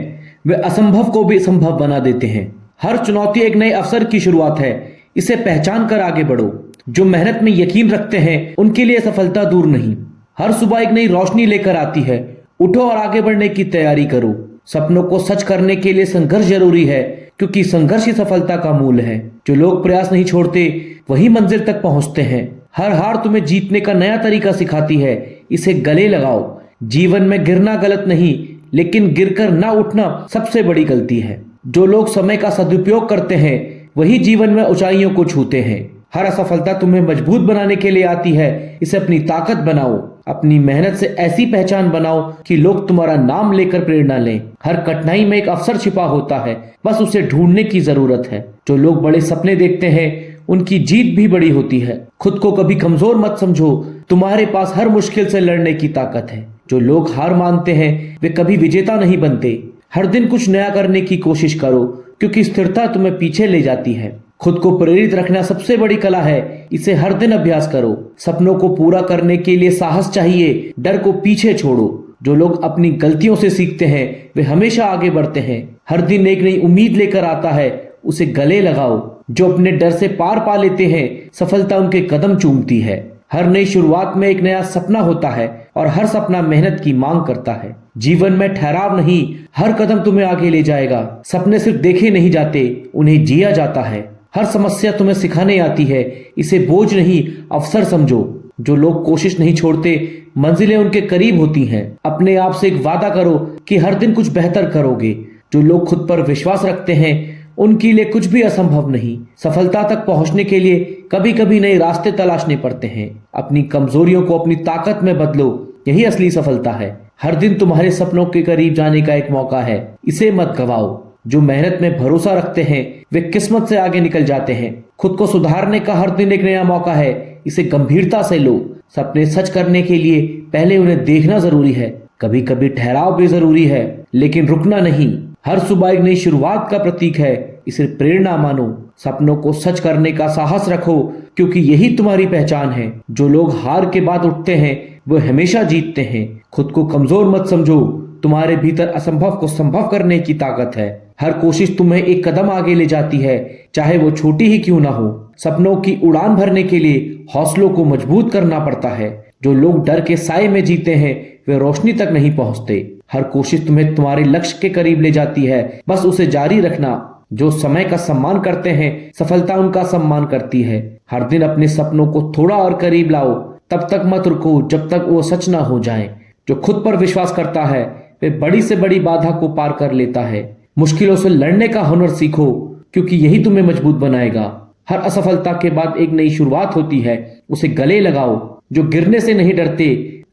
वे असंभव को भी संभव बना देते हैं। हर चुनौती एक नए अवसर की शुरुआत है, इसे पहचान कर आगे बढ़ो। जो मेहनत में यकीन रखते हैं उनके लिए सफलता दूर नहीं। हर सुबह एक नई रोशनी लेकर आती है। उठो और आगे बढ़ने की तैयारी करो। सपनों को सच करने के लिए संघर्ष जरूरी है, क्योंकि संघर्ष ही सफलता का मूल है। जो लोग प्रयास नहीं छोड़ते वही मंजिल तक पहुंचते हैं। हर हार तुम्हें जीतने का नया तरीका सिखाती है, इसे गले लगाओ। जीवन में गिरना गलत नहीं, लेकिन गिरकर ना उठना सबसे बड़ी गलती है। जो लोग समय का सदुपयोग करते हैं वही जीवन में ऊंचाइयों को छूते हैं। हर असफलता तुम्हें मजबूत बनाने के लिए आती है, इसे अपनी ताकत बनाओ। अपनी मेहनत से ऐसी पहचान बनाओ कि लोग तुम्हारा नाम लेकर प्रेरणा लें। हर कठिनाई में एक अवसर छिपा होता है, बस उसे ढूंढने की जरूरत है। जो लोग बड़े सपने देखते हैं उनकी जीत भी बड़ी होती है। खुद को कभी कमजोर मत समझो, तुम्हारे पास हर मुश्किल से लड़ने की ताकत है। जो लोग हार मानते हैं वे कभी विजेता नहीं बनते। हर दिन कुछ नया करने की कोशिश करो, क्योंकि स्थिरता तुम्हें पीछे ले जाती है। खुद को प्रेरित रखना सबसे बड़ी कला है, इसे हर दिन अभ्यास करो। सपनों को पूरा करने के लिए साहस चाहिए, डर को पीछे छोड़ो। जो लोग अपनी गलतियों से सीखते हैं वे हमेशा आगे बढ़ते हैं। हर दिन एक नई उम्मीद लेकर आता है, उसे गले लगाओ। जो अपने डर से पार पा लेते हैं सफलता उनके कदम चूमती है। हर नई शुरुआत में एक नया सपना होता है और हर सपना मेहनत की मांग करता है। जीवन में ठहराव नहीं, हर कदम तुम्हें आगे ले जाएगा। सपने सिर्फ देखे नहीं जाते, उन्हें जिया जाता है। हर समस्या तुम्हें सिखाने आती है, इसे बोझ नहीं अवसर समझो। जो लोग कोशिश नहीं छोड़ते, मंजिलें उनके करीब होती हैं। अपने आप से एक वादा करो कि हर दिन कुछ बेहतर करोगे। जो लोग खुद पर विश्वास रखते हैं, उनके लिए कुछ भी असंभव नहीं। सफलता तक पहुंचने के लिए कभी कभी नए रास्ते तलाशने पड़ते हैं। अपनी कमजोरियों को अपनी ताकत में बदलो, यही असली सफलता है। हर दिन तुम्हारे सपनों के करीब जाने का एक मौका है, इसे मत गवाओ। जो मेहनत में भरोसा रखते हैं, वे किस्मत से आगे निकल जाते हैं। खुद को सुधारने का हर दिन एक नया मौका है, इसे गंभीरता से लो। सपने सच करने के लिए पहले उन्हें देखना जरूरी है। कभी कभी ठहराव भी जरूरी है, लेकिन रुकना नहीं। हर सुबह एक नई शुरुआत का प्रतीक है, इसे प्रेरणा मानो। सपनों को सच करने का साहस रखो, क्योंकि यही तुम्हारी पहचान है। जो लोग हार के बाद उठते हैं, वो हमेशा जीतते हैं। खुद को कमजोर मत समझो, तुम्हारे भीतर असंभव को संभव करने की ताकत है। हर कोशिश तुम्हें एक कदम आगे ले जाती है, चाहे वो छोटी ही क्यों ना हो। सपनों की उड़ान भरने के लिए हौसलों को मजबूत करना पड़ता है। जो लोग डर के साए में जीते हैं, वे रोशनी तक नहीं पहुंचते। हर कोशिश तुम्हें तुम्हारे लक्ष्य के करीब ले जाती है, बस उसे जारी रखना। जो समय का सम्मान करते हैं, सफलता उनका सम्मान करती है। हर दिन अपने सपनों को थोड़ा और करीब लाओ, तब तक मत रुको जब तक वो सच ना हो जाए। जो खुद पर विश्वास करता है, वे बड़ी से बड़ी बाधा को पार कर लेता है। मुश्किलों से लड़ने का हुनर सीखो, क्योंकि यही तुम्हें मजबूत बनाएगा। हर असफलता के बाद एक नई शुरुआत होती है, उसे गले लगाओ। जो गिरने से नहीं डरते,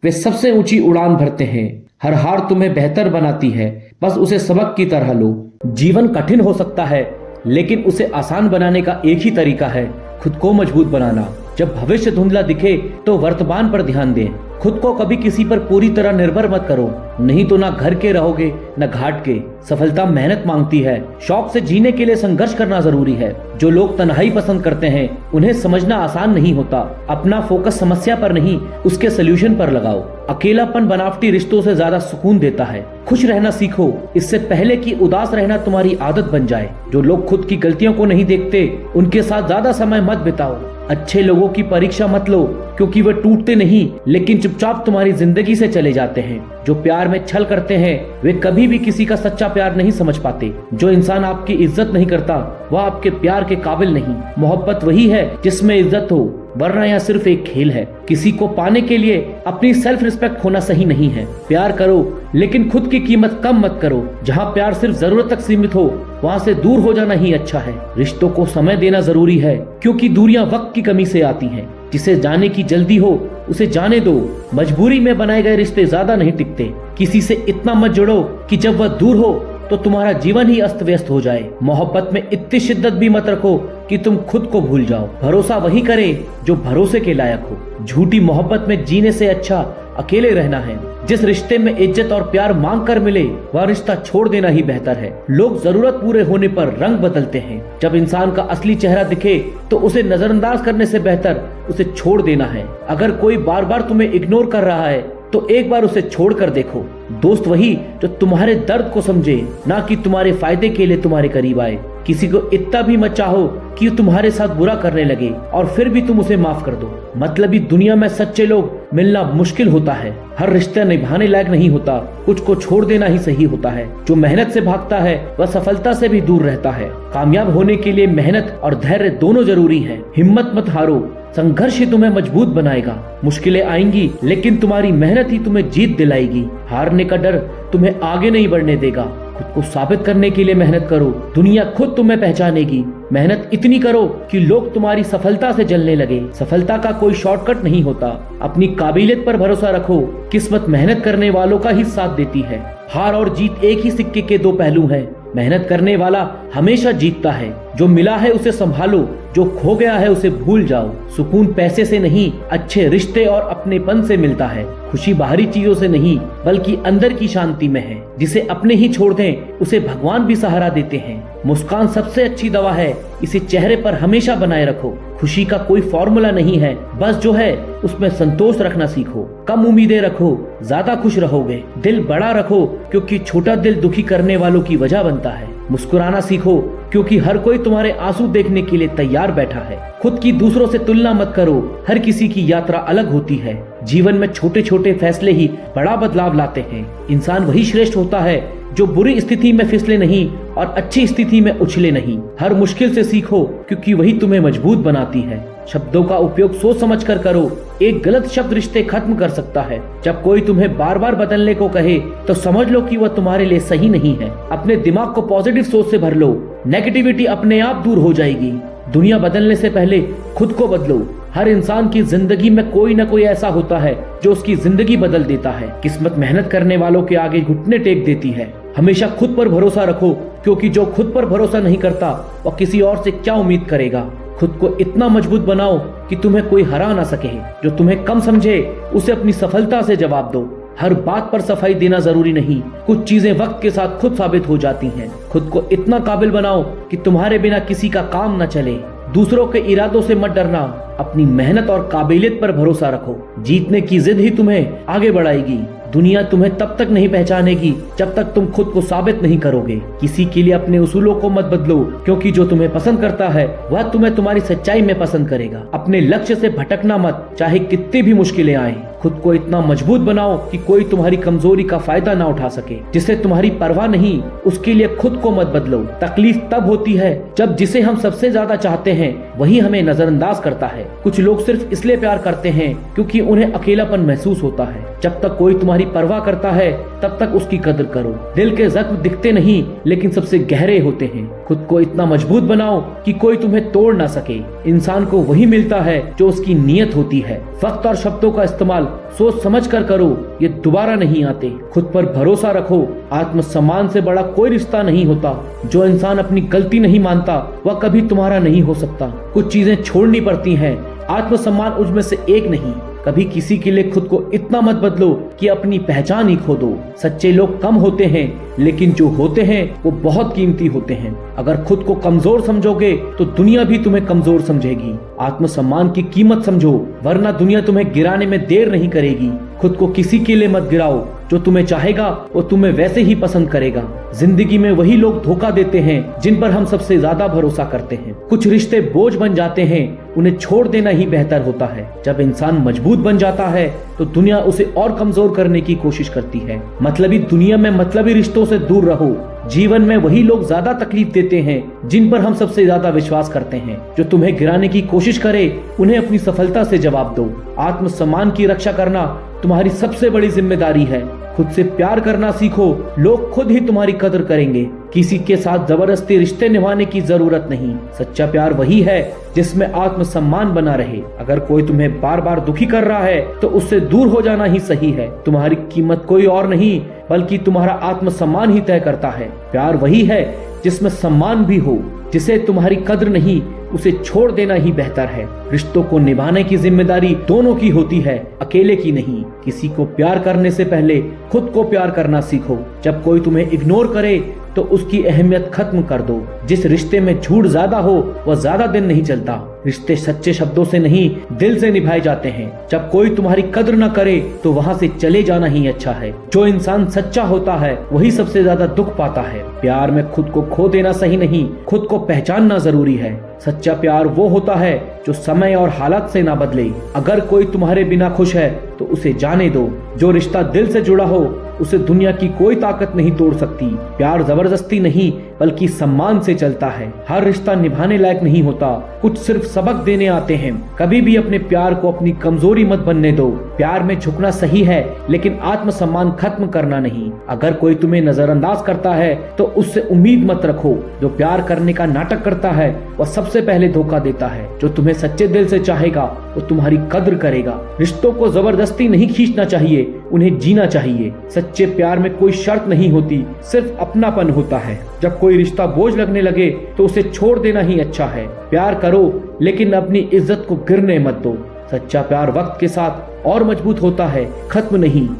वे सबसे ऊंची उड़ान भरते हैं। हर हार तुम्हें बेहतर बनाती है, बस उसे सबक की तरह लो। जीवन कठिन हो सकता है, लेकिन उसे आसान बनाने का एक ही तरीका है, खुद को मजबूत बनाना। जब भविष्य धुंधला दिखे तो वर्तमान पर ध्यान दें। खुद को कभी किसी पर पूरी तरह निर्भर मत करो, नहीं तो ना घर के रहोगे न घाट के। सफलता मेहनत मांगती है, शौक से जीने के लिए संघर्ष करना जरूरी है। जो लोग तन्हाई पसंद करते हैं, उन्हें समझना आसान नहीं होता। अपना फोकस समस्या पर नहीं, उसके सोल्यूशन पर लगाओ। अकेलापन बनावटी रिश्तों से ज्यादा सुकून देता है। खुश रहना सीखो, इससे पहले कि उदास रहना तुम्हारी आदत बन जाए। जो लोग खुद की गलतियों को नहीं देखते, उनके साथ ज्यादा समय मत बिताओ। अच्छे लोगों की परीक्षा मत लो, क्योंकि वे टूटते नहीं, लेकिन चुपचाप तुम्हारी जिंदगी से चले जाते हैं। जो प्यार में छल करते हैं, वे कभी भी किसी का सच्चा प्यार नहीं समझ पाते। जो इंसान आपकी इज्जत नहीं करता, वह आपके प्यार के काबिल नहीं। मोहब्बत वही है जिसमें इज्जत हो, वरना यह सिर्फ एक खेल है। किसी को पाने के लिए अपनी सेल्फ रिस्पेक्ट खोना सही नहीं है। प्यार करो, लेकिन खुद की कीमत कम मत करो। जहाँ प्यार सिर्फ जरूरत तक सीमित हो, वहाँ से दूर हो जाना ही अच्छा है। रिश्तों को समय देना जरूरी है, क्योंकि दूरियां वक्त की कमी से आती हैं। जिसे जाने की जल्दी हो, उसे जाने दो। मजबूरी में बनाए गए रिश्ते ज्यादा नहीं टिकते। किसी से इतना मत जुड़ो कि जब वह दूर हो तो तुम्हारा जीवन ही अस्त व्यस्त हो जाए। मोहब्बत में इतनी शिद्दत भी मत रखो कि तुम खुद को भूल जाओ। भरोसा वही करे जो भरोसे के लायक हो। झूठी मोहब्बत में जीने से अच्छा अकेले रहना है। जिस रिश्ते में इज्जत और प्यार मांग कर मिले, वह रिश्ता छोड़ देना ही बेहतर है। लोग जरूरत पूरे होने पर रंग बदलते हैं। जब इंसान का असली चेहरा दिखे तो उसे नजरअंदाज करने से बेहतर उसे छोड़ देना है। अगर कोई बार बार तुम्हें इग्नोर कर रहा है, तो एक बार उसे छोड़ कर देखो। दोस्त वही जो तुम्हारे दर्द को समझे, ना कि तुम्हारे फायदे के लिए तुम्हारे करीब आए। किसी को इतना भी मत चाहो कि तुम्हारे साथ बुरा करने लगे और फिर भी तुम उसे माफ कर दो। मतलबी दुनिया में सच्चे लोग मिलना मुश्किल होता है। हर रिश्ता निभाने लायक नहीं होता, कुछ को छोड़ देना ही सही होता है। जो मेहनत से भागता है, वह सफलता से भी दूर रहता है। कामयाब होने के लिए मेहनत और धैर्य दोनों जरूरी है। हिम्मत मत हारो, संघर्ष ही तुम्हें मजबूत बनाएगा। मुश्किलें आएंगी, लेकिन तुम्हारी मेहनत ही तुम्हें जीत दिलाएगी। हारने का डर तुम्हें आगे नहीं बढ़ने देगा। खुद को साबित करने के लिए मेहनत करो, दुनिया खुद तुम्हें पहचानेगी। मेहनत इतनी करो कि लोग तुम्हारी सफलता से जलने लगे। सफलता का कोई शॉर्टकट नहीं होता। अपनी काबिलियत पर भरोसा रखो, किस्मत मेहनत करने वालों का ही साथ देती है। हार और जीत एक ही सिक्के के दो पहलू हैं। मेहनत करने वाला हमेशा जीतता है। जो मिला है उसे संभालो, जो खो गया है उसे भूल जाओ। सुकून पैसे से नहीं, अच्छे रिश्ते और अपनेपन से मिलता है। खुशी बाहरी चीजों से नहीं, बल्कि अंदर की शांति में है। जिसे अपने ही छोड़ दें, उसे भगवान भी सहारा देते हैं। मुस्कान सबसे अच्छी दवा है, इसे चेहरे पर हमेशा बनाए रखो। खुशी का कोई फॉर्मूला नहीं है, बस जो है उसमें संतोष रखना सीखो। कम उम्मीदें रखो, ज्यादा खुश रहोगे। दिल बड़ा रखो, क्योंकि छोटा दिल दुखी करने वालों की वजह बनता है। मुस्कुराना सीखो, क्योंकि हर कोई तुम्हारे आंसू देखने के लिए तैयार बैठा है। खुद की दूसरों से तुलना मत करो, हर किसी की यात्रा अलग होती है। जीवन में छोटे छोटे फैसले ही बड़ा बदलाव लाते हैं। इंसान वही श्रेष्ठ होता है जो बुरी स्थिति में फिसले नहीं और अच्छी स्थिति में उछले नहीं। हर मुश्किल से सीखो, क्योंकि वही तुम्हें मजबूत बनाती है। शब्दों का उपयोग सोच समझ कर करो, एक गलत शब्द रिश्ते खत्म कर सकता है। जब कोई तुम्हें बार बार बदलने को कहे तो समझ लो कि वह तुम्हारे लिए सही नहीं है। अपने दिमाग को पॉजिटिव सोच से भर लो, नेगेटिविटी अपने आप दूर हो जाएगी। दुनिया बदलने से पहले खुद को बदलो। हर इंसान की जिंदगी में कोई न कोई ऐसा होता है जो उसकी जिंदगी बदल देता है। किस्मत मेहनत करने वालों के आगे घुटने टेक देती है। हमेशा खुद पर भरोसा रखो, क्योंकि जो खुद पर भरोसा नहीं करता वह किसी और से क्या उम्मीद करेगा। खुद को इतना मजबूत बनाओ कि तुम्हें कोई हरा ना सके। जो तुम्हें कम समझे उसे अपनी सफलता से जवाब दो। हर बात पर सफाई देना जरूरी नहीं, कुछ चीजें वक्त के साथ खुद साबित हो जाती हैं। खुद को इतना काबिल बनाओ कि तुम्हारे बिना किसी का काम न चले। दूसरों के इरादों से मत डरना, अपनी मेहनत और काबिलियत पर भरोसा रखो। जीतने की जिद ही तुम्हें आगे बढ़ाएगी। दुनिया तुम्हें तब तक नहीं पहचानेगी जब तक तुम खुद को साबित नहीं करोगे। किसी के लिए अपने उसूलों को मत बदलो, क्योंकि जो तुम्हें पसंद करता है वह तुम्हें तुम्हारी सच्चाई में पसंद करेगा। अपने लक्ष्य से भटकना मत, चाहे कितनी भी मुश्किलें आए। खुद को इतना मजबूत बनाओ कि कोई तुम्हारी कमजोरी का फायदा ना उठा सके। जिसे तुम्हारी परवाह नहीं, उसके लिए खुद को मत बदलो। तकलीफ तब होती है जब जिसे हम सबसे ज्यादा चाहते हैं वही हमें नजरअंदाज करता है। कुछ लोग सिर्फ इसलिए प्यार करते हैं क्योंकि उन्हें अकेलापन महसूस होता है। जब तक कोई तुम्हारी परवाह करता है तब तक उसकी कदर करो। दिल के जख्म दिखते नहीं, लेकिन सबसे गहरे होते हैं। खुद को इतना मजबूत बनाओ कि कोई तुम्हें तोड़ ना सके। इंसान को वही मिलता है जो उसकी नीयत होती है। वक्त और शब्दों का इस्तेमाल सोच समझ कर करो, ये दोबारा नहीं आते। खुद पर भरोसा रखो, आत्मसम्मान से बड़ा कोई रिश्ता नहीं होता। जो इंसान अपनी गलती नहीं मानता वह कभी तुम्हारा नहीं हो सकता। कुछ चीजें छोड़नी पड़ती हैं, आत्मसम्मान उसमें से एक नहीं। कभी किसी के लिए खुद को इतना मत बदलो कि अपनी पहचान ही खो दो। सच्चे लोग कम होते हैं, लेकिन जो होते हैं वो बहुत कीमती होते हैं। अगर खुद को कमजोर समझोगे तो दुनिया भी तुम्हें कमजोर समझेगी। आत्मसम्मान की कीमत समझो, वरना दुनिया तुम्हें गिराने में देर नहीं करेगी। खुद को किसी के लिए मत गिराओ, जो तुम्हें चाहेगा वो तुम्हें वैसे ही पसंद करेगा। जिंदगी में वही लोग धोखा देते हैं जिन पर हम सबसे ज्यादा भरोसा करते हैं। कुछ रिश्ते बोझ बन जाते हैं, उन्हें छोड़ देना ही बेहतर होता है। जब इंसान मजबूत बन जाता है तो दुनिया उसे और कमजोर करने की कोशिश करती है। मतलबी दुनिया में मतलबी रिश्तों से दूर रहो। जीवन में वही लोग ज्यादा तकलीफ देते हैं जिन पर हम सबसे ज्यादा विश्वास करते हैं। जो तुम्हें गिराने की कोशिश करे उन्हें अपनी सफलता से जवाब दो। आत्मसम्मान की रक्षा करना तुम्हारी सबसे बड़ी जिम्मेदारी है। खुद से प्यार करना सीखो, लोग खुद ही तुम्हारी कदर करेंगे। किसी के साथ जबरदस्ती रिश्ते निभाने की जरूरत नहीं। सच्चा प्यार वही है जिसमें आत्मसम्मान बना रहे। अगर कोई तुम्हें बार बार दुखी कर रहा है तो उससे दूर हो जाना ही सही है। तुम्हारी कीमत कोई और नहीं बल्कि तुम्हारा आत्मसम्मान ही तय करता है। प्यार वही है जिसमें सम्मान भी हो। जिसे तुम्हारी कद्र नहीं उसे छोड़ देना ही बेहतर है। रिश्तों को निभाने की जिम्मेदारी दोनों की होती है, अकेले की नहीं। किसी को प्यार करने से पहले खुद को प्यार करना सीखो। जब कोई तुम्हें इग्नोर करे तो उसकी अहमियत खत्म कर दो। जिस रिश्ते में झूठ ज्यादा हो वह ज्यादा दिन नहीं चलता। रिश्ते सच्चे शब्दों से नहीं दिल से निभाए जाते हैं। जब कोई तुम्हारी कद्र न करे तो वहां से चले जाना ही अच्छा है। जो इंसान सच्चा होता है वही सबसे ज्यादा दुख पाता है। प्यार में खुद को खो देना सही नहीं, खुद को पहचानना जरूरी है। सच्चा प्यार वो होता है जो समय और हालात से ना बदले। अगर कोई तुम्हारे बिना खुश है तो उसे जाने दो। जो रिश्ता दिल से जुड़ा हो उसे दुनिया की कोई ताकत नहीं तोड़ सकती। प्यार जबरदस्ती नहीं बल्कि सम्मान से चलता है। हर रिश्ता निभाने लायक नहीं होता, कुछ सिर्फ सबक देने आते हैं। कभी भी अपने प्यार को अपनी कमजोरी मत बनने दो। प्यार में झुकना सही है, लेकिन आत्मसम्मान खत्म करना नहीं। अगर कोई तुम्हें नजरअंदाज करता है तो उससे उम्मीद मत रखो। जो प्यार करने का नाटक करता है वह सबसे पहले धोखा देता है। जो तुम्हें सच्चे दिल से चाहेगा वो तुम्हारी कद्र करेगा। रिश्तों को जबरदस्ती नहीं खींचना चाहिए, उन्हें जीना चाहिए। सच्चे प्यार में कोई शर्त नहीं होती, सिर्फ अपनापन होता है। जब कोई रिश्ता बोझ लगने लगे तो उसे छोड़ देना ही अच्छा है। प्यार करो लेकिन अपनी इज्जत को गिरने मत दो। सच्चा प्यार वक्त के साथ और मजबूत होता है, खत्म नहीं।